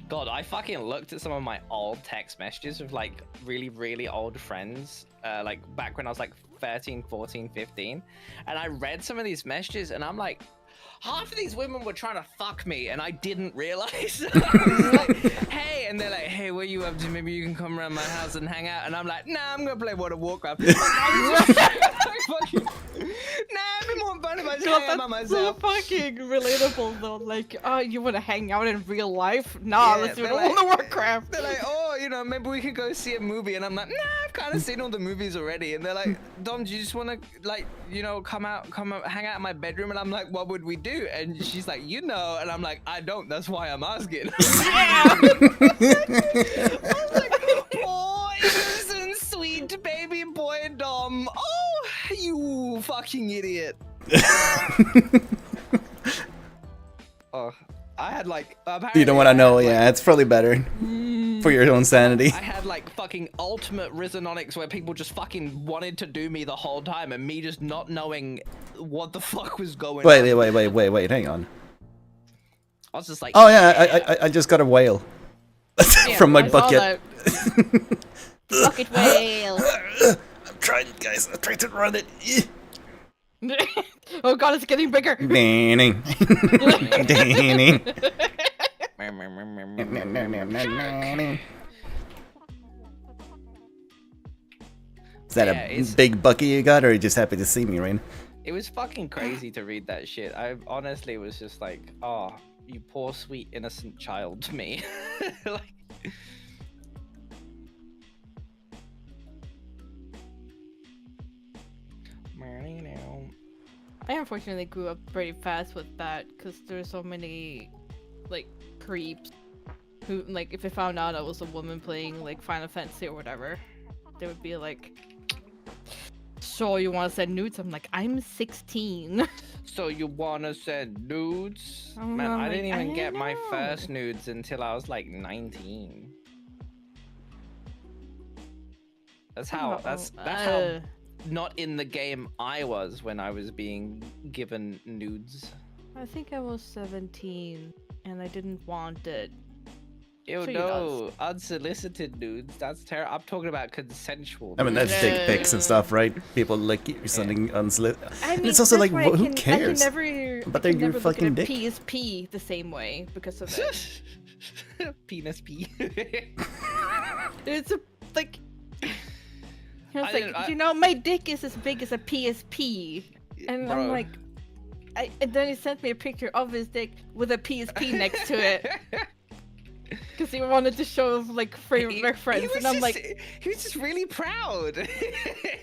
God, I fucking looked at some of my old text messages with like really, really old friends, like back when I was like 13, 14, 15. And I read some of these messages and I'm like, half of these women were trying to fuck me and I didn't realize. I was like, hey, and they're like, hey, what are you up to? Maybe you can come around my house and hang out. And I'm like, nah, I'm gonna play World of Warcraft. Like, nah, it'd be more fun if I just hang out by That's so myself. fucking relatable though. Like, oh, you want to hang out in real life? Nah, Yeah, let's do they're World like- of Warcraft. They're like, oh, you know, maybe we could go see a movie. And I'm like, nah, I've kind of seen all the movies already. And they're like, Dom, do you just want to, like, you know, come out, hang out in my bedroom? And I'm like, what would we do? And she's like, you know. And I'm like, I don't. That's why I'm asking. I was like, oh, innocent, sweet baby boy Dom. Oh, you fucking idiot. Oh, I had like, You don't want to know, yeah, it's probably better for your own sanity. I had like fucking ultimate resononics where people just fucking wanted to do me the whole time and me just not knowing what the fuck was going on. Wait, hang on. I was just like, Oh yeah, I just got a whale from my I saw bucket. that. Bucket whale. I'm trying, guys. I'm trying to run it. Oh god, it's getting bigger. Danning. Danning. Is that Yeah, a it's- big bucket you got, or are you just happy to see me, Rain? it was fucking crazy to read that shit. I honestly was just like, oh, you poor sweet innocent child to me. Like, I unfortunately grew up pretty fast with that because there's so many like creeps who, like, if they found out I was a woman playing like Final Fantasy or whatever, they would be like, so you want to send nudes? I'm like, I'm 16. so you wanna send nudes? Oh, Man, I'm I didn't like, even I get my know. first nudes until I was like 19. That's how. That's how not in the game I was when I was being given nudes. I think I was 17 and I didn't want it. Ew, Sure you no, unsolicited nudes. That's terrible. I'm talking about consensual. I mean, that's No. dick pics and stuff, right? People like you're sending unsolicited. I mean, it's also that's like, why who cares? I can never, But I they're can your never look fucking at a dick. PSP the same way because of it. Penis pee. It's a like. I was I like, didn't- you know, my dick is as big as a PSP, and I'm Bro. like, and then he sent me a picture of his dick with a PSP next to it because he wanted to show like frame reference, and I'm like, he was just really proud.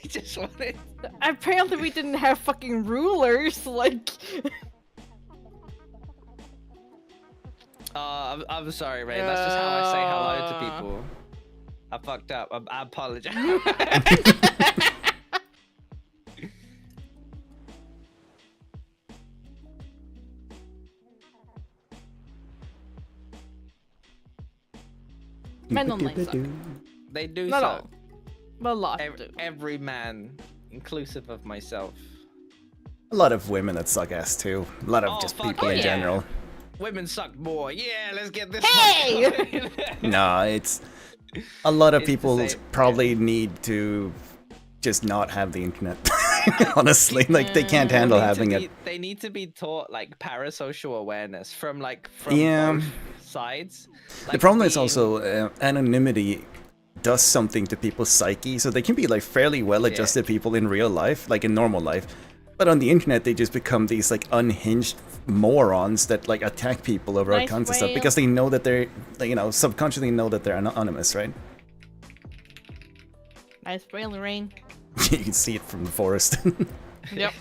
He just wanted. apparently we didn't have fucking rulers, like. I'm sorry, Ray. That's just how I say hello to people. I fucked up. I apologize. Men online suck. They do Not suck. all. But a lot do. Every man, inclusive of myself. A lot of women that suck ass too. A lot of Oh, just fuck people in yeah. general. Women suck more. Yeah, let's get this. Hey! No, it's a lot of It's the people same, probably need to just not have the internet. Honestly, like they can't Yeah. handle They need to having it. be- They need to be taught like parasocial awareness from Yeah. both sides. The Like, problem is being- also anonymity does something to people's psyche, so they can be like fairly well-adjusted people in real life, like in normal life, but on the internet they just become these like unhinged morons that like attack people over all Nice kinds of stuff whale. because they know that they're, you know, subconsciously know that they're anonymous, right? Nice whale rain. You can see it from the forest. Yep.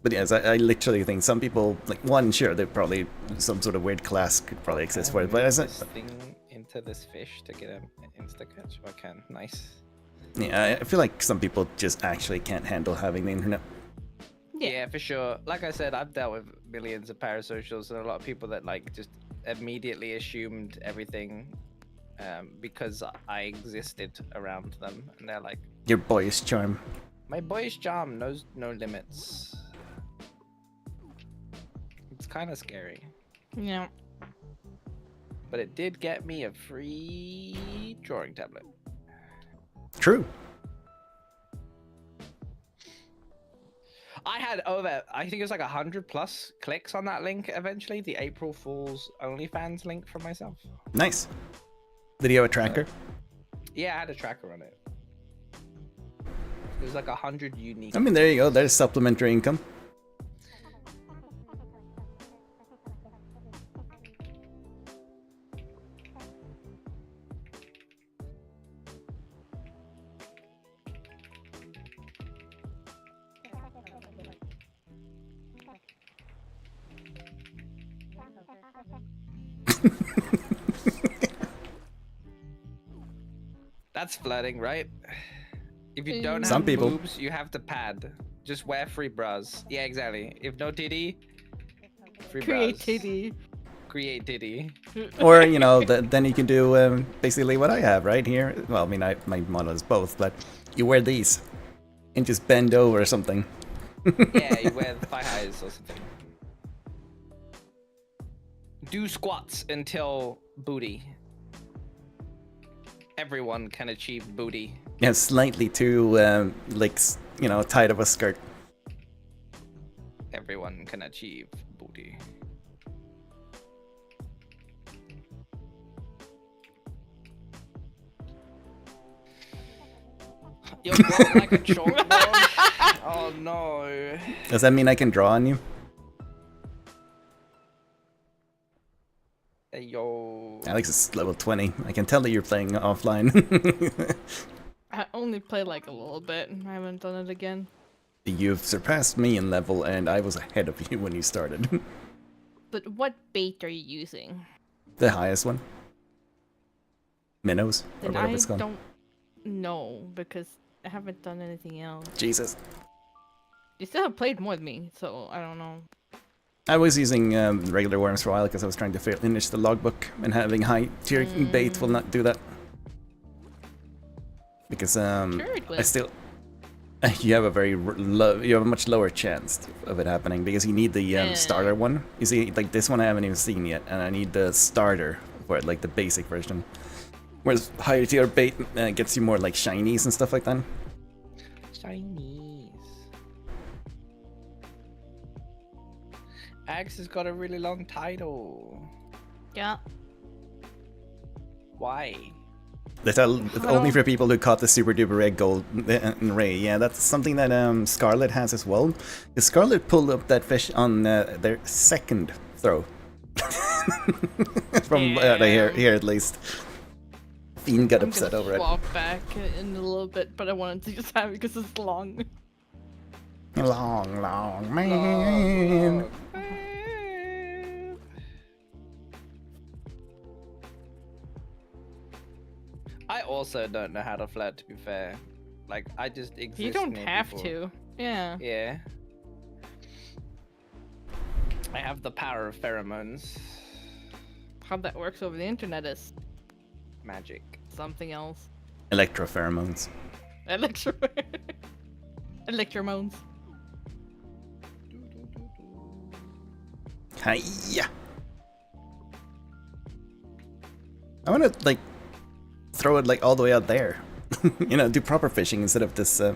But yes, I literally think some people, like, one, sure, they're probably some sort of weird class could probably exist for it, but as this thing into this fish to get him insta catch. I can. Nice. yeah, I feel like some people just actually can't handle having the internet. Yeah. For sure. Like I said, I've dealt with millions of parasocials and a lot of people that like just immediately assumed everything because I existed around them, and they're like, Your boyish charm. my boyish charm knows no limits. It's kind of scary, Yeah. but it did get me a free drawing tablet. True. I had I think it was like 100+ clicks on that link eventually, the April Fool's OnlyFans link for myself. Nice. Did you have a tracker? Yeah, I had a tracker on it. It was like 100 unique. I mean, there you go. There's supplementary income. That's flirting, right? If you don't have Some people. boobs, you have to pad. Just wear free bras. Yeah, exactly. If no titty, free bras. Creativity. Create titty. Or, you know, then you can do basically what I have right here. Well, I mean, my motto is both, but you wear these and just bend over or something. Yeah, you wear thigh highs or something. Do squats until booty. Everyone can achieve booty. Yeah, slightly too, like, you know, tight of a skirt. Everyone can achieve booty. You're built like a chalkboard. Oh no. Does that mean I can draw on you? Hey, yo. Alex is level 20. I can tell that you're playing offline. I only played like a little bit. I haven't done it again. You've surpassed me in level, and I was ahead of you when you started. But what bait are you using? The highest one. Minnows, or Then whatever I it's called. don't know because I haven't done anything else. Jesus. You still have played more than me, so I don't know. I was using regular worms for a while because I was trying to finish the logbook, and having high tier bait will not do that. Because Sure it I will. still you have a very you have a much lower chance of it happening because you need the starter one. You see, like this one I haven't even seen yet, and I need the starter for it, like the basic version. Whereas higher tier bait gets you more like shinies and stuff like that. Chinese. Axe has got a really long title. Yeah. Why? That's only for people who caught the super duper egg gold ray. Yeah, that's something that Scarlet has as well. Scarlet pulled up that fish on their second throw. From here at least. Fiend got I'm upset gonna over it. swap back in a little bit, but I wanted to just have it because it's long. Long, long man. also don't know how to flirt, to be fair. Like, I just exist. You don't near have people. to. Yeah. Yeah. I have the power of pheromones. How that works over the internet is Magic. something else. Electropheromones. Electro. Electromones. Hiya. I want to like throw it like all the way out there. You know, do proper fishing instead of this. What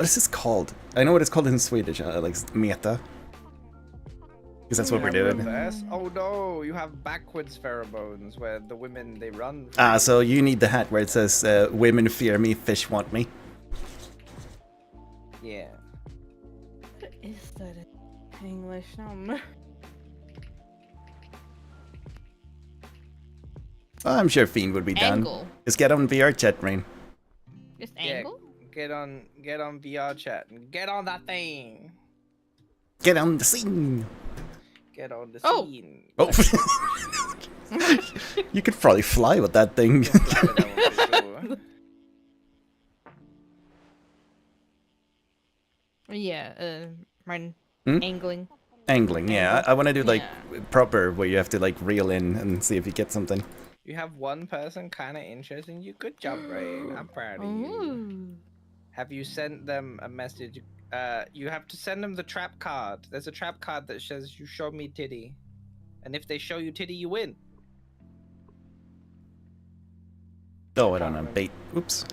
is this called? I know what it's called in Swedish. Like meta. Because that's what we're doing. Reverse? Oh no, you have backwards pheromones where the women they run. Ah, so you need the hat where it says "Women fear me, fish want me." Yeah. What is that in English? No. Oh, I'm sure Fiend would be down. Angle. Just get on VR chat, Rain. Just Yeah, angle? get on VR chat and get on that thing. Get on the scene. Get on the Oh. scene. Oh. You could probably fly with that thing. Fly with that one for sure. Yeah, Martin. Hmm? Angling. Angling, yeah. I want to do like Yeah. proper where you have to like reel in and see if you get something. You have one person kind of interested in you. Good job, Ray. I'm proud of you. Ooh. Have you sent them a message? You have to send them the trap card. There's a trap card that says, "You show me titty," and if they show you titty, you win. Oh, I don't know. Bait. Oops.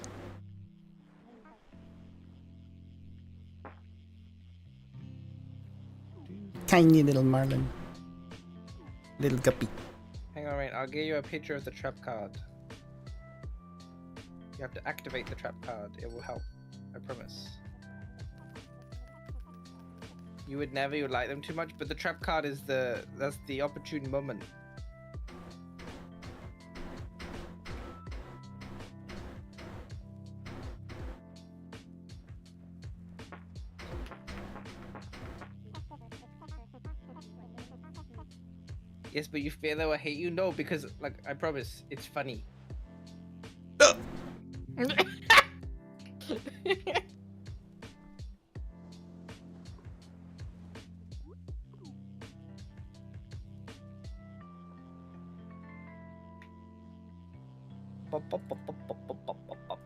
Tiny little marlin. Little guppy. Hang on, Ray. I'll give you a picture of the trap card. You have to activate the trap card. It will help. I promise. You would like them too much, but the trap card is that's the opportune moment. Yes, but you fear they will hate you? No, because like I promise, it's funny. Pop, pop, pop, pop, pop, pop, pop, pop, pop.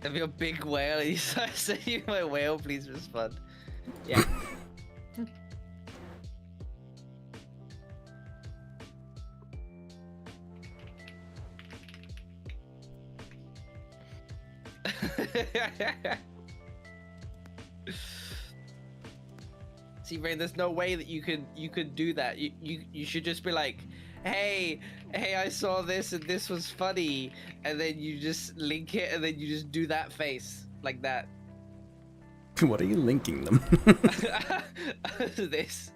If you're a big whale, you say you my whale, please respond. Yeah. See, Ray, there's no way that you could do that. You should just be like, hey, I saw this and this was funny, and then you just link it and then you just do that face like that. What are you linking them? This.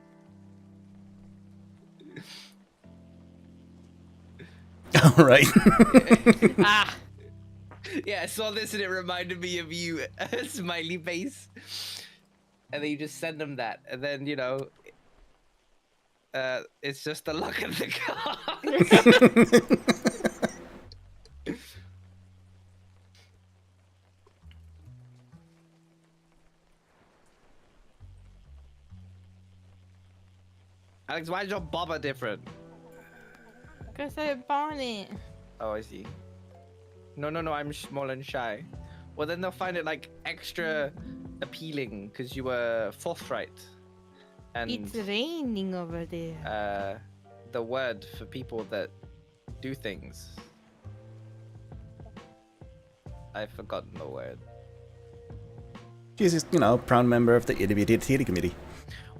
All right. Ah. Yeah, I saw this and it reminded me of you. Smiley face. And then you just send them that, and then you know, it's just the luck of the cards. Alex, why is your bobber different? Because I bought it. Oh, I see. No, I'm small and shy. Well, then they'll find it like extra appealing because you were forthright. And It's raining over there. the word for people that do things. I've forgotten the word. She's just, you know, proud member of the itty committee.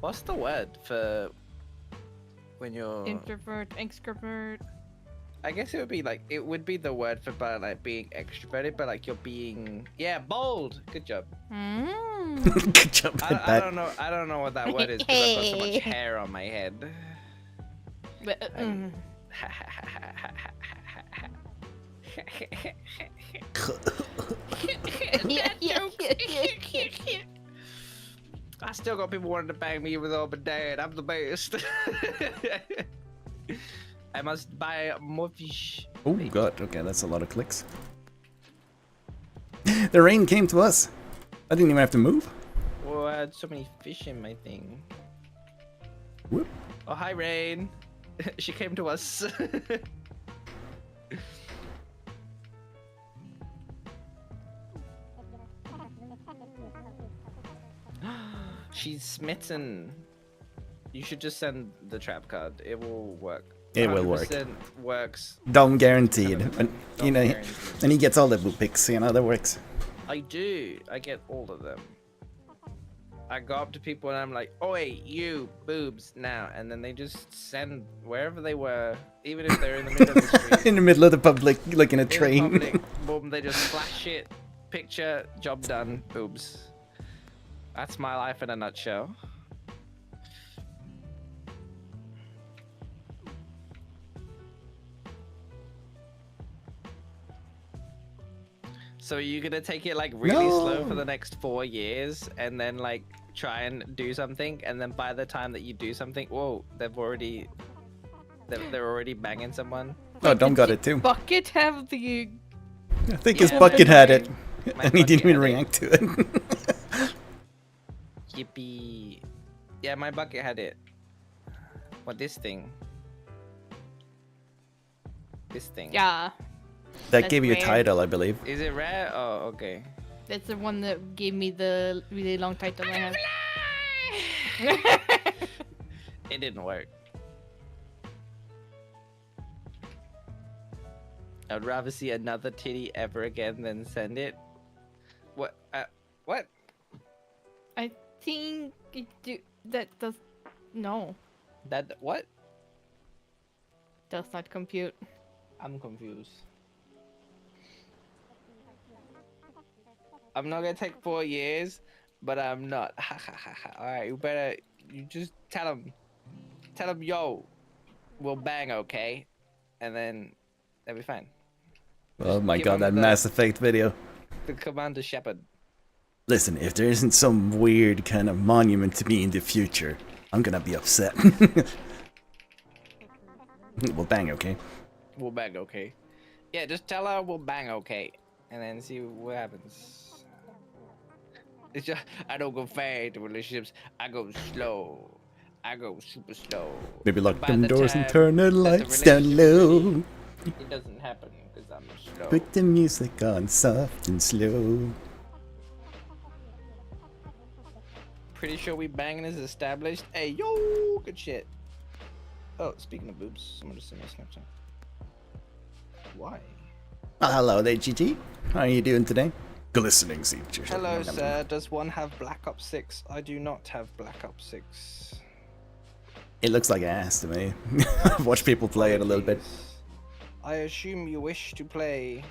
What's the word for when you're Introvert, extrovert. I guess it would be the word for like being extroverted, but like you're being bold. Good job. Mm. Good job, I don't know what that word is because I've got so much hair on my head. But, I still got people wanting to bang me even though I'm dead. I'm the best. I must buy more fish. Oh god, okay, that's a lot of clicks. The rain came to us. I didn't even have to move. Oh, I had so many fish in my thing. Whoop. Oh, hi, Rain. She came to us. She's smitten. You should just send the trap card. It will work. It will work. 100% works. Dom guaranteed. And, you know, Guaranteed. and he gets all the boot picks, you know, that works. I do. I get all of them. I go up to people and I'm like, "Oi, you boobs now," and then they just send wherever they were, even if they're in the middle of the street. In the middle of the public, like in a In the train. public, boom, they just flash it, picture, job done, boobs. That's my life in a nutshell. So are you gonna take it like really slow for the next 4 years and then like try and do something, and then by the time that you do something, whoa, they're already banging someone? Oh, Dom got it too. Bucket have the... I think his Yeah, bucket had it. My And he didn't bucket even had it. react to it. Yippee. Yeah, my bucket had it. What, this thing? This thing. Yeah, That That's gave you a rare. title, I believe. Is it rare? Oh, okay. that's the one that gave me the really long title I have. It didn't work. I'd rather see another titty ever again than send it. What? What? I think that does... No, That what? does not compute. I'm confused. I'm not gonna take 4 years, but I'm not. Alright, you just tell him, yo, we'll bang, okay? And then they'll be fine. Oh my Give god, him that the- Mass Effect video. The Commander Shepard. Listen, if there isn't some weird kind of monument to me in the future, I'm gonna be upset. Well, bang, okay? We'll bang, okay? Yeah, just tell her we'll bang, okay? And then see what happens. It's just, I don't go fast in relationships. I go slow. I go super slow. Maybe lock By them the doors and time turn the that the lights down relationship low. It doesn't happen because I'm slow. Put the music on soft and slow. Pretty sure we banging is established. Hey, yo, good shit. Oh, speaking of boobs, someone just sent me a Snapchat. Why? Oh, hello there, GG. How are you doing today? Glistening features. Hello, sir. Does one have Black Ops 6? I do not have Black Ops 6. It looks like ass to me. I've watched people play it a little bit. Apologies. I assume you wish to play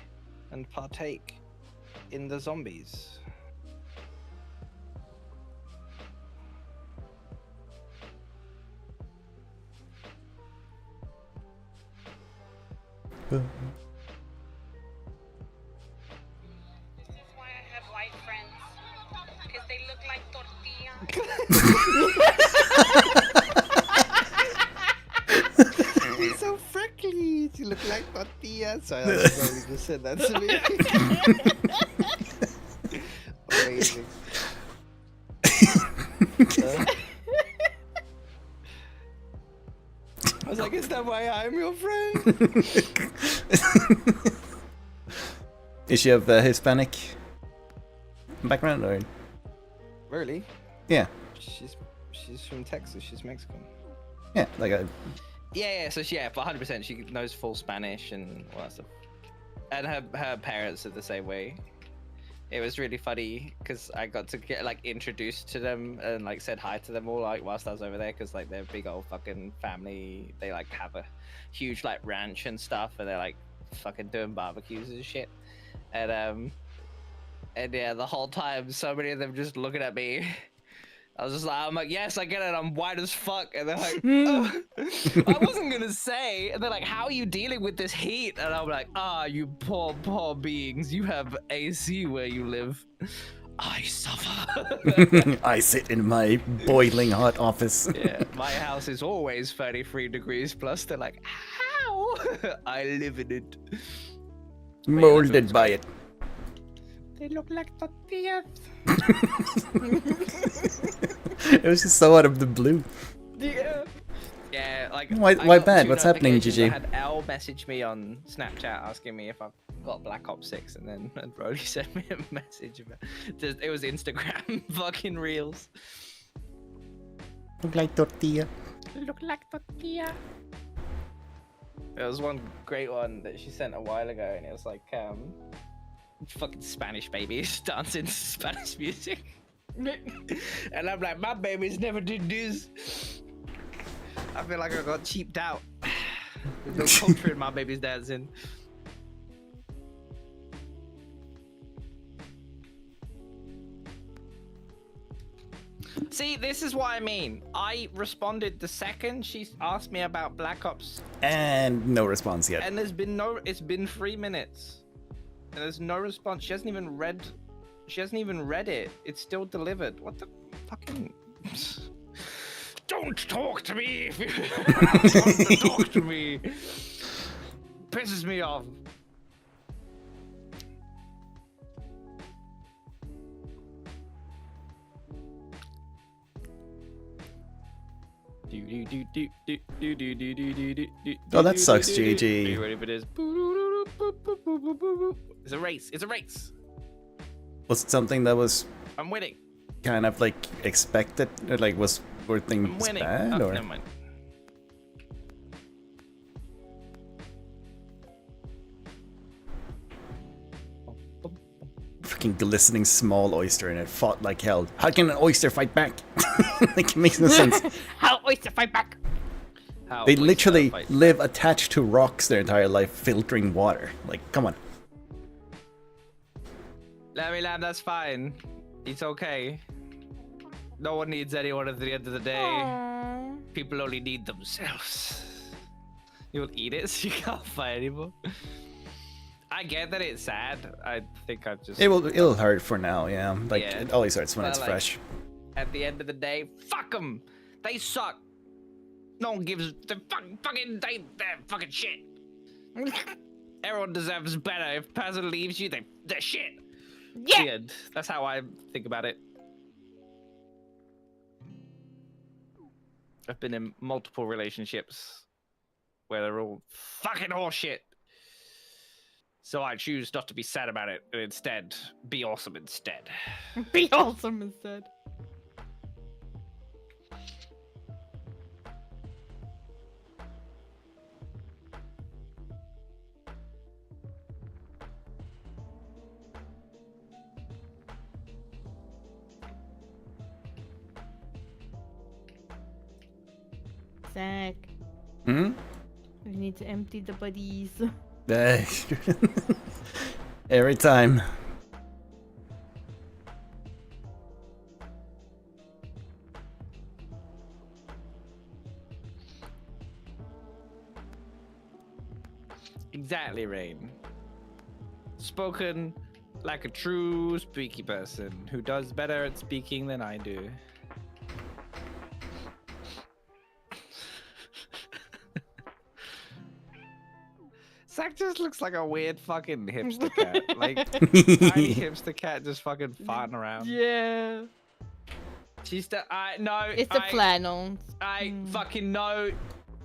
and partake in the zombies. This is why I have white friends. Because they look like tortillas. He's so freckly. You look like tortilla. Sorry, that's why you just said that to me. Amazing. I was like, is that why I'm your friend? Is she of Hispanic background or? Really? Yeah, She's from Texas. She's Mexican. yeah, like a. Yeah. So yeah, for 100%, she knows full Spanish and all that stuff. And her parents are the same way. It was really funny because I got to get like introduced to them and like said hi to them all like whilst I was over there because like they're a big old fucking family. They like have a huge like ranch and stuff, and they're like fucking doing barbecues and shit. And yeah, the whole time so many of them just looking at me. I was just like, I'm like, yes, I get it. I'm white as fuck. And they're like, oh, I wasn't gonna say. And they're like, how are you dealing with this heat? And I'm like, you poor, poor beings. You have AC where you live. I suffer. I sit in my boiling hot office. Yeah, my house is always 33 degrees plus. They're like, how? I live in it. Molded by it. They look like tortillas. It was just so out of the blue. Yeah. Yeah, like Why I got bad? 2 What's happening, notifications. GG? I had L message me on Snapchat asking me if I've got Black Ops 6, and then Brody sent me a message about it was Instagram fucking reels. Look like tortilla. Look like tortilla. There was one great one that she sent a while ago, and it was like fucking Spanish babies dancing to Spanish music. And I'm like, my babies never did this. I feel like I got cheaped out. There's no culture in my babies dancing. See, this is what I mean. I responded the second she asked me about Black Ops, And no response yet. and there's been no. It's been 3 minutes, and there's no response. She hasn't even read. She hasn't even read it. It's still delivered. What the fucking? Don't talk to me if you want to talk to me. Pisses me off. Oh, that sucks, GG. Are you ready for this? It's a race. It's a race. Was it something that was I'm winning. kind of like expected? Or like were I'm things winning. bad? Oh, Or never mind. freaking glistening small oyster and it fought like hell. How can an oyster fight back? Like, it makes no sense. How oyster fight back? How They we literally fight. live attached to rocks their entire life, filtering water. Like, come on. Lammy Lamb, that's fine. It's okay. No one needs anyone at the end of the day. Aww. People only need themselves. You'll eat it so you can't fight anymore. I get that it's sad. I think I've just... It'll hurt for now, yeah. Like, Yeah. it always hurts when But, it's like, fresh. At the end of the day, fuck them. They suck. No one gives... They're fucking shit. Everyone deserves better. If a person leaves you, they're shit. Yeah. The end. That's how I think about it. I've been in multiple relationships where they're all fucking horseshit. So I choose not to be sad about it and instead be awesome instead. Be awesome instead. Zach, Hmm? we need to empty the buddies. Every time. Exactly, Rain. Spoken like a true speaky person who does better at speaking than I do. Zach just looks like a weird fucking hipster cat. Like, tiny hipster cat just fucking farting around. Yeah. She's the, no. It's the flannel. I fucking no.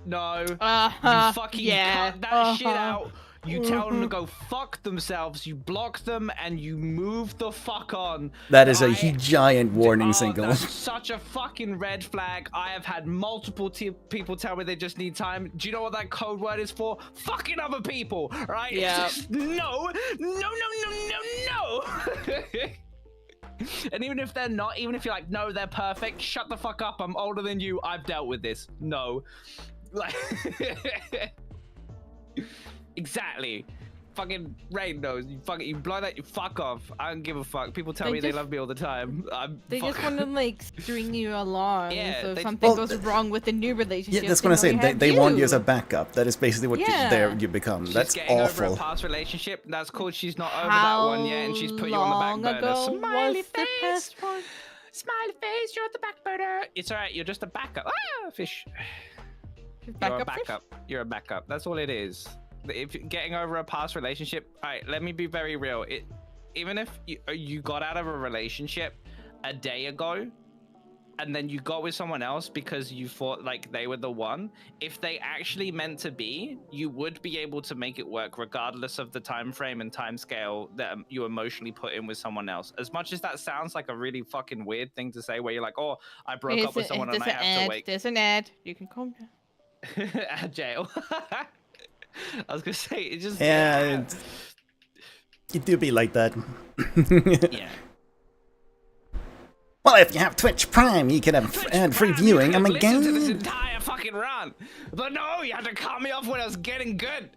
No. Uh-huh. You fucking cut that shit out. You tell them to go fuck themselves. You block them and you move the fuck on. That is a giant warning signal. That's such a fucking red flag. I have had multiple people tell me they just need time. Do you know what that code word is for? Fucking other people, right? Yeah. No. And even if they're not, even if you're like, no, they're perfect, shut the fuck up. I'm older than you. I've dealt with this. No. Like, exactly. Fucking Rain knows. You blow that. You fuck off. I don't give a fuck. People tell They me they just- love me all the time. They just want to like string you along. Yeah, so if they- something Well, goes wrong with the new relationship, Yeah, that's they what I know say. have They want you as a you. backup. That is basically what Yeah. you become. She's That's getting over a awful. past relationship. That's cool. She's not over How that one yet, and she's put you on the back long burner. ago Smiley was the face. past one? Smiley face. You're on the back burner. It's alright. You're just a backup. Ah, fish. You're a Backup fish? backup. You're a backup. That's all it is. If getting over a past relationship, all right, let me be very real. Even if you got out of a relationship a day ago, and then you got with someone else because you thought like they were the one, if they actually meant to be, you would be able to make it work regardless of the time frame and time scale that you emotionally put in with someone else. As much as that sounds like a really fucking weird thing to say, where you're like, oh, I broke up with someone and I have to wait. There's an ad. You can come down. At jail. I was gonna say it just Yeah, it do be like that. yeah. Well, if you have Twitch Prime, you can have ad-free viewing. Oh my Listen to this god! entire fucking run, but no, you had to cut me off when I was getting good.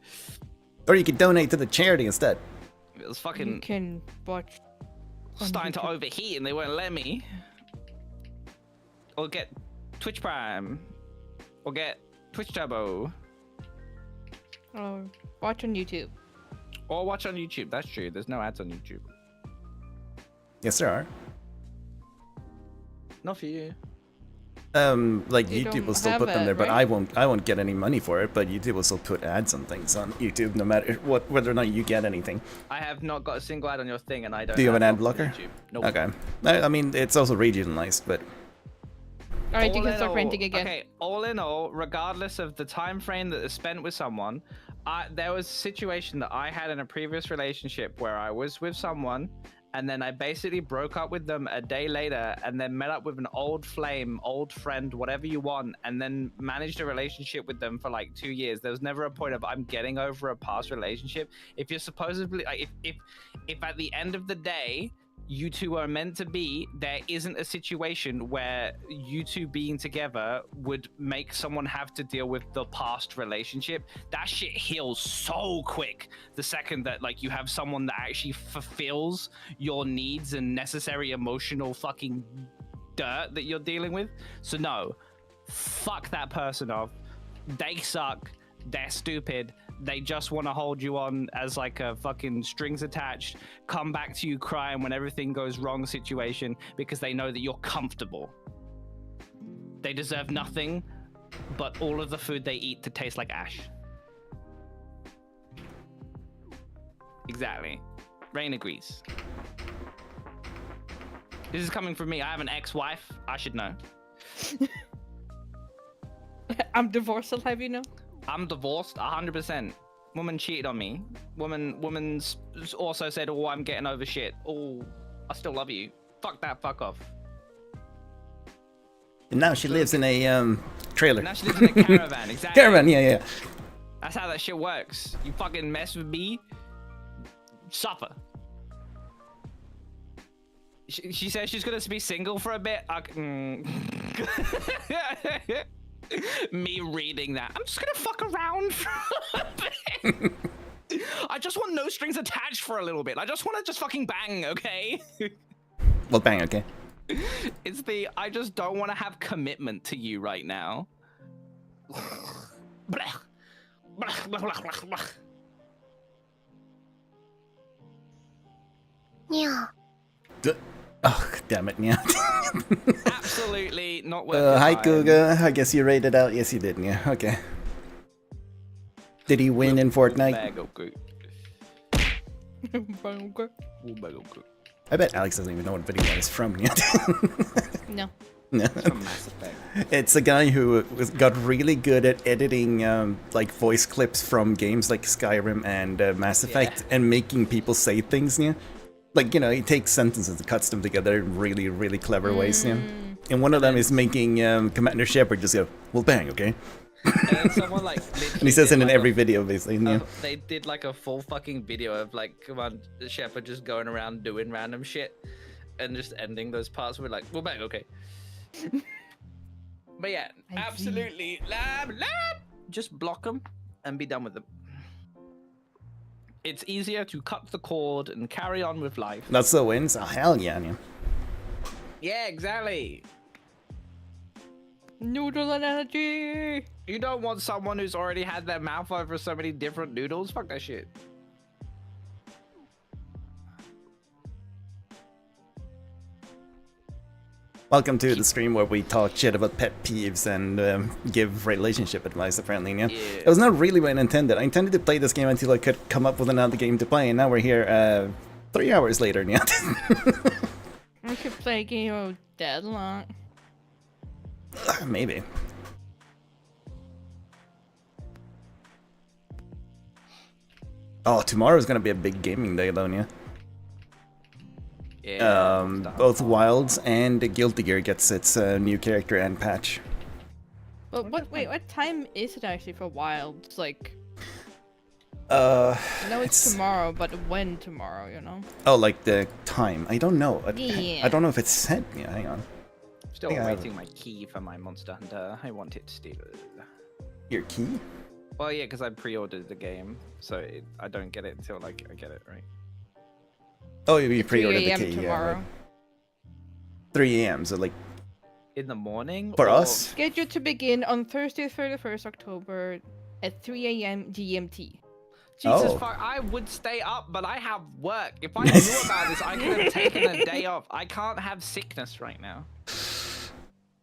Or you could donate to the charity instead. It was You fucking can watch. on starting to YouTube. overheat, and they won't let me. Or get Twitch Prime, or get Twitch Turbo, Oh, watch on YouTube. or watch on YouTube. That's true. There's no ads on YouTube. Yes, there are. Not for you. Like You YouTube will don't still have put them it, there, but right? I won't get any money for it. But YouTube will still put ads on things on YouTube, no matter whether or not you get anything. I have not got a single ad on your thing, and I don't. Do you have an ad one on blocker? YouTube. Nope. Okay. I mean, it's also regionalized, but All right, you All can in start all- renting again. Okay, all in all, regardless of the time frame that is spent with someone, there was a situation that I had in a previous relationship where I was with someone, and then I basically broke up with them a day later, and then met up with an old flame, old friend, whatever you want, and then managed a relationship with them for like 2 years. There was never a point of I'm getting over a past relationship. If you're supposedly like, if at the end of the day you two are meant to be, there isn't a situation where you two being together would make someone have to deal with the past relationship. That shit heals so quick the second that like you have someone that actually fulfills your needs and necessary emotional fucking dirt that you're dealing with. So no, fuck that person off. They suck. They're stupid. They just want to hold you on as like a fucking strings attached, come back to you crying when everything goes wrong situation because they know that you're comfortable. They deserve nothing but all of the food they eat to taste like ash. Exactly. Rain agrees. This is coming from me. I have an ex-wife. I should know. I'm divorced, I'll have you know. I'm divorced 100%. Woman cheated on me. Woman's also said, oh, I'm getting over shit. Oh, I still love you. Fuck that, fuck off. and now she lives in a trailer. Now she lives in a caravan, exactly. Caravan, yeah. That's how that shit works. You fucking mess with me, suffer. She says she's gonna be single for a bit. Me reading that. I'm just gonna fuck around for a bit. I just want no strings attached for a little bit. I just want to just fucking bang, okay? Well, bang, okay. It's the I just don't want to have commitment to you right now. Blah. Blah, blah, blah, blah, blah. Oh, damn it, yeah. Absolutely not worth Hi, time. Kuga. I guess you rated out. Yes, you did, yeah. Okay. Did he win in Fortnite? Bag of good. I bet Alex doesn't even know what video that is from yet. No. No. From Mass Effect. It's a guy who got really good at editing like voice clips from games like Skyrim and Mass Effect and making people say things, yeah. Like, you know, he takes sentences and cuts them together in really, really clever ways, yeah. And one of them is making Commander Shepard just go, well, bang, okay? And someone like And he says it in every video, basically, yeah. they did like a full fucking video of like Commander Shepard just going around doing random shit and just ending those parts with like, well, bang, okay. But yeah, absolutely, lab, just block them and be done with them. It's easier to cut the cord and carry on with life. That's the wins. Oh, hell yeah, yeah. Yeah, exactly. Noodle analogy. You don't want someone who's already had their mouth over so many different noodles. Fuck that shit. Welcome to the stream where we talk shit about pet peeves and give relationship advice, apparently, yeah. It was not really what I intended. I intended to play this game until I could come up with another game to play, and now we're here 3 hours later, yeah. I could play a game of Deadlock. Maybe. Oh, tomorrow's gonna be a big gaming day, though, yeah. Yeah. Both Wilds and Guilty Gear gets its new character and patch. But what time is it actually for Wilds? Like, I know it's tomorrow, but when tomorrow, you know? Oh, like the time. I don't know. Yeah. I don't know if it's set. Yeah, hang on. Still think I have waiting my key for my Monster Hunter. I want it still. Your key? Well, yeah, because I pre-ordered the game, so I don't get it until like I get it, right? Oh, you pre-ordered 3 the a.m. key, yeah. tomorrow. Like 3 a.m. So like In the morning. for or- us. Scheduled to begin on Thursday, 31st October at 3 a.m. GMT. Jesus Oh. fuck! I would stay up, but I have work. If I knew about this, I could have taken a day off. I can't have sickness right now.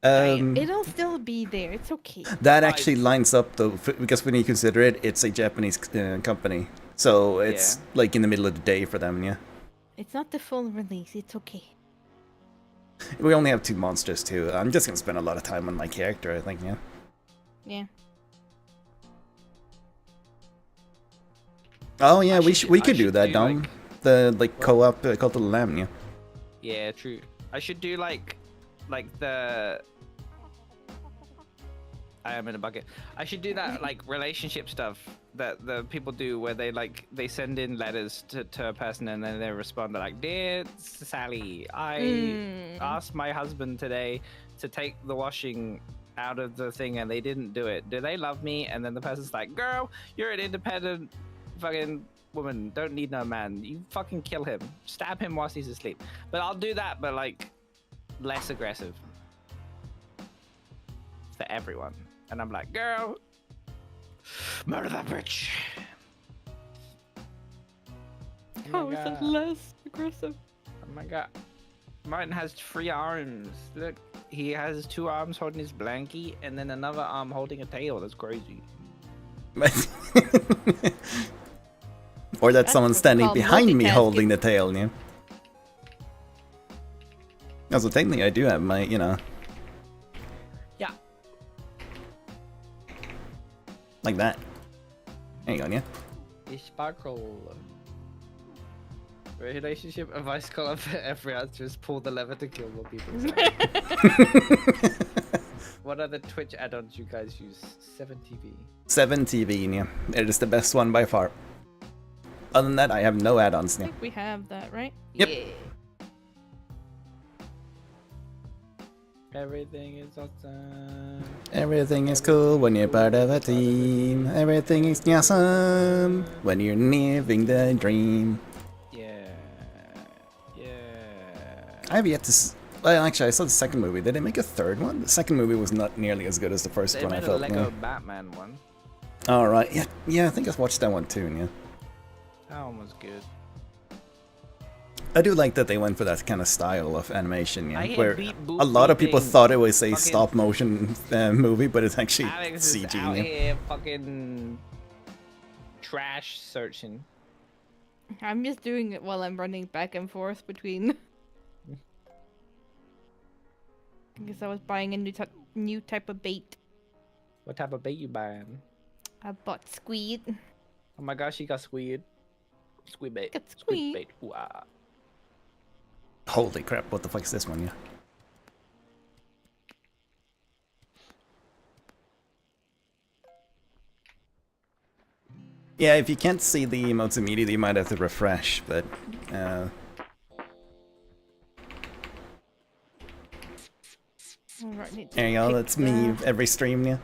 It'll still be there. It's okay. That actually lines up though, because when you consider it, it's a Japanese company, so it's like in the middle of the day for them. Yeah. It's not the full release. It's okay. We only have 2 monsters too. I'm just gonna spend a lot of time on my character, I think. Yeah. Yeah. Oh yeah, we should- we I could do should that, do, Dom. like- The like co-op Cult of the Lamb. Yeah. Yeah, true. I should do like the. I am in a bucket. I should do that like relationship stuff that the people do where they send in letters to a person and then they respond. They're like, "Dear Sally, I asked my husband today to take the washing out of the thing and they didn't do it. Do they love me?" And then the person's like, "Girl, you're an independent fucking woman. Don't need no man. You fucking kill him. Stab him whilst he's asleep." But I'll do that, but like less aggressive for everyone. And I'm like, "Girl, murder that bitch." How is it less aggressive? Oh my god. Martin has 3 arms. Look, he has 2 arms holding his blankie and then another arm holding a tail. That's crazy. Or that That's someone what's standing called behind me multitasking. holding the tail. Yeah. Also, technically, I do have my, Yeah. like that. Hang on, yeah. It's sparkle. Relationship advice column for every answer is pull the lever to kill more people. What are the Twitch add-ons you guys use? 7TV. 7TV, yeah. It is the best one by far. Other than that, I have no add-ons I now. think we have that, right? Yep. Yeah. Everything is awesome. Everything is cool when you're part of a team. Everything is awesome when you're living the dream. Yeah. Yeah. I have yet to. Well, actually, I saw the second movie. Did they make a third one? The second movie was not nearly as good as the first They one. I made a felt. Lego Batman one. All right. Yeah. I think I've watched that one too. Yeah. That one was good. I do like that they went for that kind of style of animation, I yeah, hate where beep boop a lot of people beeping thought it was a fucking- stop motion movie, but it's actually Alex is CG. out Yeah. here fucking trash searching. I'm just doing it while I'm running back and forth between. Because I was buying a new type of bait. What type of bait you buying? I bought squid. Oh my gosh, you got squid. Squid bait. Got Squid squid. bait. Wow. Holy crap! What the fuck is this one? Yeah. Yeah, if you can't see the emotes immediately, you might have to refresh, but Alright, need to there you go, pick that's me the every stream, yeah.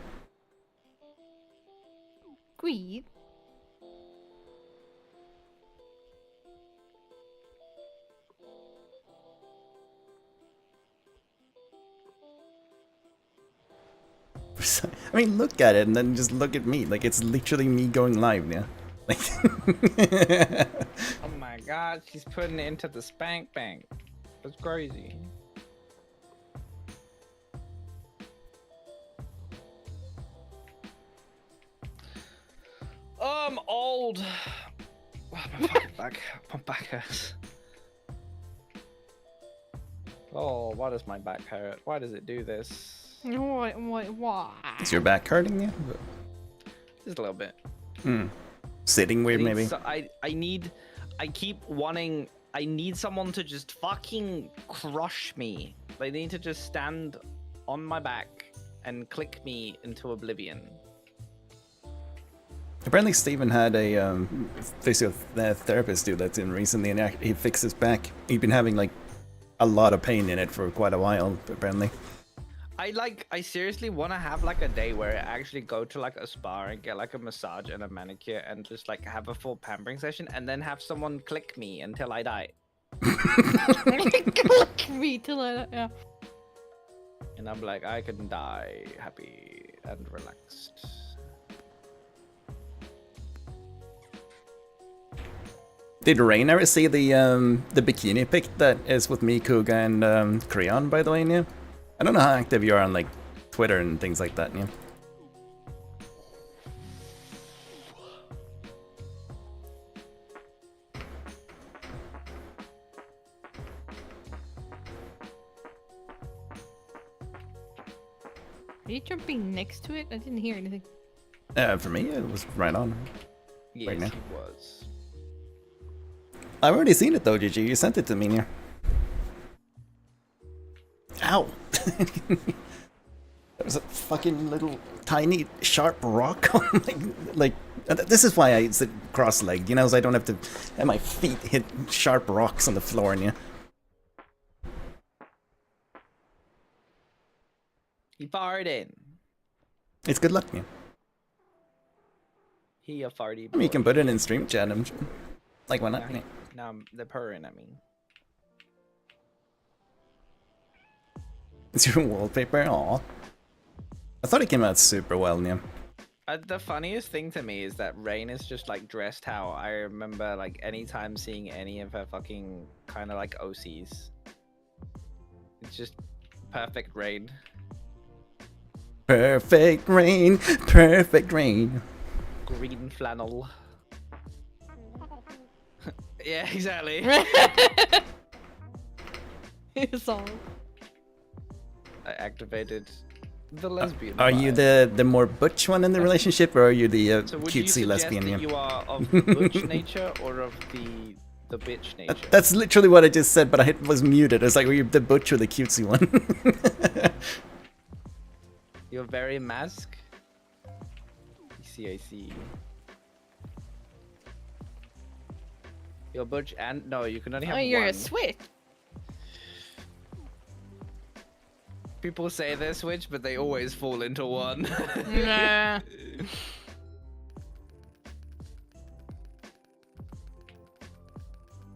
Squid. I mean, look at it and then just look at me. Like, it's literally me going live, yeah? Like... Oh my god, she's putting it into the spank bank. That's crazy. I'm old. Oh, my fucking back. My back hurts. Oh, why does my back hurt? Why does it do this? Why? Is your back hurting you? Just a little bit. Sitting weird, maybe? I keep wanting, I need someone to just fucking crush me. They need to just stand on my back and click me into oblivion. Apparently Steven had a physiotherapist do that in recently, and he fixed his back. He'd been having like a lot of pain in it for quite a while, apparently. I seriously want to have like a day where I actually go to like a spa and get like a massage and a manicure and just like have a full pampering session and then have someone click me until I die. Click me till I, yeah. And I'm like, I can die happy and relaxed. Did Rain ever see the bikini pic that is with me, Kuga, and Creon, by the way, yeah? I don't know how active you are on like Twitter and things like that, yeah. Are you jumping next to it? I didn't hear anything. For me, it was right on. Yes, Right now. he was. I've already seen it though, GG. You sent it to me, yeah. Ow! There was a fucking little tiny sharp rock on like this is why I sit cross-legged, you know, so I don't have to have my feet hit sharp rocks on the floor, yeah. He farted. It's good luck, yeah. He a farty. I mean, you can put it in stream chat, I'm sure. Like, why not? Yeah. Now they're purring at me. It's your wallpaper? Aw. I thought it came out super well, yeah. The funniest thing to me is that Rain is just like dressed how I remember like anytime seeing any of her fucking kind of like OCs. It's just perfect Rain. Perfect rain, perfect rain. Green flannel. Yeah, exactly. It's all. I activated the lesbian. Are you vibe. the more butch one in the relationship, or are you the So would you cutesy suggest lesbian? that Yeah? you are of butch nature or of the bitch nature? That's literally what I just said, but I was muted. It's like, were you the butch or the cutesy one? You're very mask. I see. You're butch and no, you can only have Oh, you're one. a switch. People say they're switch, but they always fall into one. Nah.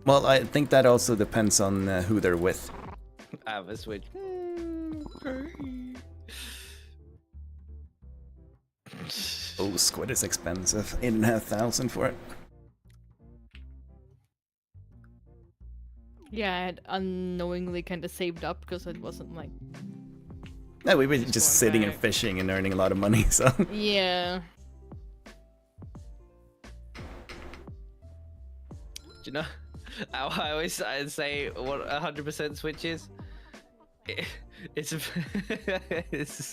Well, I think that also depends on who they're with. I have a switch. Oh, squid is expensive. 8,500 for it. Yeah, I had unknowingly kind of saved up because it wasn't like. No, we were just one sitting and bag. fishing and earning a lot of money, so. Yeah. Do you know? I always say what 100% switch is. It's a it's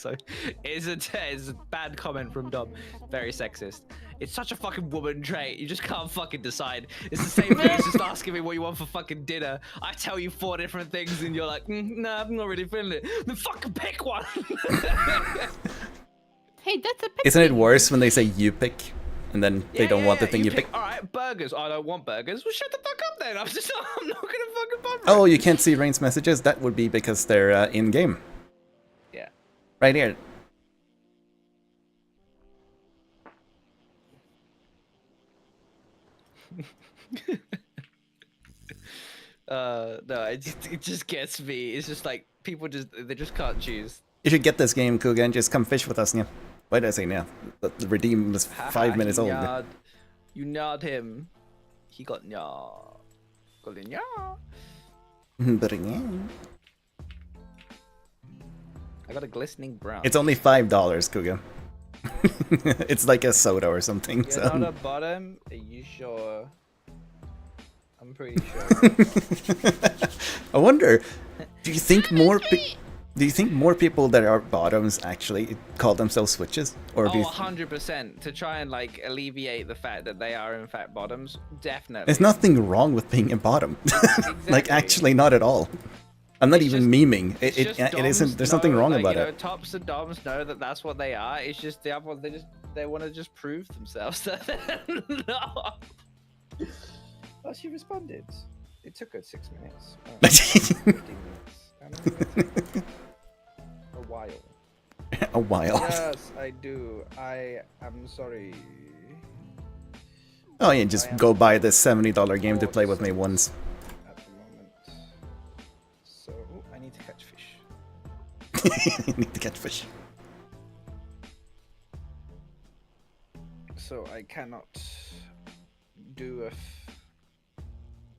a bad comment from Dom. Very sexist. It's such a fucking woman trait. You just can't fucking decide. It's the same thing as just asking me what you want for fucking dinner. I tell you 4 different things and you're like, nah, I'm not really feeling it. Then fucking pick one. Hey, that's a pet Isn't it peeve. worse when they say you pick, and then they don't want the thing you pick? All right, burgers. I don't want burgers. Well, shut the fuck up then. I'm not gonna fucking bother. Oh, you can't see Rain's messages? That would be because they're in-game. Yeah. Right here. No, it just gets me. It's just like people they just can't choose. You should get this game, Kuga, and just come fish with us, yeah. Why did I say yeah? The redeem was 5 minutes old. You nod him. He got nya. Got a nya. But yeah. I got a glistening brown. It's only $5, Kuga. It's like a soda or something. You're So. not a bottom? Are you sure? I'm pretty sure. I wonder, do you think more people that are bottoms actually call themselves switches? Or do Oh, you 100%. To try and like alleviate the fact that they are in fact bottoms. Definitely. There's nothing wrong with being a bottom. Like, Exactly. actually, not at all. I'm not It's even just- memeing. It's It just isn't. doms There's nothing know, wrong like, about you know, it. tops and doms know that that's what they are. It's just the other one. They want to just prove themselves that they're not. Oh, she responded. It took her 6 minutes. Oh, 15 minutes. How long did it take? A while. A while. Yes, I do. I am sorry. Oh yeah, just go buy this $70 game to play with me once. At the moment. So I need to catch fish. You need to catch fish. So I cannot do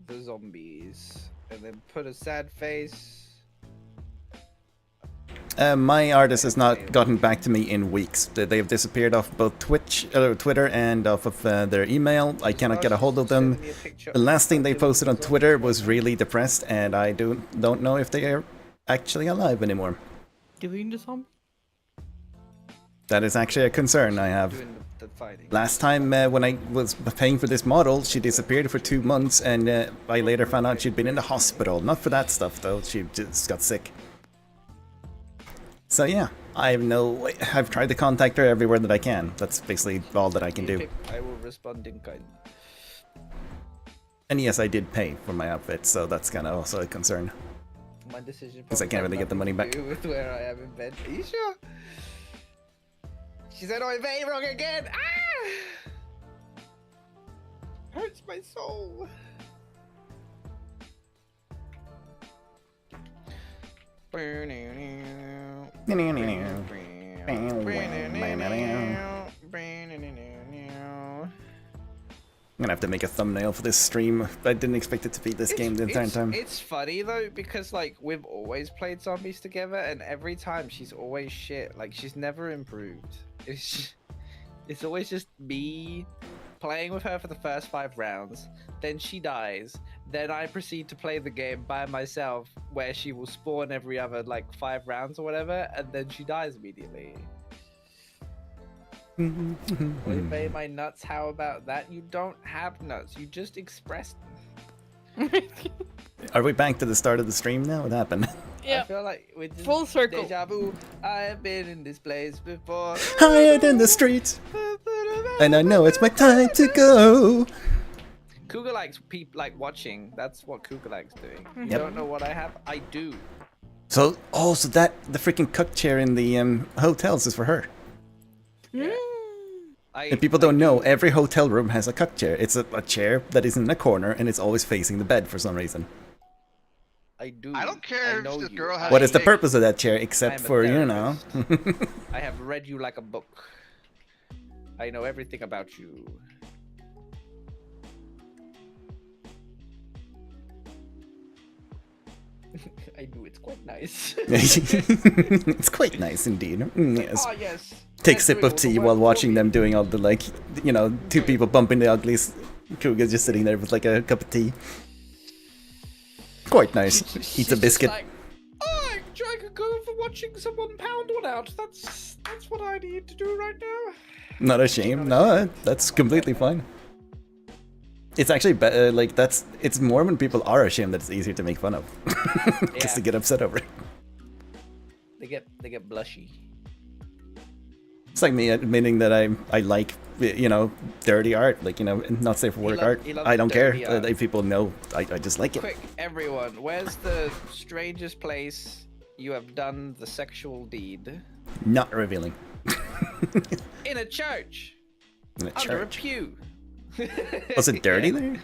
the zombies and then put a sad face. My artist has not gotten back to me in weeks. They've disappeared off both Twitter and off of their email. I cannot get a hold of them. The last thing they posted on Twitter was really depressed, and I don't know if they are actually alive anymore. Doing the zombie? That is actually a concern I have. Doing the fighting. Last time when I was paying for this model, she disappeared for 2 months, and I later found out she'd been in the hospital. Not for that stuff though, she just got sick. So yeah, I've tried to contact her everywhere that I can. That's basically all that I can do. I will respond in kind. And yes, I did pay for my outfit, so that's kind of also a concern. My decision. 'Cause I can't really get the money back. With where I am in bed. Are you sure? She said, "Oh, very wrong again." Ah! Hurts my soul. I'm gonna have to make a thumbnail for this stream. I didn't expect it to be this game the entire time. It's funny though because like we've always played zombies together, and every time she's always shit. Like she's never improved. It's always just me playing with her for the first 5 rounds, then she dies, then I proceed to play the game by myself, where she will spawn every other like 5 rounds or whatever, and then she dies immediately. Oy my nuts, how about that? You don't have nuts, you just expressed them. Are we back to the start of the stream now? What happened? I Yeah. feel like we're just Full circle. deja vu. I've been in this place before. Higher than the streets, and I know it's my time to go. Cougar likes like watching. That's what Cougar likes doing. You Yep. don't know what I have? I do. So the freaking cuck chair in the hotels is for her. And And people don't know, every hotel room has a cuck chair. It's a chair that is in a corner and it's always facing the bed for some reason. I do. I don't care if know this you. girl has What is the dick. purpose of that chair except I'm a for, you know? I have read you like a book. I know everything about you. I do. It's quite nice. It's quite nice indeed. Yes. Oh yes. Take That's sip doing of all the tea work while for watching me. them doing all the, like, you know, 2 people bumping the uglies. Kuga's just sitting there with like a cup of tea. Quite nice. She's Eats a just biscuit. Like, oh, I could go for watching someone pound one out. That's what I need to do right now. Not a shame. No, that's completely fine. It's actually better, like, it's more when people are ashamed that it's easier to make fun of. Because Yeah. they get upset over it. They get blushy. It's like me admitting that I like, you know, dirty art, like, you know, not safe for work love- art. he loves I don't care. dirty art. If people know, I just like it. Quick, everyone, where's the strangest place you have done the sexual deed? Not revealing. In a church. In a Under a church. pew. Was it dirty there?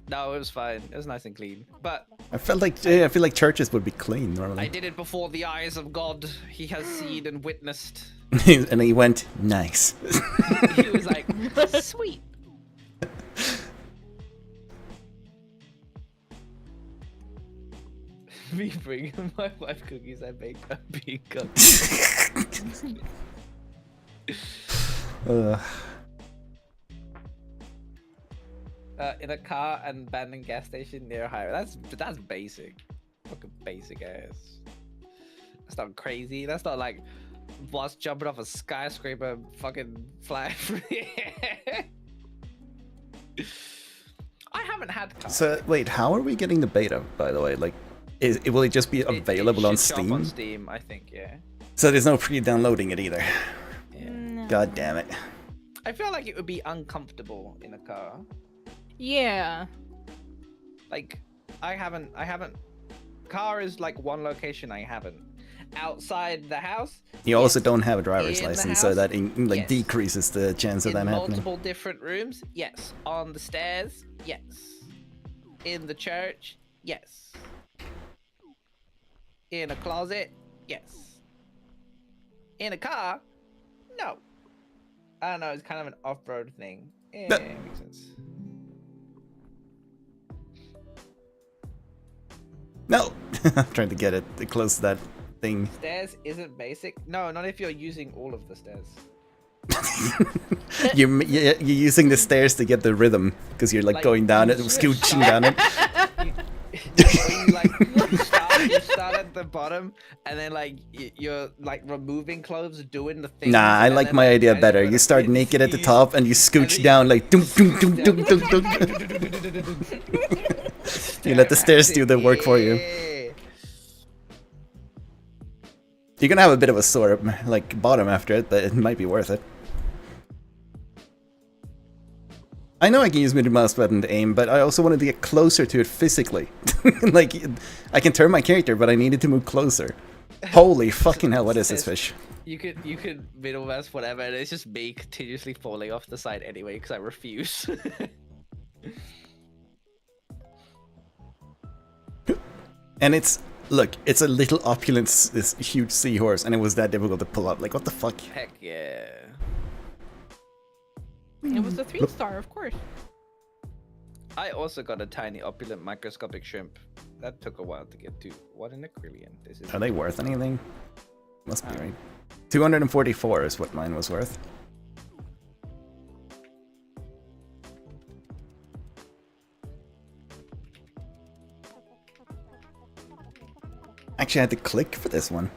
No, it was fine. It was nice and clean. But I feel like churches would be clean I normally. did it before the eyes of God. He has seen and witnessed. And he went, nice. He was like, sweet. Me bringing my wife cookies I baked her being cookies. In a car and abandoned gas station near a highway. That's basic. Fucking basic ass. That's not crazy. That's not like boss jumping off a skyscraper fucking flying through the air. I haven't had cars. So wait, how are we getting the beta, by the way? Like, will it just be available on should show up Steam? on Steam, I think, yeah. So there's no pre-downloading it either. Yeah. No. God damn it. I feel like it would be uncomfortable in a car. Yeah. Like, I haven't. Car is like one location I haven't. Outside the house. You also don't have a driver's In the license, so house? that Yes. decreases the chance of In that happening. multiple different rooms, yes. On the stairs, yes. In the church, yes. In a closet, yes. In a car, no. I don't know, it's kind of an off-road thing. Yeah, But- makes sense. No! I'm trying to get it to close that thing. Stairs isn't basic. No, not if you're using all of the stairs. You're using the stairs to get the rhythm, because you're like going down it, scooching down it. You start at the bottom, and then like you're like removing clothes, doing the thing. Nah, I like my idea better. You start naked at the top and you scooch down like dunk dunk dunk dunk dunk dunk. You let the stairs do the work for you. You're gonna have a bit of a sore like bottom after it, but it might be worth it. I know I can use my mouse button to aim, but I also wanted to get closer to it physically. Like, I can turn my character, but I needed to move closer. Holy fucking hell, what is this fish? You could middle mouse whatever, and it's just me continuously falling off the side anyway because I refuse. And it's, look, it's a little opulent, this huge seahorse, and it was that difficult to pull up. Like, what the fuck? Heck yeah. It was a 3-star, of course. I also got a tiny opulent microscopic shrimp. That took a while to get to. What an acrylion. This is. Are they worth anything? Must be, right? 244 is what mine was worth. Actually, I had to click for this one.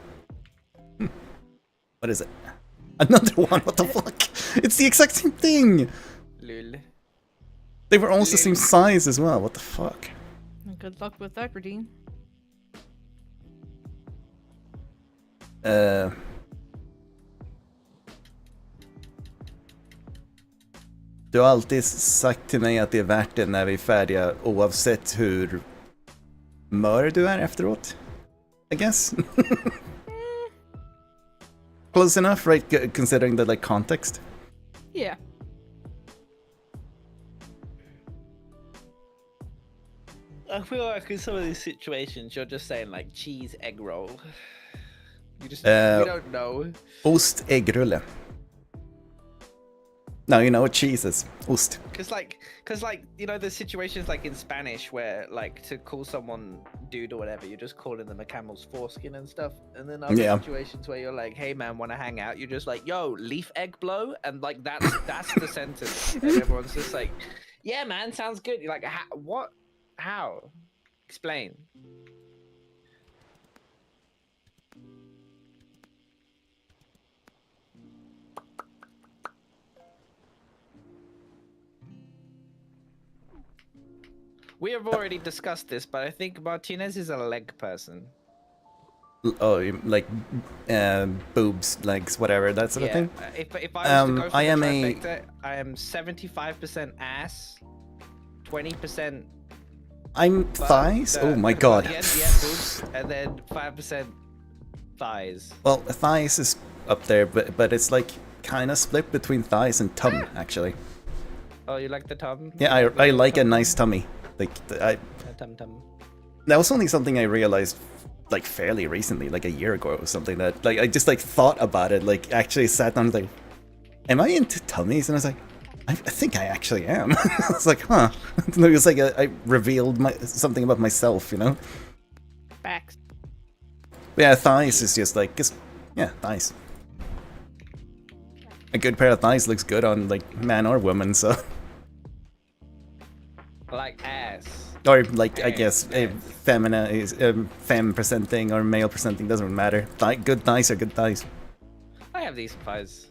What is it? Another one, what the fuck? It's the exact same thing! Lul. They were almost the same size as well, what the fuck? Good luck with that, Redeem. Du har alltid sagt till mig att det är värt det när vi är färdiga oavsett hur mör du är efteråt. I guess. Close enough, right? Considering the like context. Yeah. I feel like in some of these situations, you're just saying like cheese egg roll. You just you don't know. Ost äggrulle. No, you know what cheese is. Ost. Cause like you know, there's situations like in Spanish where like to call someone dude or whatever, you're just calling them a camel's foreskin and stuff. And then other situations where you're like, hey man, wanna hang out? You're just like, yo, leaf egg blow, and like that's the sentence, and everyone's just like, yeah man, sounds good. You're like, what? How? Explain. We have already discussed this, but I think Martinez is a leg person. Oh, like boobs, legs, whatever, that sort of thing. If I was to go for I am the a- trifecta, I am 75% ass, 20%. I'm thighs? Oh my god. Yeah, boobs, and then 5% thighs. Well, thighs is up there, but it's like kind of split between thighs and tum, actually. Oh, you like the tum? Yeah, I like a nice tummy. Like Tum tum. that was only something I realized like fairly recently, like a year ago or something. That like I just like thought about it, like actually sat down and like, am I into tummies? And I was like, I think I actually am. I was like, huh. It was like I revealed something about myself, you know. Facts. But yeah, thighs is just like, yeah, thighs. A good pair of thighs looks good on like man or woman, so. Like ass. Or like I guess femina is femme presenting or male presenting doesn't matter. Good thighs are good thighs. I have decent thighs.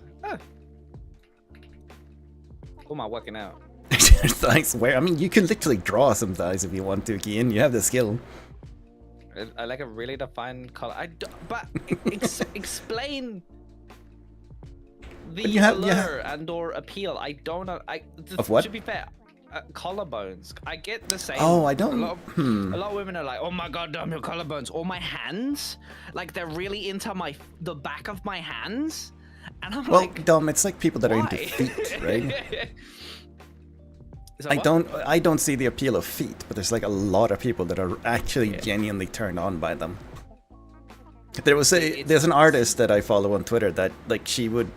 Who am I working out? Thighs where? I mean, you can literally draw some thighs if you want to, Kian. You have the skill. I like a really defined color. But explain the allure and or appeal. I don't know. Of what? To be fair, collarbones. I get the same. Oh, I don't. A lot of women are like, oh my god, damn your collarbones, or my hands. Like they're really into the back of my hands, and I'm like, well, Dom, it's like people that are into why? feet, right? So what? I don't see the appeal of feet, but there's like a lot of people that are actually genuinely turned on by them. There's an artist that I follow on Twitter that like she would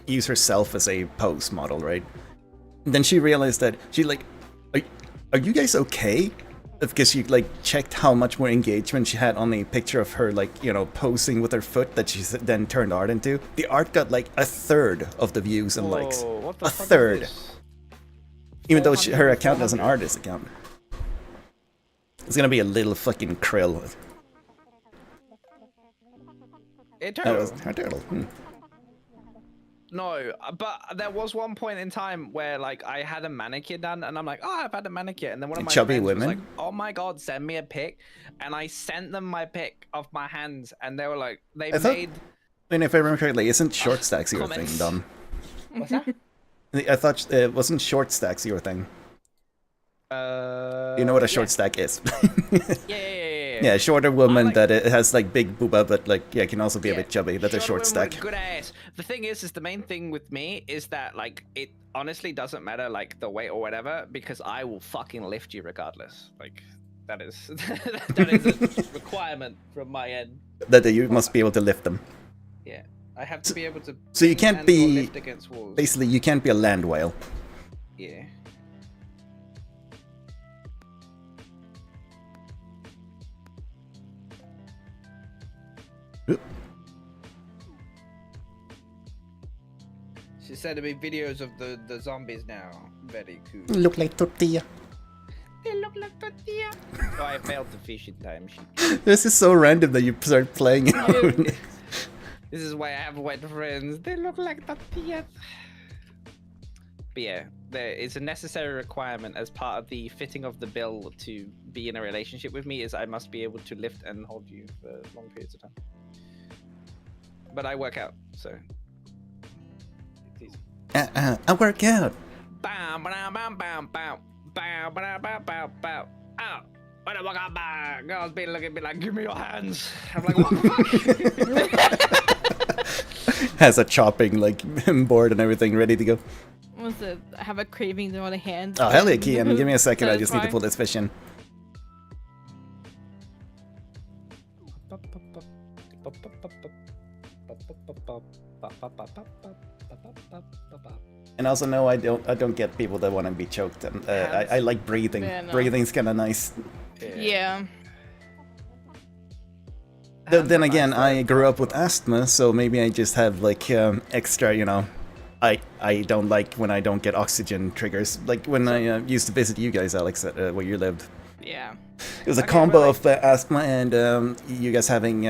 use herself as a pose model, right? And then she realized that she like, are you guys okay? Because she like checked how much more engagement she had on a picture of her like, you know, posing with her foot that she then turned art into. The art got like a third of the views and likes. What the A fuck is third. this? Even though her account is an artist account. It's gonna be a little fucking krill. That was Eternal. her turtle. No, but there was one point in time where like I had a manicure done, and I'm like, oh, I've had a manicure, and then one of my Chubby friends women? was like, oh my god, send me a pic, and I sent them my pic of my hands, and they were like, they I thought- made. I mean, if I remember correctly, isn't short stacks your thing, Comments. Dom? What's that? I thought it wasn't short stacks your thing. You know what a short stack is? Yeah. Yeah, shorter woman like- that it has like big booba, but like yeah, can also be a Yeah, bit chubby. That's a short women with stack. Good ass. The thing is the main thing with me is that like it honestly doesn't matter like the weight or whatever, because I will fucking lift you regardless. Like that is that is a requirement from my end. That you must be able to lift them. Yeah, I have to be able to. So you can't and or be lift against walls. basically you can't be a land whale. Yeah. Oop. She said to me videos of the zombies now. Very cool. Look like tortilla. They look like tortilla. Oh, I failed the fishing time. This is so random that you start playing it. This is why I have white friends. They look like tortillas. But yeah, it's a necessary requirement as part of the fitting of the bill to be in a relationship with me is I must be able to lift and hold you for long periods of time. But I work out, so. It's easy. I work out. Bow, bow, bow, bow, bow. Bow, bow, bow, bow, bow. Ow. When I walk out back, girls be looking at me like, give me your hands. I'm like, what the fuck? Has a chopping like board and everything ready to go. Was it? I have a craving to want a hand. Oh hell yeah, Kian! Give me a second. I just need to Satisfying. pull this fish in. And also no, I don't get people that want to be choked. And I like breathing. Yeah, no. Breathing's kind of nice. Yeah. Then again, I grew up with asthma, so maybe I just have like extra, you know. I don't like when I don't get oxygen triggers. Like when I used to visit you guys, Alex, at where you lived. Yeah. It was a Okay, combo but, of asthma and you guys having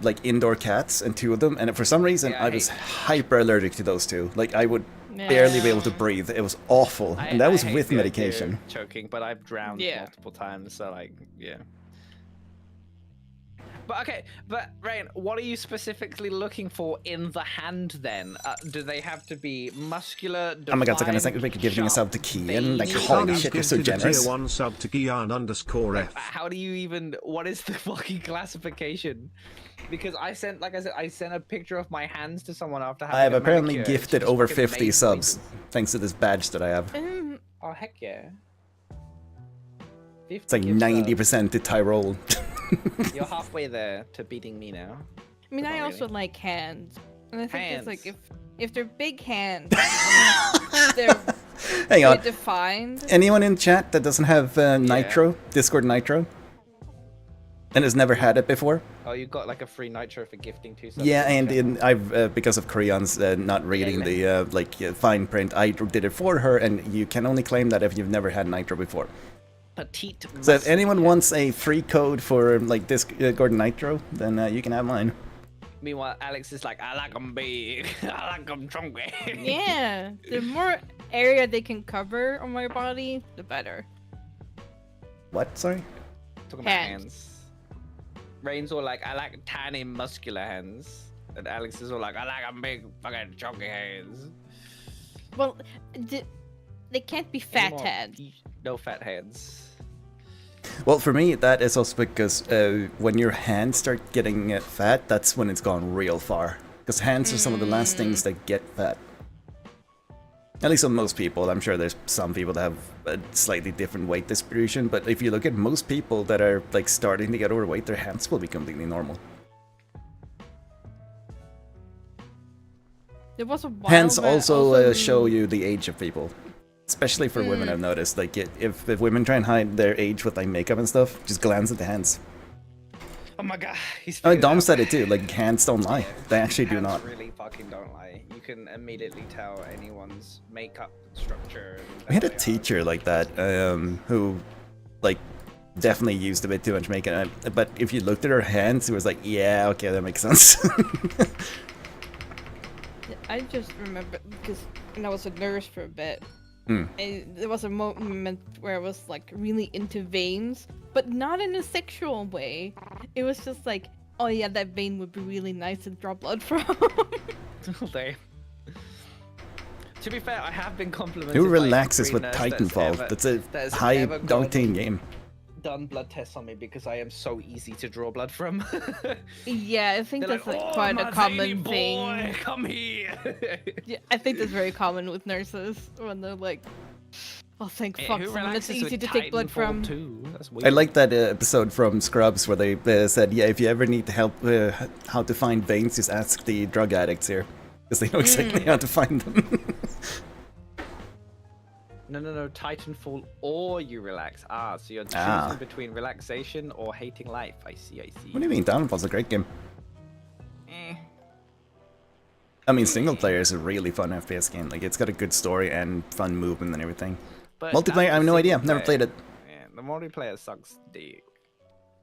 like indoor cats and two of them, and for some reason Yeah, I I was hyper allergic to those two. Like I would Yeah. barely be able to breathe. It was awful, and that was hate with the idea medication. of choking, but I've drowned Yeah. multiple times, so like, yeah. But okay, but Rain, what are you specifically looking for in the hand then? Do they have to be muscular? Oh my god, second, I defined, think you're giving a sub to Kian. Like, veiny? holy Connie's shit, you're so gifted a generous. tier 1 sub to Kian_F. How do you even? What is the fucking classification? Because I sent, like I said, I sent a picture of my hands to someone after having I have a apparently manicure. gifted She just over fucking 50 made subs, noises. thanks to this badge that I have. Oh heck yeah! 50 It's like gift subs. 90% to Tyrol. You're halfway there to beating me now. I mean, But I not also really. like hands, and I think it's like Hands. if they're big hands, they're Hang on. defined. Anyone in chat that doesn't have Nitro, Discord Nitro, and has never had it before? Oh, you got like a free nitro for gifting 2 subs. Yeah, in and chat. in, I've because of Creon's not reading the fine print, I did it for her, and you can only claim that if you've never had Nitro before. Petite. So if muscle anyone cat. wants a free code for like Discord Nitro, then you can have mine. Meanwhile, Alex is like, I like them big, I like them chunky. Yeah, the more area they can cover on my body, the better. What? Sorry. Talking about Hands. hands. Rain's all like, I like tiny muscular hands. And Alex is all like, I like them big fucking chunky hands. Well, they can't be fat Anymore, hands. No fat hands. Well, for me, that is also because when your hands start getting fat, that's when it's gone real far. Because hands are some of the last things that get fat. At least on most people. I'm sure there's some people that have a slightly different weight distribution, but if you look at most people that are like starting to get overweight, their hands will be completely normal. There was a while Hands where also show you the age of people. Especially for women, I've noticed. Like, if women try and hide their age with like makeup and stuff, just glance at the hands. Oh my god, he's Oh, figured it Dom out. said it too. Like, hands don't lie. They actually do Hands not. really fucking don't lie. You can immediately tell anyone's makeup structure. And We had a how they are. teacher like that who, like, definitely used a bit too much makeup. But if you looked at her hands, it was like, yeah, okay, that makes sense. I just remember because when I was a nurse for a bit, there was a moment where I was like really into veins, but not in a sexual way. It was just like, oh yeah, that vein would be really nice to draw blood from. They- To be fair, I have been complimented. Who by relaxes every with nurse Titanfall? That's a that's high ever gone octane game. Done blood tests on me because I am so easy to draw blood from. Yeah, I think They're that's like, like "Oh, quite my a common veiny thing. boy, come here. Yeah, I think that's very common with nurses when they're like, oh thank fuck, Who someone that's relaxes easy with to take blood Titanfall from. 2? That's weird. I like that episode from Scrubs where they said, yeah, if you ever need help how to find veins, just ask the drug addicts here. Because they know exactly how to find them. No, Titanfall or you relax. Ah, so you're choosing Ah. between relaxation or hating life. I see. What do you mean? Titanfall's a great game. Eh. I mean, single player is a really fun FPS game. Like, it's got a good story and fun movement and everything. But Multiplayer, I have no idea. Never played it. Yeah, the multiplayer sucks dick.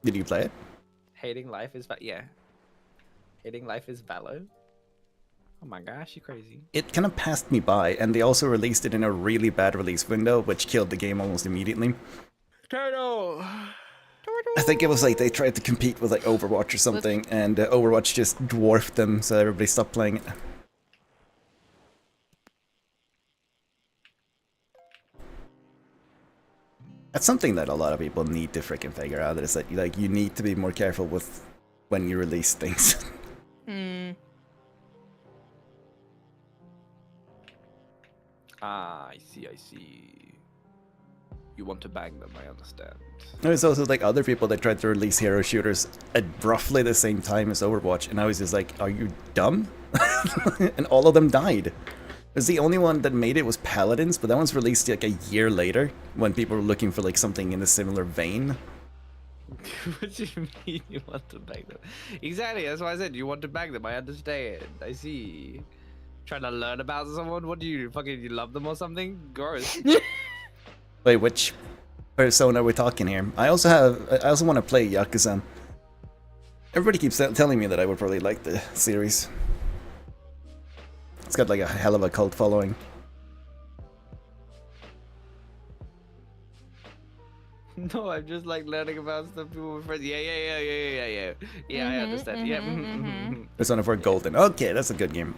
Did you play it? Hating life is yeah. Hating life is valid. Oh my gosh, you crazy. It kind of passed me by, and they also released it in a really bad release window, which killed the game almost immediately. Turtle. I think it was like they tried to compete with like Overwatch or something, and Overwatch just dwarfed them, so everybody stopped playing it. That's something that a lot of people need to freaking figure out, is that like you need to be more careful with when you release things. Ah, I see. You want to bang them, I understand. There's also like other people that tried to release hero shooters at roughly the same time as Overwatch, and I was just like, are you dumb? And all of them died. Because the only one that made it was Paladins, but that one's released like a year later, when people were looking for like something in a similar vein. What do you mean you want to bang them? Exactly, that's why I said you want to bang them, I understand. I see. Trying to learn about someone? What do you fucking you love them or something? Gross. Wait, which persona are we talking here? I also want to play Yakuza. Everybody keeps telling me that I would probably like the series. It's got like a hell of a cult following. No, I'm just like learning about stuff people with friends. Yeah. I understand. Yeah. Persona 4 Golden. Okay, that's a good game.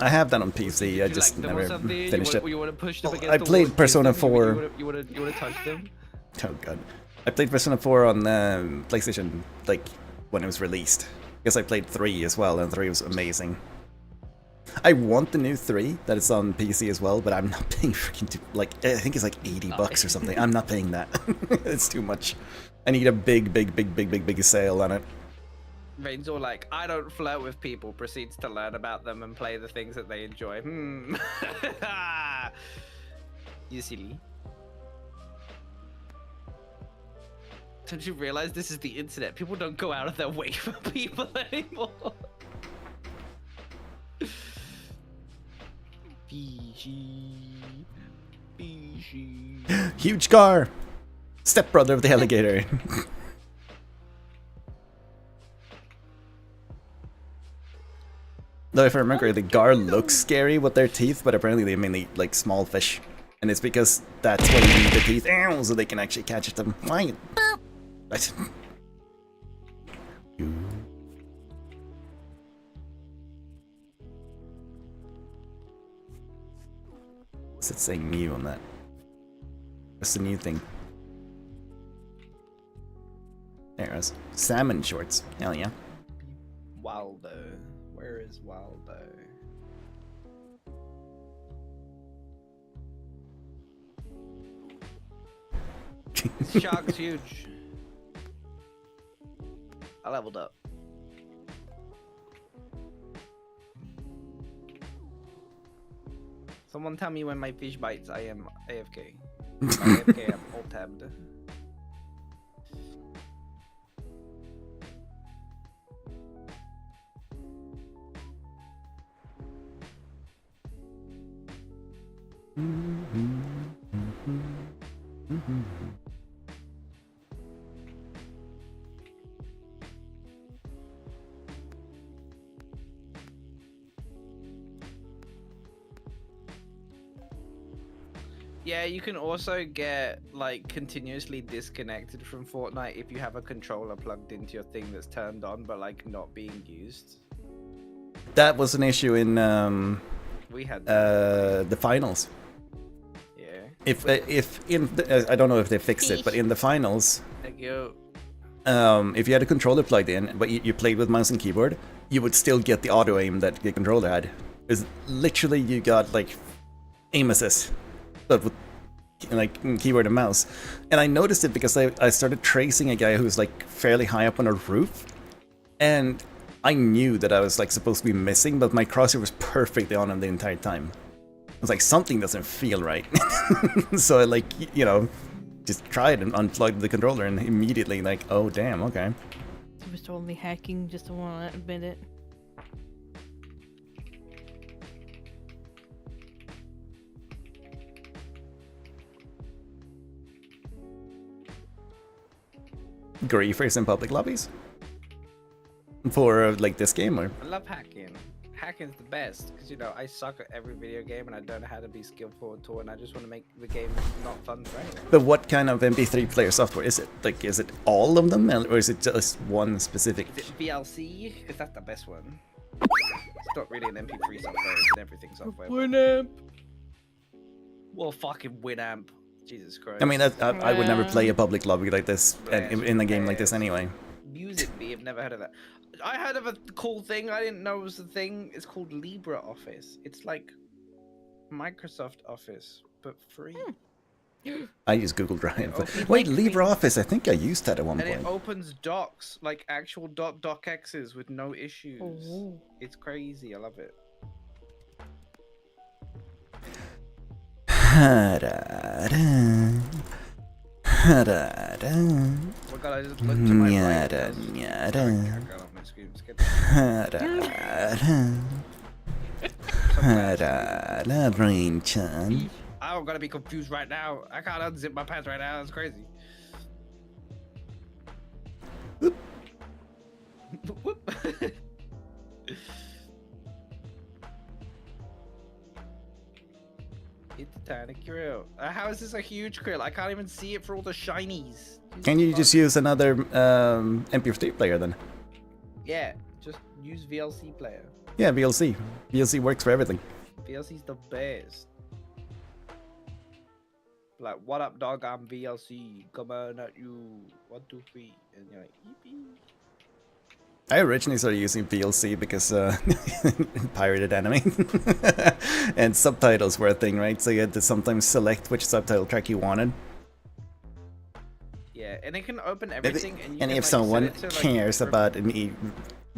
I have that on PC. I You just like them or never something? finished it. You want to push them Well, against I the played wall and kiss Persona them? 4. You want to touch them? Oh god. I played Persona 4 on PlayStation, like, when it was released. Because I played 3 as well, and 3 was amazing. I want the new 3 that is on PC as well, but I'm not paying freaking like, I think it's like $80 or something. I'm not paying that. It's too much. I need a big sale on it. Rain's all like, I don't flirt with people, proceeds to learn about them and play the things that they enjoy. You silly. Don't you realize this is the internet? People don't go out of their way for people anymore. Huge car! Stepbrother of the alligator. Though if I remember correctly, gar looks scary with their teeth, but apparently they mainly eat like small fish. And it's because that's why you need the teeth, so they can actually catch them. Why? What's it saying new on that? What's the new thing? There it is. Salmon shorts. Hell yeah. Waldo. Where is Waldo? This shark's huge. I leveled up. Someone tell me when my fish bites. I am AFK. By AFK, I'm alt tabbed. Yeah, you can also get like continuously disconnected from Fortnite if you have a controller plugged into your thing that's turned on but like not being used. That was an issue in We had the finals. yeah. If in the, I don't know if they fixed it, but in the finals, Thank you. if you had a controller plugged in, but you played with mouse and keyboard, you would still get the auto aim that the controller had. It's literally you got like aim assist, but with like keyboard and mouse. And I noticed it because I started tracing a guy who was like fairly high up on a roof, and I knew that I was like supposed to be missing, but my crosshair was perfectly on him the entire time. I was like, something doesn't feel right. So I like, you know, just tried and unplugged the controller, and immediately like, oh damn, okay. He was totally hacking, just don't want to admit it. Griefers in public lobbies? For like this game, or? I love hacking. Hacking's the best because you know I suck at every video game and I don't know how to be skillful at all, and I just want to make the game not fun for anyone. But what kind of MP3 player software is it? Like, is it all of them, or is it just one specific? Is it VLC? Because that's the best one. It's not really an MP3 software; it's an everything software. Winamp. Well, fucking Winamp. Jesus Christ. I mean, I would never play a public lobby like this, and in a game like this anyway. Music.ly, I've never heard of that. I heard of a cool thing I didn't know was a thing. It's called LibreOffice. It's like Microsoft Office, but free. I use Google Drive. opens Wait, like LibreOffice, I think I used that at one And point. it opens docs, like actual docx's with no issues. Oh. It's crazy. I love it. Oh my god, I just looked to my right. I got off my screen. It's good. Rain-chan. I'm gonna be confused right now. I can't unzip my pants right now. That's crazy. Whoop. Whoop. It's Tiny krill. How is this a huge krill? I can't even see it for all the shinies. Can you just use another MP3 player then? Yeah, just use VLC player. Yeah, VLC. VLC works for everything. VLC's the best. Like, what up, dog? I'm VLC. Come on at you. 1, 2, 3. And you're like, yippee. I originally started using VLC because pirated anime and subtitles were a thing, right? So you had to sometimes select which subtitle track you wanted. Yeah, and it can open everything. And, you And can, if like, set someone it to, like, cares about me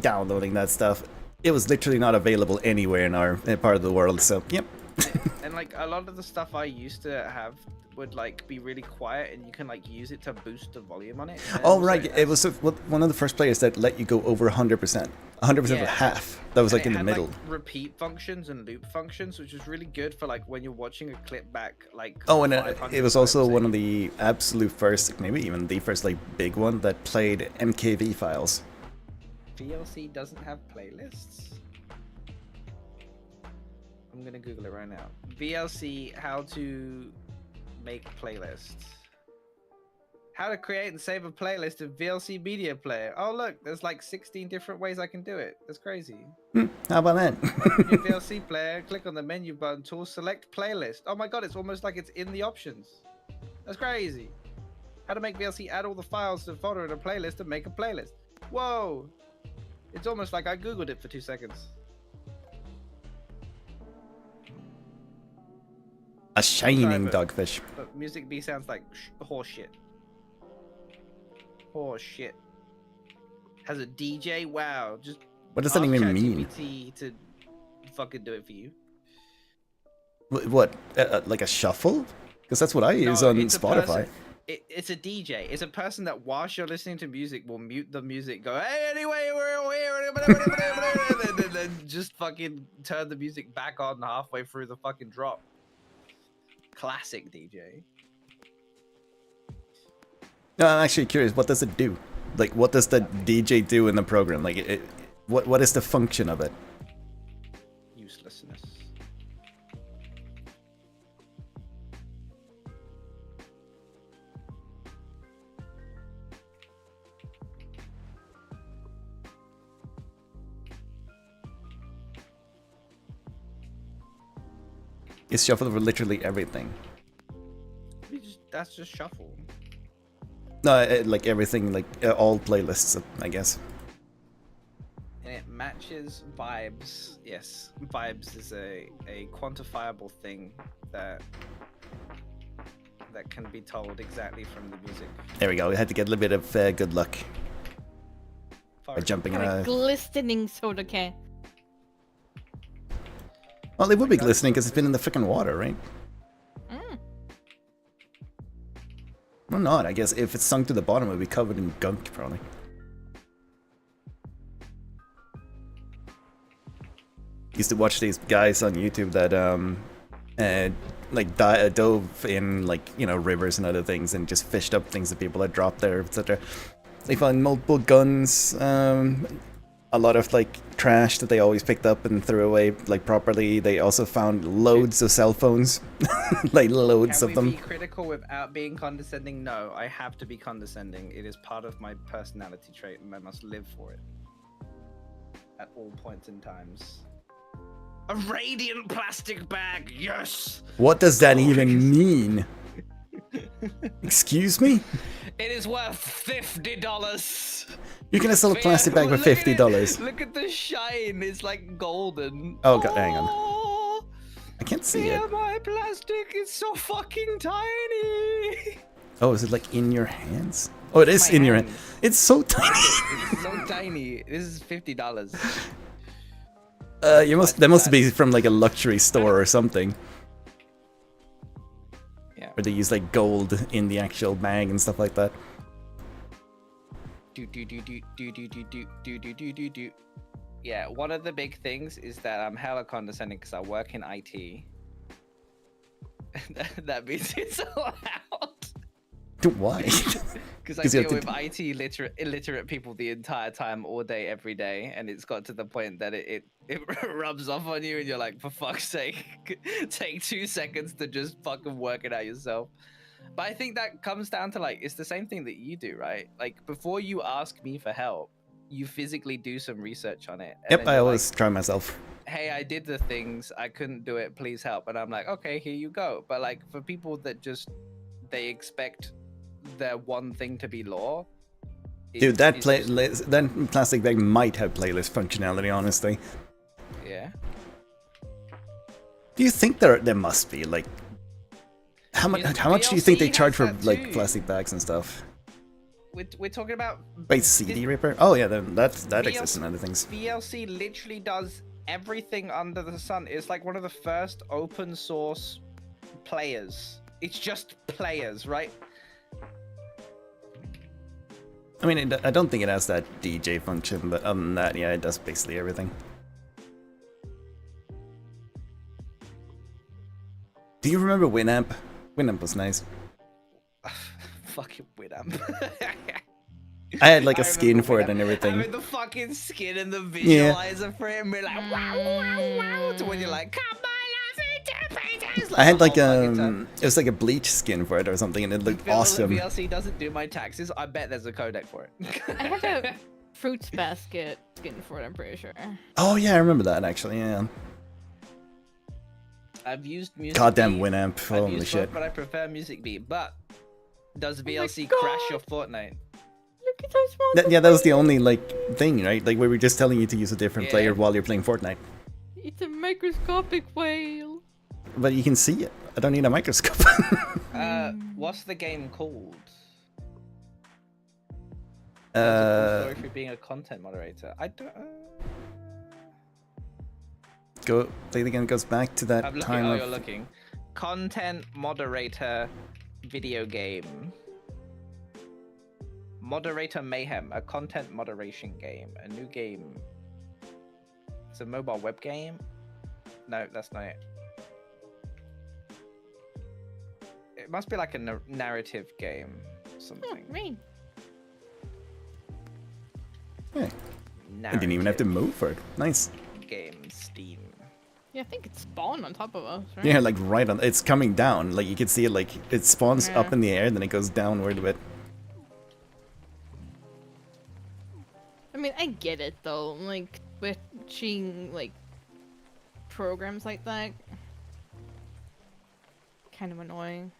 downloading that stuff, it was literally not available anywhere in our part of the world. So yep. And like a lot of the stuff I used to have would like be really quiet, and you can like use it to boost the volume on it. Oh right, it was one of the first players that let you go over 100%, 100% Yeah. of half. That was And like it in the had, middle. like, repeat functions and loop functions, which is really good for like when you're watching a clip back. Like Oh, and 500 it was also times. one of the absolute first, maybe even the first like big one that played MKV files. VLC doesn't have playlists. I'm gonna Google it right now. VLC, how to make playlists. How to create and save a playlist of VLC media player. Oh look, there's like 16 different ways I can do it. That's crazy. How about that? Open your VLC player, click on the menu button tool, select playlist. Oh my god, it's almost like it's in the options. That's crazy. How to make VLC add all the files to a folder in a playlist and make a playlist. Whoa! It's almost like I googled it for 2 seconds. A shining but- dogfish. But music B sounds like horse shit. Horse shit. Has a DJ? Wow. Just What does that ask even mean? ChatGPT to fucking do it for you. What? Like a shuffle? Because that's what I use No, on it's a Spotify. person- it's a DJ. It's a person that whilst you're listening to music will mute the music, go, hey, anyway, we're here, and then just fucking turn the music back on halfway through the fucking drop. Classic DJ. No, I'm actually curious. What does it do? Like, what does the DJ do in the program? Like, what is the function of it? Uselessness. It's shuffle for literally everything. That's just shuffle. No, like everything, like all playlists, I guess. And it matches vibes. Yes, vibes is a quantifiable thing that can be told exactly from the music. There we go. We had to get a little bit of good luck by jumping in Got a a. glistening soda can. Well, it would be glistening because it's been in the freaking water, right? Mm. Well, not. I guess if it's sunk to the bottom, it would be covered in gunk, probably. Used to watch these guys on YouTube that like dove in like rivers and other things and just fished up things that people had dropped there, etc. They found multiple guns, a lot of like trash that they always picked up and threw away like properly. They also found loads of cell phones, like loads Can of we them. be critical without being condescending? No, I have to be condescending. It is part of my personality trait, and I must live for it at all points in times. A radiant plastic bag, yes. What does that even mean? Excuse me? It is worth $50. You're gonna sell a plastic bag for Look at it. $50. Look at the shine. It's like golden. Oh, God, hang on. Oh, I can't see it. yeah, my plastic is so fucking tiny. Oh, is it like in your hands? Oh, it is My in your hand. hands. It's so tiny. It's so tiny. This is $50. That must be from like a luxury store or something. Yeah. Where they use like gold in the actual bag and stuff like that. Yeah, one of the big things is that I'm hella condescending because I work in IT. That means it's allowed. Why? Because I 'Cause you deal have with IT illiterate people the entire time, all day, every day, and it's got to the point that it rubs off on you, and you're like, for fuck's sake, take 2 seconds to just fucking work it out yourself. But I think that comes down to like, it's the same thing that you do, right? Like before you ask me for help, you physically do some research on it. And Yep, then I you're always like, try myself. hey, I did the things, I couldn't do it, please help. And I'm like, okay, here you go. But like for people that just, they expect their one thing to be law. Dude, that plastic bag might have playlist functionality, honestly. Yeah. Do you think there must be, like... How much do you think they VLC charge has for, that like, too. plastic bags and stuff? We're talking about Wait, CD repair? Oh yeah, that exists in VLC other things. VLC literally does everything under the sun. It's like one of the first open source players. It's just players, right? I mean, I don't think it has that DJ function, but other than that, yeah, it does basically everything. Do you remember Winamp? Winamp was nice. Fucking Winamp. I had like a I skin remember for it Winamp and everything. Having the fucking skin and the Yeah. visualizer for it, and be like, wow, wow, wow, to when you're like, come on, I had like the whole fucking time. it was like a bleach skin for it or something, and it looked awesome. VLC doesn't do my taxes. I bet there's a codec for it. I have a fruits basket skin for it, I'm pretty sure. Oh yeah, I remember that actually. Yeah. I've used music. Goddamn Beat. Winamp! I've Holy used shit! both, but I prefer Music Beat. But does my VLC God. crash your Fortnite? Look at those small. Yeah, that was the only like thing, right? Like we were just telling you to use a different Yeah. player while you're playing Fortnite. It's a microscopic whale. But you can see it. I don't need a microscope. What's the game called? Uh, Sorry for being a content moderator. I don't. Go play the game. Goes back to that I'm looking. time Oh, of. you're looking. Content moderator, video game. Moderator Mayhem, a content moderation game, a new game. It's a mobile web game. No, that's not it. It must be like a narrative game, Oh, something. rain. Yeah, I didn't even have to move for it. Nice. Game Steam. Yeah, I think it spawned on top of us, right? Yeah, like right on. It's coming down. Like you can see it. Like it spawns Yeah. up in the air, then it goes downward a bit. I mean, I get it though. Like switching like programs like that, kind of annoying.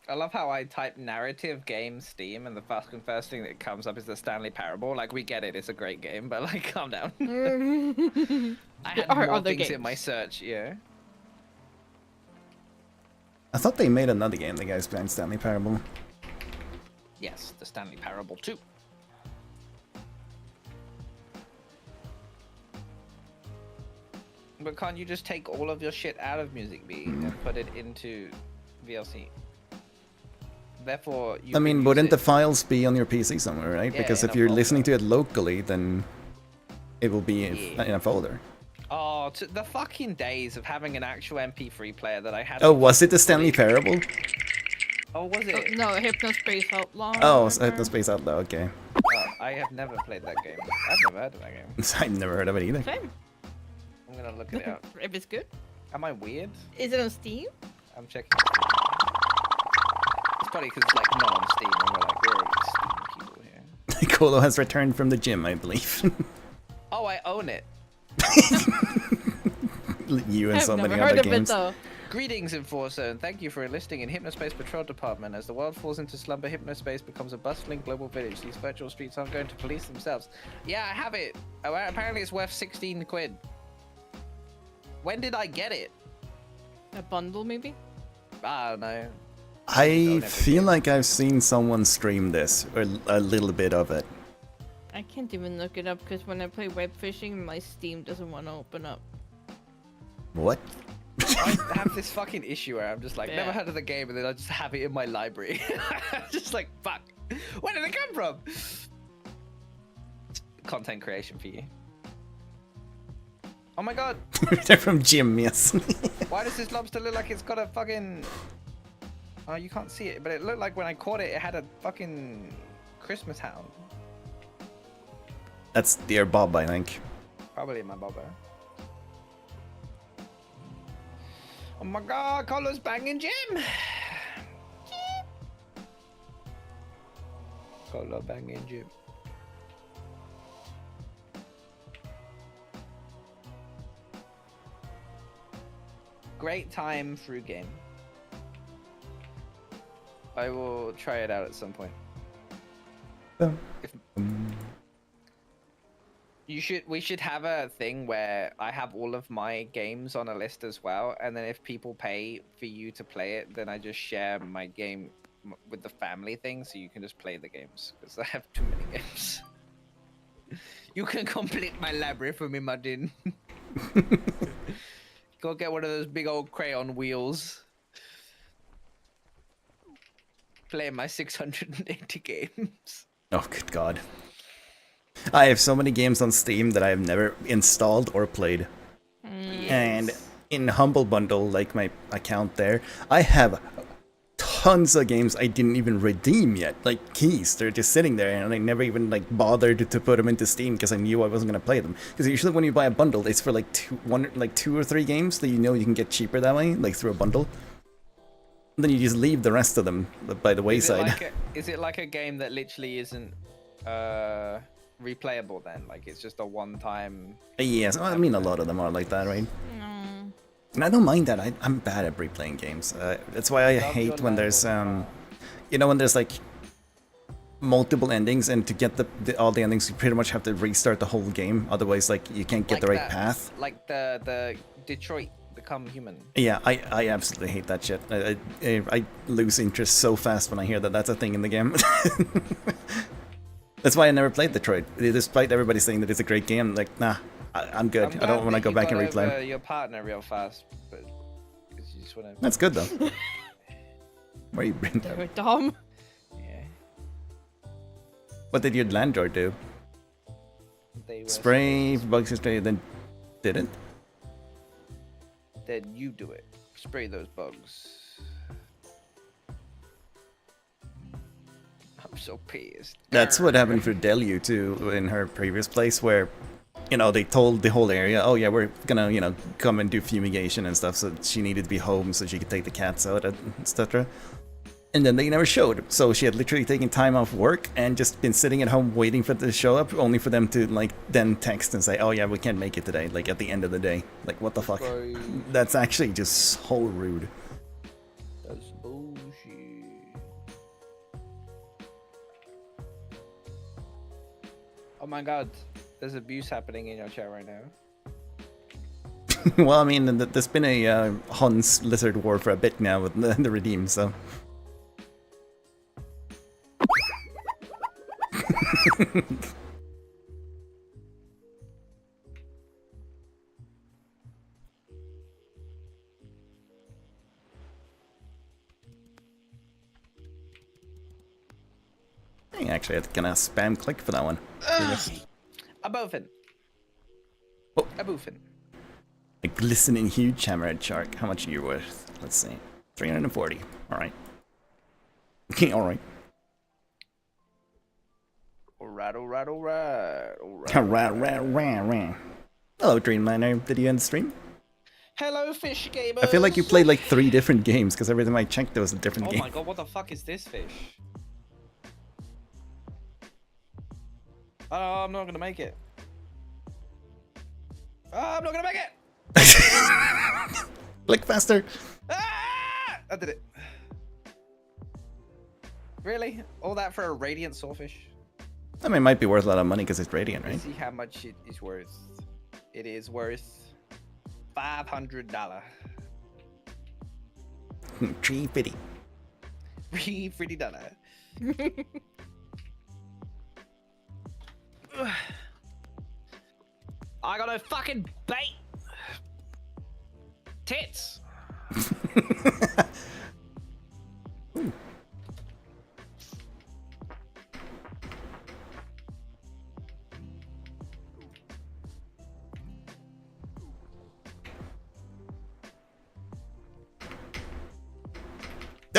I love how I type narrative game Steam and the first thing that comes up is the Stanley Parable. Like we get it, it's a great game, but like calm down. I had There are more other things in games. my search, yeah. I thought they made another game. The guys playing Stanley Parable. Yes, the Stanley Parable 2. But can't you just take all of your shit out of Music Beat and put it into VLC? Therefore, you I mean, can wouldn't use the it- files be on your PC somewhere, right? Yeah, Because in if a you're folder. listening to it locally, then it will be Yeah. in a folder. Oh, to the fucking days of having an actual MP3 player that I had. Oh, was it the Stanley Parable? Oh, was Oh, it? no, Hypnospace Outlaw. Oh, whatever. the Space Outlaw. Okay, Oh, I have never played that game. I've never heard of that game. I've never heard of it either. Same. I'm gonna look it up. If it's good. Am I weird? Is it on Steam? I'm checking. It's funny because it's like not on Steam, and we're like, we're already Steam people here. Colo has returned from the gym, I believe. Oh, I own it. You and I've so never many heard other of games. it though. Greetings, Enforcer, and thank you for enlisting in Hypnospace Patrol Department. As the world falls into slumber, Hypnospace becomes a bustling global village. These virtual streets aren't going to police themselves. Yeah, I have it. Apparently it's worth 16 quid. When did I get it? A bundle maybe? I don't know. I every feel game. like I've seen someone stream this, or a little bit of it. I can't even look it up because when I play web fishing, my Steam doesn't want to open up. What? I have this fucking issue where I'm just like, never Yeah. heard of the game, and then I just have it in my library. Just like, fuck. Where did it come from? Content creation for you. Oh my god. They're from gym, yes. Why does this lobster look like it's got a fucking Oh, you can't see it, but it looked like when I caught it, it had a fucking Christmas hound. That's dear Bob, I think. Probably my bobber. Oh my god, Carlos banging Jim! Colo banging Jim. Great time through game. I will try it out at some point. We should have a thing where I have all of my games on a list as well, and then if people pay for you to play it, then I just share my game with the family thing, so you can just play the games, because I have too many games. You can complete my library for me, Martin. Go get one of those big old crayon wheels. Play my 680 games. Oh, good God. I have so many games on Steam that I have never installed or played. Mm. And in Humble Bundle, like my account there, I have tons of games I didn't even redeem yet. Like keys, they're just sitting there, and I never even like bothered to put them into Steam because I knew I wasn't gonna play them. Because usually when you buy a bundle, it's for like two or three games that you know you can get cheaper that way, like through a bundle. And then you just leave the rest of them by the wayside. Is it like a game that literally isn't replayable then? Like it's just a one-time... Yes, I mean a lot of them are like that, right? No. And I don't mind that. I'm bad at replaying games. That's why I hate when there's you know, when there's like multiple endings, and to get all the endings, you pretty much have to restart the whole game. Otherwise, like you can't get the right path. Like the Detroit Become Human. Yeah, I absolutely hate that shit. I lose interest so fast when I hear that that's a thing in the game. That's why I never played Detroit. Despite everybody saying that it's a great game, like, nah, I'm good. I don't want to go back and replay. Your partner real fast, but because you just want to. That's good though. Where you bring They that? were dumb. Yeah. What did your landlord do? They were Spray bugs spray, then didn't. Then you do it. Spray those bugs. I'm so pissed. That's what happened for Delu too in her previous place, where, you know, they told the whole area, oh yeah, we're gonna, you know, come and do fumigation and stuff, so she needed to be home so she could take the cats out, etc. And then they never showed, so she had literally taken time off work and just been sitting at home waiting for them to show up, only for them to, like, then text and say, oh yeah, we can't make it today, like, at the end of the day. Like, what the fuck? That's actually just so rude. That's bullshit. Oh my god, there's abuse happening in your chat right now. Well, I mean, there's been a Huns lizard war for a bit now with the Redeem, so... Actually, I'm gonna spam click for that one. A boffin. Oh. A boofin. A glistening huge hammerhead shark. How much are you worth? Let's see. 340. Alright. Alright. Alright, alright, alright. Alright. Hello, Dreamliner. Did you end the stream? Hello, fish gamers. I feel like you played like 3 different games, because every time I checked there was a different game. Oh my god, what the fuck is this fish? Oh, I'm not gonna make it. Oh, I'm not gonna make it! Click faster! Ah! I did it. Really? All that for a radiant sawfish? I mean, it might be worth a lot of money because it's radiant, right? Let's see how much it is worth. It is worth $500. $350. $350. I got no fucking bait. Tits.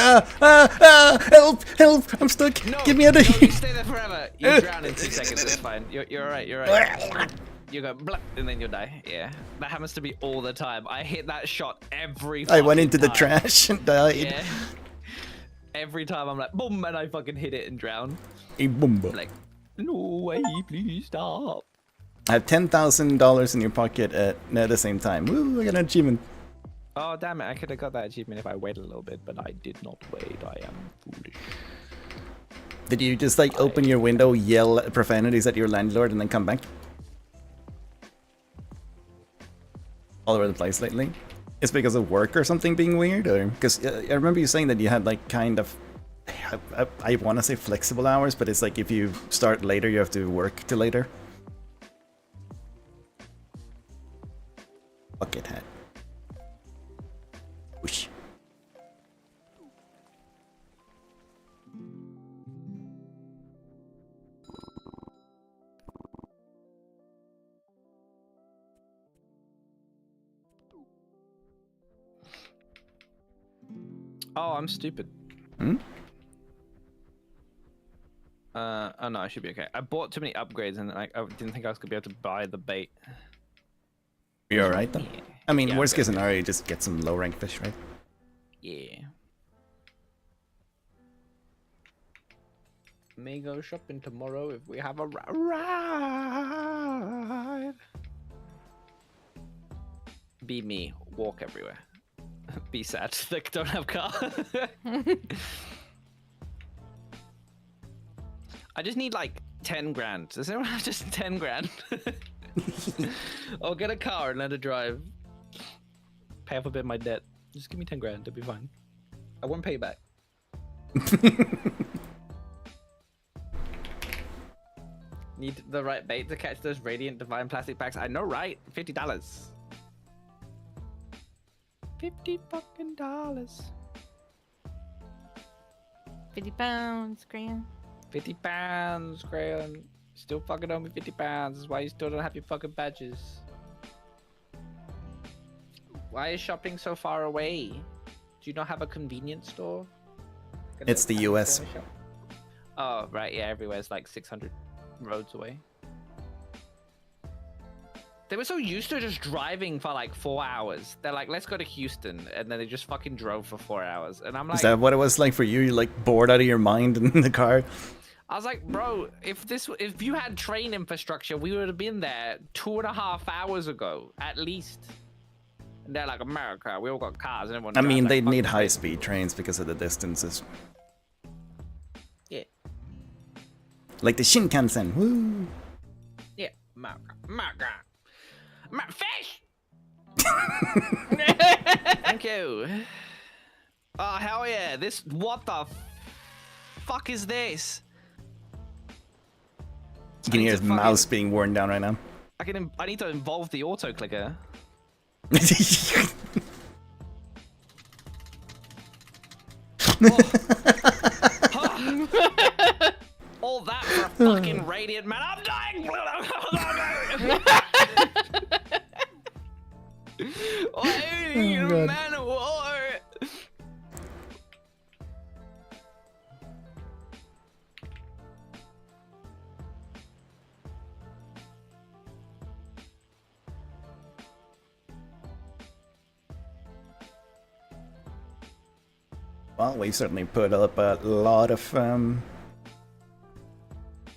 Help! Help! I'm stuck! No, Get me out of no, here! you stay there forever. You drown in 2 seconds. It's fine. You're alright. You're alright. You go blah, and then you'll die. Yeah, that happens to me all the time. I hit that shot every. I went into the time. trash and died. Yeah. Every time I'm like boom, and I fucking hit it and drown. A boomba. I'm like, no way, please stop. I have $10,000 in your pocket at the same time. Woo! I got an achievement. Oh damn it! I could have got that achievement if I waited a little bit, but I did not wait. I am foolish. Did you just like open your window, yell profanities at your landlord, and then come back? All over the place lately. It's because of work or something being weird, or because I remember you saying that you had like kind of, I want to say flexible hours, but it's like if you start later, you have to work till later. Bucket hat. Whoosh. Oh, I'm stupid. Hmm? Oh no, I should be okay. I bought too many upgrades and like I didn't think I was gonna be able to buy the bait. You're alright though? Yeah. I mean, Yeah, worst I'm case good. scenario, you just get some low rank fish, right? Yeah. May go shopping tomorrow if we have a ride. Be me, walk everywhere. Be sad, like don't have car. I just need like 10 grand. Does anyone have just 10 grand? I'll get a car and let it drive. Pay off a bit of my debt. Just give me 10 grand, it'll be fine. I won't pay you back. Need the right bait to catch those radiant divine plastic packs. I know, right? $50. 50 fucking dollars. 50 pounds, grand. 50 pounds, Crayon. Still fucking owe me 50 pounds. That's why you still don't have your fucking badges. Why is shopping so far away? Do you not have a convenience store? It's the US. Oh, right, yeah, everywhere's like 600 roads away. They were so used to just driving for like 4 hours. They're like, let's go to Houston. And then they just fucking drove for 4 hours. And I'm like... Is that what it was like for you? You're like bored out of your mind in the car? I was like, bro, if you had train infrastructure, we would have been there 2.5 hours ago, at least. And they're like, America, we all got cars. And everyone I drives mean, like they fucking need crazy. high-speed trains because of the distances. Yeah. Like the Shinkansen. Woo! Yeah. America. Fish! Thank you. Oh, hell yeah. What the fuck is this? You can I need hear his to fucking- mouse being worn down right now. I need to involve the auto clicker. All that for a fucking radiant man. I'm dying. I need a God. man of war. Well, we certainly put up a lot of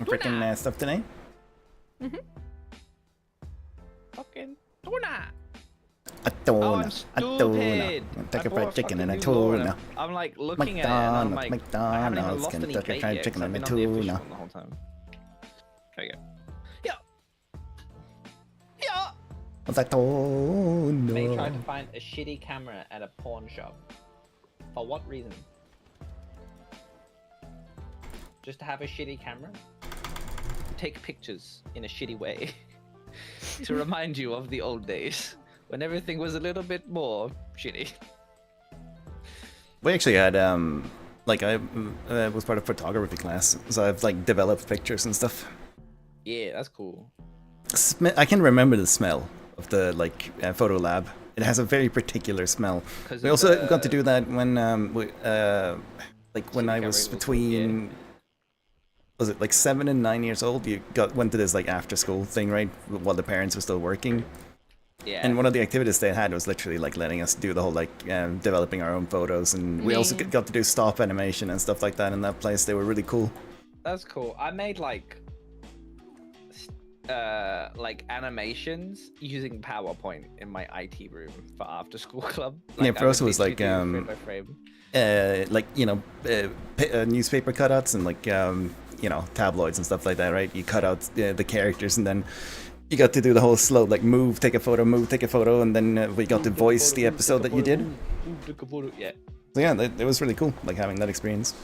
freaking stuff today. Fucking tuna. A Oh, tuna, I'm a stupid. tuna. Take I a bought fried chicken and a fucking new lure tuna. I'm like looking at it and I'm like, McDonald's, I haven't even McDonald's, lost any Kentucky bait Fried yet, Chicken 'cause and a I've been on the official tuna. one the whole time. There you go. Yeah. Yeah. What's that tuna? May try to find a shitty camera at a pawn shop. For what reason? Just to have a shitty camera? Take pictures in a shitty way. To remind you of the old days. When everything was a little bit more shitty. We actually had like I was part of photography class, so I've like developed pictures and stuff. Yeah, that's cool. I can remember the smell of the like photo lab It has a very particular smell. 'Cause We of also the- got to do that when like when I Chicken was curry was between, was it like 7 and 9 years old? You went to this like after school thing, right? While the parents were still working. Yeah. And one of the activities they had was literally like letting us do the whole like developing our own photos, and we also Yeah. got to do stop animation and stuff like that in that place. They were really cool. That's cool. I made like animations using PowerPoint in my IT room for after school club. Yeah, I for us would it was like literally do frame by frame. like you know newspaper cutouts and like you know tabloids and stuff like that, right? You cut out the characters and then you got to do the whole slow like move, take a photo, move, take a photo, and then we got to voice the episode that you did. Yeah. So yeah, it was really cool, like having that experience.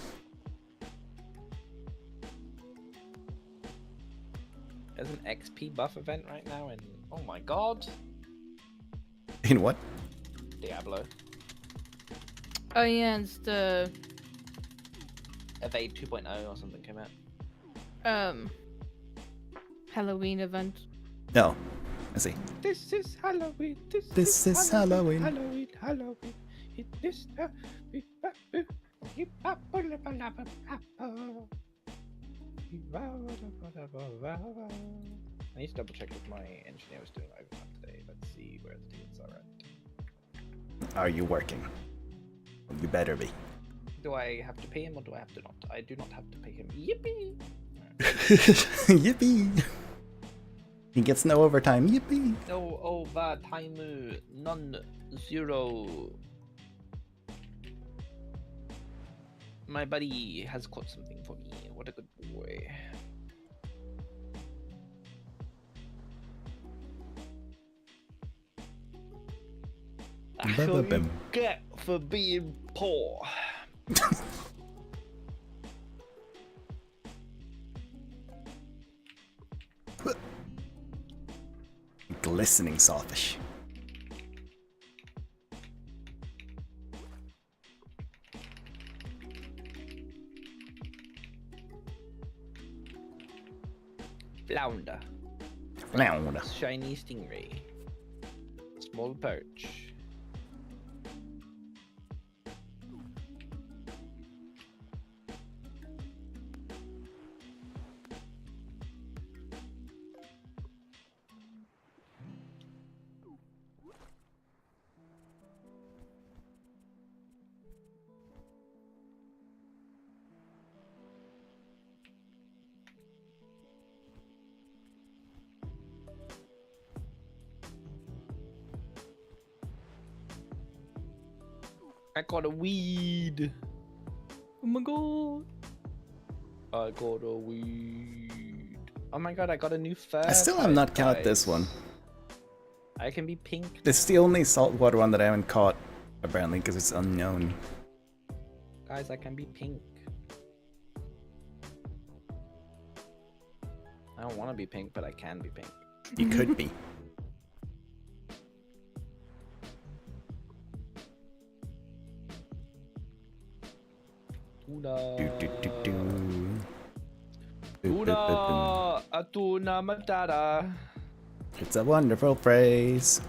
There's an XP buff event right now, and oh my god, In what? Diablo. Oh yeah, it's the Evade 2.0 or something came out. Halloween event. No, I see. This is Halloween. This is Halloween. Halloween. Halloween. It is I need to double check if my engineer was doing overtime today. Let's see where the deals are at. Are you working? You better be. Do I have to pay him or do I have to not? I do not have to pay him. Yippee! Yippee! He gets no overtime. Yippee! No overtime. None. Zero. My buddy has caught something for me. What a good boy. That's what you get for being poor. Glistening sawfish. Flounder. Flounder. Shiny stingray. Small perch. I got a weed. Oh my god. I got a weed. Oh my god, I got a new fur. I still have type, not caught this guys. one. I can be pink. This is the only saltwater one that I haven't caught, apparently, because it's unknown. Guys, I can be pink. I don't want to be pink, but I can be pink. You could be. Tuna. Do, do, do, do. Tuna. Atuna matata. It's a wonderful phrase.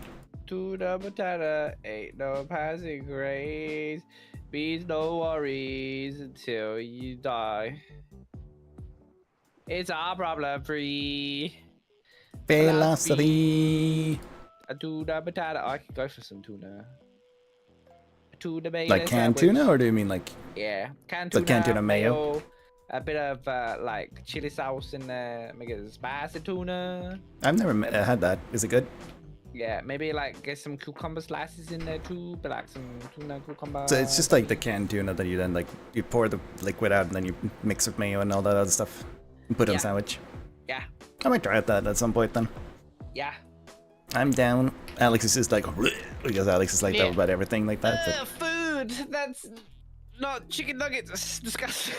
Tuna matata. Ain't no passing grades. Be no worries until you die. It's all problem free. Philosophy. A tuna matata. Oh, I could go for some tuna. A tuna mayo Like canned sandwich. tuna, or do you mean like Yeah, canned Like tuna, canned tuna mayo? a bit of like chili sauce in there, make it spicy tuna. I've never had that. Is it good? Yeah, maybe like get some cucumber slices in there too, but like some tuna cucumber. So it's just like the canned tuna that you then like you pour the liquid out and then you mix with mayo and all that other stuff and put it on Yeah. a sandwich. Yeah, I might try that at some point then. yeah. I'm down. Alex is just like because Alex is like that Yeah. about everything like that. But... Food. That's not chicken nuggets. It's disgusting.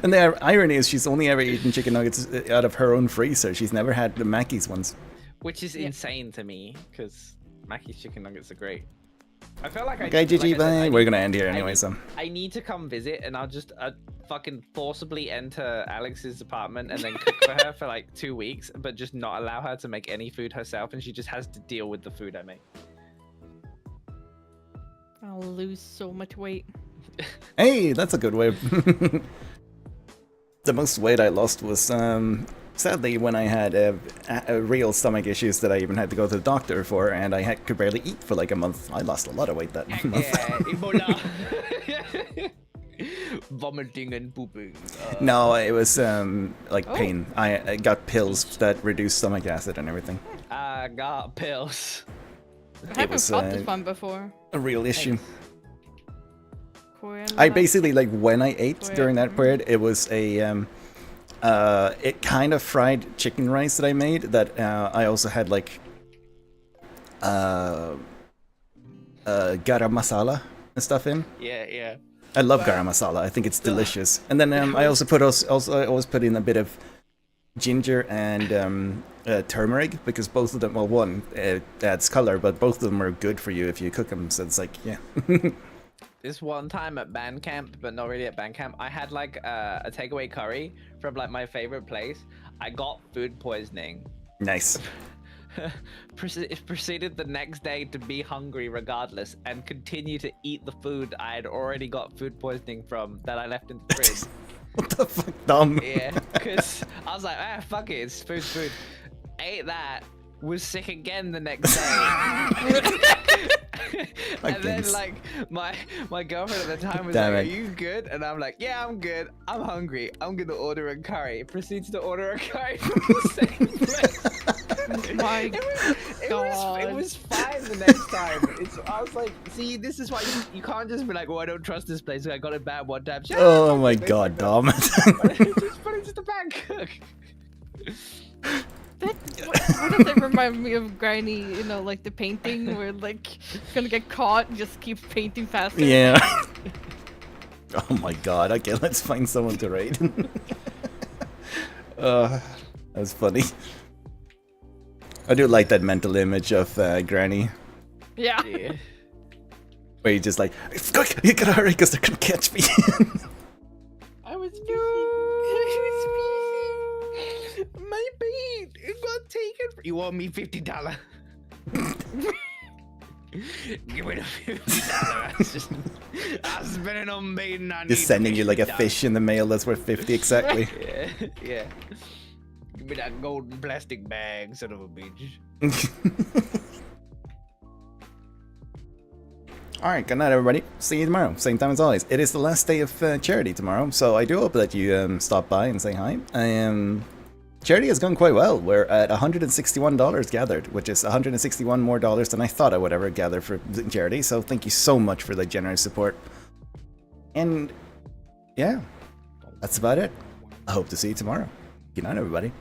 And the irony is she's only ever eaten chicken nuggets out of her own freezer. She's never had the Mackey's ones. Which is Yeah. insane to me because Mackey's chicken nuggets are great. I feel like Okay, GG, bye. We're gonna end here anyway, so. I need to come visit, and I'll just fucking forcibly enter Alex's apartment and then cook for her for like 2 weeks, but just not allow her to make any food herself, and she just has to deal with the food I make. I'll lose so much weight. Hey, that's a good way. The most weight I lost was sadly when I had real stomach issues that I even had to go to the doctor for, and I could barely eat for like a month. I lost a lot of weight that month. Yeah, Ebola. Vomiting and pooping. No, it was like pain. I got pills that reduced stomach acid and everything. I got pills. I haven't fought this one before. A real issue. Korean I love. basically, like, when I ate during that period, it was a it kind of fried chicken rice that I made that I also had like garam masala and stuff in. Yeah. I love garam masala. I think it's delicious. And then I also I always put in a bit of ginger and turmeric, because both of them, well, one adds color, but both of them are good for you if you cook them. So it's like, yeah. This one time at band camp, but not really at band camp, I had like a takeaway curry from like my favorite place. I got food poisoning. Nice. Proceeded the next day to be hungry regardless and continue to eat the food I had already got food poisoning from that I left in the fridge. What the fuck, dumb? Yeah, because I was like, fuck it, it's food. Ate that, was sick again the next day. And then like my girlfriend at the time was like, are you good? And I'm like, yeah, I'm good. I'm hungry. I'm gonna order a curry. Proceeds to order a curry from the same place. My God. It was fine the next time. I was like, see, this is why you can't just be like, oh, I don't trust this place. I got it bad one time. Oh my God, Dom. Just put it to the back cook. What does it remind me of, Granny? You know, like the painting where like gonna get caught and just keep painting faster. Yeah. Oh my God. Okay, let's find someone to raid. That's funny. I do like that mental image of Granny. Yeah. Where you just like, quick, you gotta hurry because they're gonna catch me. I was my bean, it got taken. You owe me $50. Give me the $50. I spent it on maiden. Just sending you like a fish in the mail that's worth 50 exactly. Yeah. Give me that golden plastic bag, son of a bitch. Alright, good night everybody. See you tomorrow. Same time as always. It is the last day of charity tomorrow, so I do hope that you stop by and say hi. Charity has gone quite well. We're at $161 gathered, which is $161 more dollars than I thought I would ever gather for charity, so thank you so much for the generous support. And yeah, that's about it. I hope to see you tomorrow. Good night everybody.